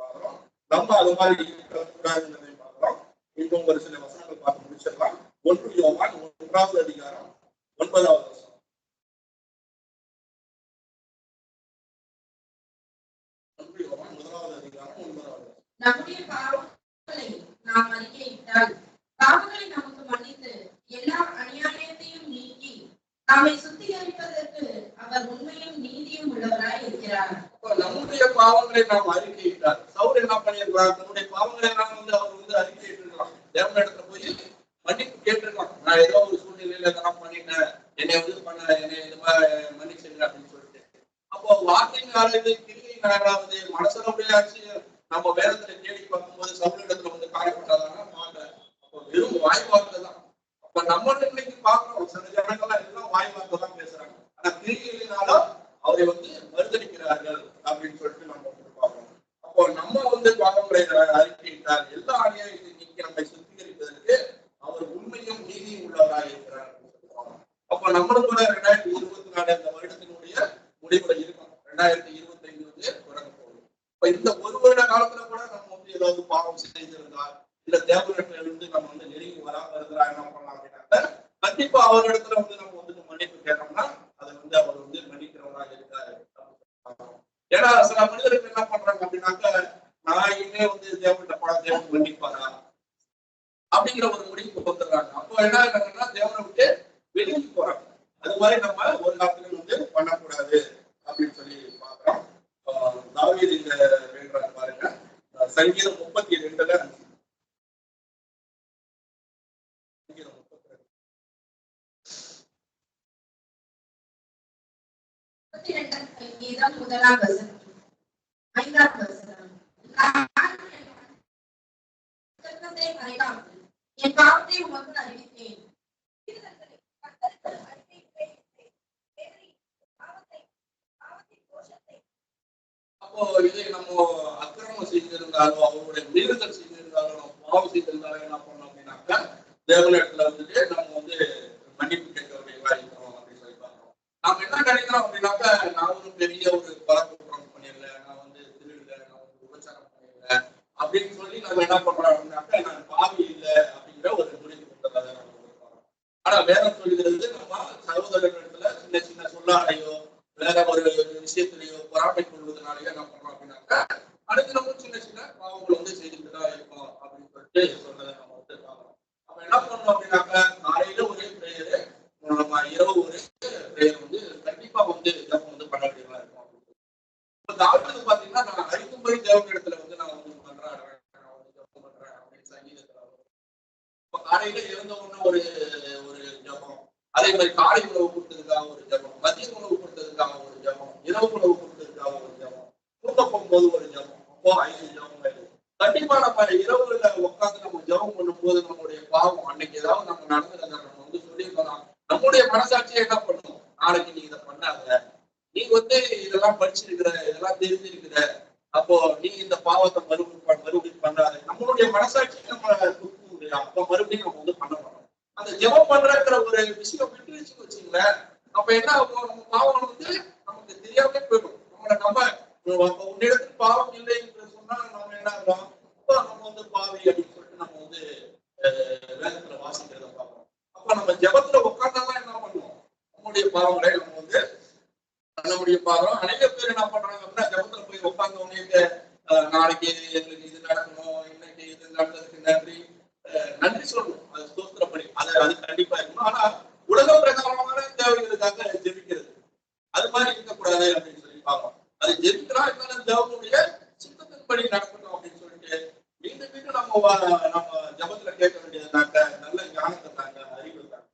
பாக்குறோம். நம்ம அது மாதிரி இருக்கக்கூடாதுன்றதை பாக்குறோம். இன்னும் ஒரு சில வசனங்கள் பார்த்து முடிச்சிடலாம். 1 யோவான் 1வது அதிகாரம் 9வது வசனம். நம்முடைய பாவங்களை நாம் அறிக்கையிட்டால் பாவங்களை நமக்கு மன்னித்து எல்லா அநியாயத்தையும் நீக்கி நம்மை சுத்திகரிப்பதற்கு அவர் உண்மையும் நீதியும் உள்ளவராய் இருக்கிறார். நம்முடைய பாவங்களை நாம் அறிக்கையிட்டார். சவுல் என்ன பண்ணிருக்கலாம்? தன்னுடைய பாவங்களை எல்லாம் அவர் அறிக்கையிட்டிருக்கலாம். தேவனிடத்துல போய் மன்னிப்பு கேட்டிருக்கலாம். நான் ஏதோ ஒரு சூழ்நிலையில இதெல்லாம் பண்ணிட்டேன், என்னை என்னை இது மாதிரி மன்னிச்சிருங்க அப்படின்னு சொல்லிட்டு. அப்போ வார்த்தையினாலாவது கிரியினாலாவது மனசனுடைய நம்ம வேதத்துல தேடி பார்க்கும்போது சவுலிடத்துல காயப்பட்டாதானா மாட்டல. அப்போ வெறும் வாய் வார்த்தை தான். அப்ப நம்ம இன்னைக்கு பாக்குறோம், சில ஜனங்கள்லாம் எல்லாம் வாய் வார்த்தை தான் பேசுறாங்க. ஆனா கிரியினாலும் அவரை மறுதளிக்கிறார்கள் அப்படின்னு சொல்லிட்டு நம்ம பார்க்கிறோம். அப்போ நம்ம பாவங்களை அறிக்கையிட்டார். எல்லா அநியாயத்தையும் நீக்கி நம்மை சுத்திகரிப்பதற்கு அவர் உண்மையும் நீதியும் உள்ளவராக இருக்கிறார். அப்போ நம்மளும் கூட 2024 இந்த வருடத்தினுடைய முடிவுல இருக்கும். 2025 தொடங்க போகுது. இப்ப இந்த ஒரு வருட காலத்துல கூட நம்ம ஏதாவது பாவம் செய்திருந்தால், இல்ல தேவனிடத்திலிருந்து நம்ம நெருங்கி வராம இருந்தா என்ன பண்ணலாம் அப்படின்னாக்க, கண்டிப்பா அவரிடத்துல நம்ம மன்னிப்பு கேட்டோம்னா அதை அவர் மன்னிக்கிறவராக இருக்காரு. ஏன்னா சில மனிதர்கள் என்ன பண்றாங்க அப்படின்னாக்க, நான் இனிமே தேவன்கிட்ட பல தேவன் மன்னிப்பாரா அப்படிங்கிற ஒரு முடிவுக்கு வந்துடுறாங்க. அப்போ என்ன ஆகுறாங்கன்னா தேவனை விட்டு வெளியே போறாங்க. அது மாதிரி நம்ம ஒரு காலத்துல பண்ணக்கூடாது அப்படின்னு சொல்லி பாக்குறோம். தாவீது இந்த வேண்டாம் பாருங்க, சங்கீதம் 32 முதலாம் வசனம் 5ஆம் வசனம். என் பாவத்தை உமக்கு அறிவித்தேன். அப்போ இதை நம்ம அக்கிரமம் செய்திருந்தாலும், அவருடைய மீறுதல் செய்திருந்தாலும், நம்ம பாவம் செய்திருந்தாலும் என்ன பண்ணோம் அப்படின்னாக்கா, தேவனிடத்துல நம்ம மன்னிப்பு கேட்கறவர்களா இருக்கிறோம் அப்படின்னு சொல்லி பார்க்கிறோம். நாம என்ன நினைக்கிறோம் அப்படின்னாக்கா, நான் ஒரு பெரிய ஒரு பழக்கம் பண்ணிடல, நான் திருடல, நான் உபச்சாரம் பண்ணிடல அப்படின்னு சொல்லி நம்ம என்ன பண்றோம் அப்படின்னாக்கா, நான் பாவி இல்லை அப்படிங்கிற ஒரு முடிவு கொண்டதாக நம்ம கொடுக்கிறோம். ஆனா வேதம் சொல்லுகிறது, நம்ம சகோதரர்களிடத்துல சின்ன சின்ன சொல்லாடையோ வேற ஒரு விஷயத்திலேயோ பொறாமை கொள்வதனாலேயோ என்ன பண்றோம் அப்படின்னாக்கா, அடுத்து நம்ம சின்ன சின்ன பாவங்கள் செய்துட்டுதான் இருக்கோம் அப்படின்னு சொல்லிட்டு சொன்னதை நம்ம பார்க்கிறோம். அப்ப என்ன பண்ணணும் அப்படின்னாக்கா, காலையில ஒரே பிரேயரு, நம்ம இரவு ஒரே பிரேயர் கண்டிப்பா நம்ம பண்ண வேண்டியதா இருக்கும். இப்ப தாவீது பாத்தீங்கன்னா, நான் 5 முறை தேவனிடத்துல நான் பண்றேன், நான் ஜெபம் பண்றேன் அப்படின்னு சங்கீதத்துல. இப்ப காலையில இருந்த உடனே ஒரு ஜெபம், அதே மாதிரி காலை உணவு கொடுத்ததுக்காக ஒரு ஜெபம், மதிய உணவு கொடுத்ததுக்காக ஒரு ஜெபம், இரவு உணவு கொடுத்ததுக்காக ஒரு ஜெபம், தூங்க போகும்போது ஒரு ஜெபம். அப்போ 5 ஜெபங்கள். கண்டிப்பா நம்ம இரவுல உட்காந்து நம்ம ஜெபம் பண்ணும்போது நம்மளுடைய பாவம் அன்னைக்கு ஏதாவது நம்ம நடந்ததை நம்ம சொல்லியிருக்கலாம். நம்முடைய மனசாட்சியை என்ன பண்ணும், நாளைக்கு நீ இதை பண்ணாத, நீ இதெல்லாம் படிச்சிருக்கிற, இதெல்லாம் தெரிஞ்சிருக்கிற, அப்போ நீ இந்த பாவத்தை மறுபடியும் பண்ணாத. நம்மளுடைய மனசாட்சி நம்ம அப்ப மறுபடியும் நம்ம பண்ண மாட்டோம். அந்த ஜெபம் பண்றங்கிற ஒரு விஷயம் விட்டுருச்சுன்னு வச்சுங்களேன், அப்ப என்ன ஆகும், நம்ம பாவம் நமக்கு தெரியாமலே போயிடும். நம்ம உன்னிடத்தில் பாவம் இல்லை என்று சொன்னா நம்ம என்ன ஆகும், நம்ம பாவி அப்படின்னு சொல்லிட்டு நம்ம வேதத்துல வாசிக்கிறத பார்ப்போம். அப்ப நம்ம ஜெபத்துல உட்கார்ந்தாதான் என்ன பண்ணுவோம், நம்முடைய பாவங்களை நம்ம நம்முடைய பாவம். அநேக பேர் என்ன பண்றாங்க அப்படின்னா, ஜெபத்துல போய் உட்கார்ந்தவங்க நாளைக்கு எங்களுக்கு இது நடக்கணும், இன்னைக்கு இது நடந்ததுக்கு நன்றி சொல்லணும், அது ஸ்தோத்திரப்படி அது கண்டிப்பா இருக்கணும். ஆனா உலக பிரகாரமான தேவைகளுக்காக ஜெபிக்கிறது அது மாதிரி இருக்கக்கூடாது அப்படின்னு சொல்லி பார்ப்போம். அது ஜெபிக்கிறா இருந்தாலும் தேவனுடைய சித்தத்தின்படி நடக்கணும் அப்படின்னு சொல்லிட்டு மீண்டும் மீண்டும் நம்ம ஜபத்துல கேட்க வேண்டியதுனாக்க, நல்ல ஞானத்தை தாங்க, அறிவு தாங்க,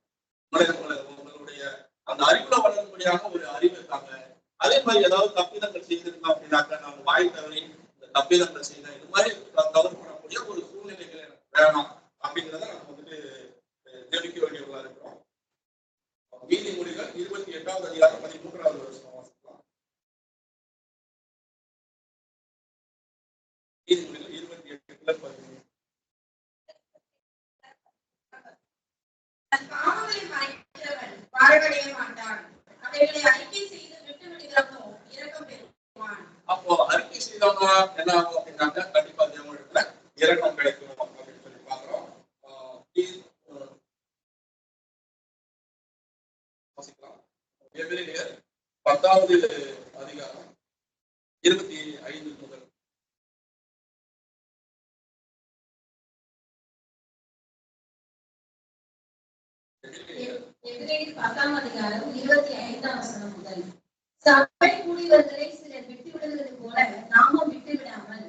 உங்களுடைய அந்த அறிவுல வளரும்படியான ஒரு அறிவு தாங்க. அதே மாதிரி ஏதாவது தப்பிதங்கள் செய்திருந்தோம் அப்படின்னாக்க, நம்ம வாய் தவறி இந்த தப்பிதங்கள் செய்த இது மாதிரி தவறு பண்ணக்கூடிய ஒரு சூழ்நிலைகள் எனக்கு வேணாம் அப்படிங்கிறத நம்ம ஜெபிக்க வேண்டியவர்களா இருக்கிறோம். நீதிமொழிகள் 28ஆம் அதிகாரம் 13ஆவது வசனம் வாசிக்கலாம். நீதிமொழிகள் 28:13. பாவங்களை மறைக்கிறவன் வாழ்வடைய மாட்டான், அவைகளை அறிக்கை செய்து விட்டு விடுகிறவனோ இரக்கம் பெறுவான். அப்போ அறிக்கை செய்தவங்க என்ன ஆகும் அப்படின்னாக்க, கண்டிப்பா தேவனிடத்துல இரக்கம் கிடைக்கும் அப்படின்னு சொல்லி பாக்குறோம். எபிரேயர் 10வது அதிகாரம் 25 முதல். எபிரேயர் 10ஆம் அதிகாரம் 25ஆம் வசனம் முதல். சபை கூடியவர்களை சிலர் விட்டு விடுவது போல நாமும் விட்டு விடாமல்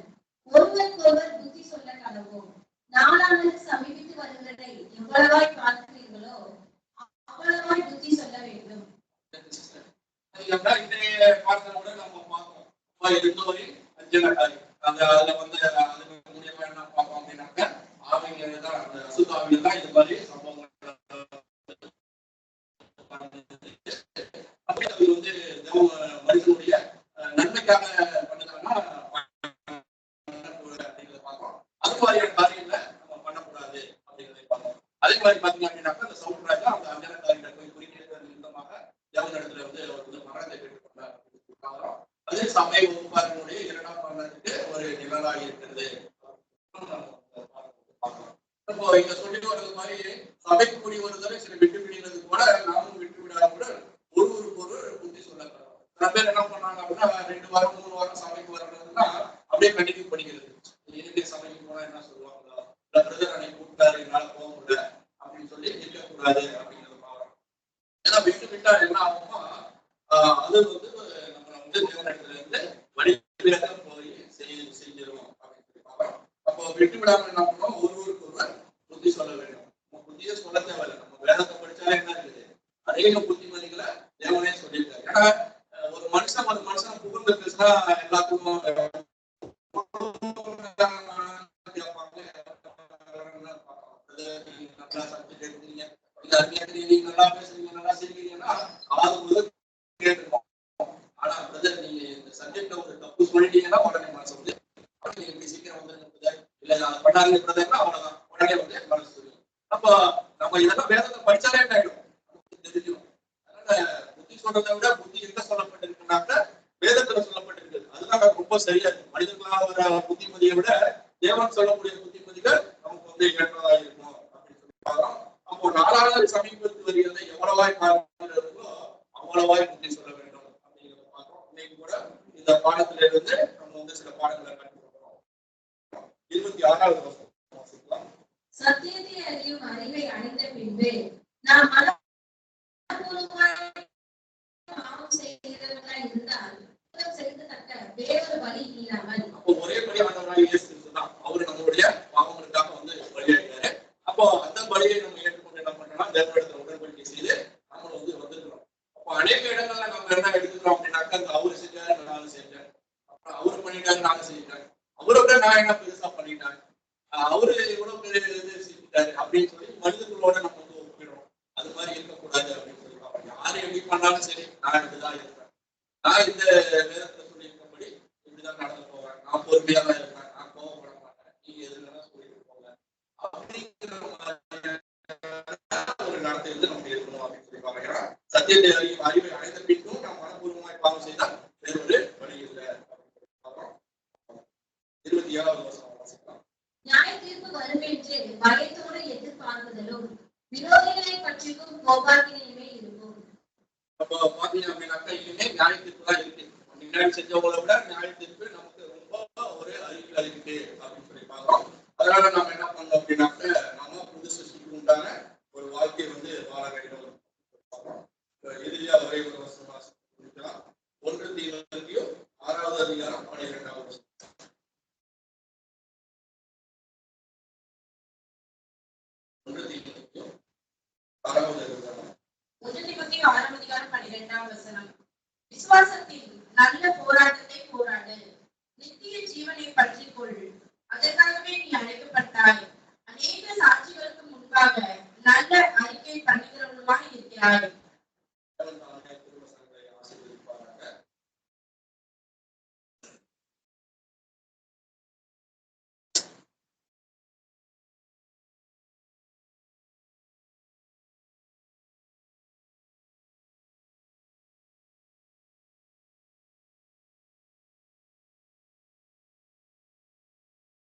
ஒருவருக்கொருவர் புத்தி சொல்ல கடவோம். நாளானது சமீபித்து வருகிறதை எவ்வளவாய் பார்க்கிறீர்களோ அவ்வளவாய் புத்தி சொல்ல வேண்டும். இன்றைய பார்த்தோட நம்ம பார்ப்போம் இருந்தவரை அஞ்சலக்காரி அதுல வந்து அதுக்கு மூலியமா என்ன பார்ப்போம் அப்படின்னாக்க ஆவிங்க தான் அந்த அசுத்தாவில தான் இது மாதிரி சம்பவங்கள் அப்படி அது வந்து மனிதனுடைய நன்மைக்காக பண்ணுறாங்கன்னா அப்படிங்கிறத பார்ப்போம். அது மாதிரியான காரியங்களை நம்ம பண்ணக்கூடாது அப்படிங்கிறத பார்ப்போம். அதே மாதிரி பார்த்தீங்க அப்படின்னாக்கா அந்த சவுண்டராஜா அந்த அஞ்சலக்காரியில போய் குறிக்கிறது நிமித்தமாக தேவன் இடத்துல வந்து அவர் வந்து மரணத்தை பெற்றுக்கொண்டார். அது சமய வகுப்பாளர்களுடைய 2ஆம் மரணத்துக்கு ஒரு நிழலாக இருக்கிறது. இப்போ இங்க சொல்லி வர்றது மாதிரி சபைக்கு கூடி வருவதை சில விட்டு விடுகிறது கூட நாமும் விட்டு விடாத கூட ஒருவருக்கு ஒரு புத்தி சொல்லப்படுறோம். சில பேர் என்ன பண்ணாங்க அப்படின்னா 2 வாரம் 3 வாரம் சபைக்கு வரணும்னா அப்படியே கண்டினியூ பண்ணிக்கிறது. இன்றைய சபைக்கு போனா என்ன சொல்லுவாங்களா, பிரதர் அன்னைக்கு கூப்பிட்டாரு என்னால போக முடியல அப்படின்னு சொல்லி இருக்கக்கூடாது அப்படிங்கிறது பாவம். ஏன்னா விட்டு விட்டா என்ன ஆகுமா, அது வந்து நம்ம வந்து தேவனிடத்துல இருந்து வழிவிலக போய் செஞ்சிடும் அப்படின்னு சொல்லி பாக்குறோம். அப்போ விட்டு விடாம என்ன பண்ணோம், ஒருவருக்கு ஒருவர் புத்தி சொல்ல வேண்டும். நம்ம புத்தியே சொல்ல தேவையில்லை, நம்ம வேதத்தை படிச்சாலே என்ன இருக்குது, அநேக புத்திமதிகளை தேவனே சொல்லியிருக்காரு. ஏன்னா ஒரு மனுஷன் புகழ்ந்து பேசினா எல்லாத்துக்கும் நல்லா சப்ஜெக்ட் எடுக்கிறீங்க, நீங்க நல்லா பேசுறீங்க, நல்லா சிரிக்கிறீங்கன்னா கேட்டுருக்கோம். ஆனா பிரதர் நீங்க இந்த சப்ஜெக்ட்ல ஒரு தப்பு சொல்லிட்டீங்கன்னா உடனே மனசு வந்து நீங்க இப்படி சீக்கிரம் வந்து இல்ல அதை பண்ணாதீங்க பிரதர்னா அவ்வளவுதான், உடனே வந்து மனசு சொல்லுவோம். அப்ப நம்ம இதெல்லாம் வேதத்தை படிச்சாலே என்ன ஆயிடும், நமக்கு தெரிஞ்சிடும். அதனால புத்தி சொல்றதை விட புத்தி எங்க சொல்லப்பட்டிருக்குனாக்க வேதத்துல சொல்லப்பட்டிருக்கு. அதுதான் ரொம்ப சரியா இருக்கு. மனிதர்களால் வர புத்திமதியை விட தேவன் சொல்லக்கூடிய புத்திமதிகள் நமக்கு வந்து ஏற்றதாக இருக்கும் அப்படின்னு சொல்லி பார்க்கிறோம். அப்போ 4வது சமீபத்து வருகிறதை எவ்வளவாய் பார்க்கிறதோ அவ்வளவாய் புத்தி சொல்ல வேண்டும் அப்படிங்கிறத பார்க்கிறோம். இன்னைக்கு கூட இந்த பாடத்துல இருந்து நம்ம வந்து சில பாடங்களை கற்றுக்கொள்கிறோம். 26வது வசனம் வாசிக்கலாம். சத்தியத்தை அறியும் அறிவை அடைந்த பின்பு நாம் மனப்பூர்வமாய் பாவம் செய்கிறவர்களாய் இருந்தால் செலுத்தத்தக்க வேறொரு வழி இல்லாமல். அப்போ ஒரே பலி ஆண்டவராகிய இயேசு கிறிஸ்து தான். அவரு நம்மளுடைய பாவங்களுக்காக வந்து பலியாயிட்டாரு. அப்போ அந்த பலியை நம்ம ஏற்றுக்கொண்டு என்ன பண்றோம்னா தேவனிடத்துல உடன்படிக்கை செய்து நம்ம வந்து வந்துருக்கிறோம். அப்போ அநேக இடங்கள்ல நம்ம என்ன எடுத்துக்கிறோம் அப்படின்னாக்கா அவரு செஞ்சாரு நானும் செஞ்சேன், அப்புறம் அவரு பண்ணிட்டாரு நானும் செஞ்சிட்டேன், அவரை விட நான் என்ன பெருசா பண்ணிட்டேன், அவரு இவ்வளவு பெரிய இது செஞ்சுட்டாரு அப்படின்னு சொல்லி மனிதர்களோட நம்ம வந்து ஒப்பிடுறோம். அது மாதிரி இருக்கக்கூடாது அப்படின்னு சொல்லி பார்ப்போம். யாரு எப்படி பண்ணாலும் சரி நான் இப்படிதான் இருப்பேன், நான் இந்த நேரத்துல சொல்லியிருக்கபடி இப்படிதான் நடந்து போவேன், நான் பொறுமையா தான் இருப்பேன், நான் கோவப்பட மாட்டேன், நீங்க எதுலாம் சொல்லிட்டு போங்க அப்படிங்கிற ஒரு நடத்தை வந்து நம்ம இருக்கணும் அப்படின்னு சொல்லி பாருங்க. சத்தியத்தை அறிவை அடைந்த பின்னும் நாம் மனப்பூர்வமாய் பாவம் செய்தால் வேறொரு வழி இல்லை அப்படின்னு 27வது வசனம் வாசிக்கலாம். நியாய தீர்ப்பு வரும் என்று பயத்தோடு எதிர்பார்க்குதலும் விரோதிகளை பற்றியும் கோபாக்கினையுமே இருக்கும். அப்போ பாத்தீங்க அப்படின்னாக்கா இனிமே நியாய தீர்ப்பு தான் இருக்கு. முன்னாடி செஞ்சவங்களை விட நியாய தீர்ப்பு நமக்கு ரொம்ப ஒரு அறிவியல் இருக்கு அப்படின்னு சொல்லி பார்க்கிறோம். அதனால நம்ம என்ன பண்ணோம் அப்படின்னாக்க நம்ம புது சிருஷ்டிக்கு உண்டான ஒரு வாழ்க்கையை வந்து வாழ வேண்டும். எதிரியா ஒரே ஒரு வருஷம் வாசிக்கலாம். 1 தீமோத்தேயு 6வது அதிகாரம் 12வது வசனம். 1 தீமோத்தேயு 6வது அதிகாரம் 1 தீமோத்தேயு 6ஆம் அதிகாரம் 12ஆம் வசனம். விசுவாசத்தில் நல்ல போராட்டத்தை போராடு, நித்திய ஜீவனை பற்றிக் கொள், அதற்காகவே நீ அழைக்கப்பட்டாய், அநேக சாட்சிகளுக்கு முன்பாக நல்ல அறிக்கை பண்ணுகிறவர்களாய் இருக்கிறாய்.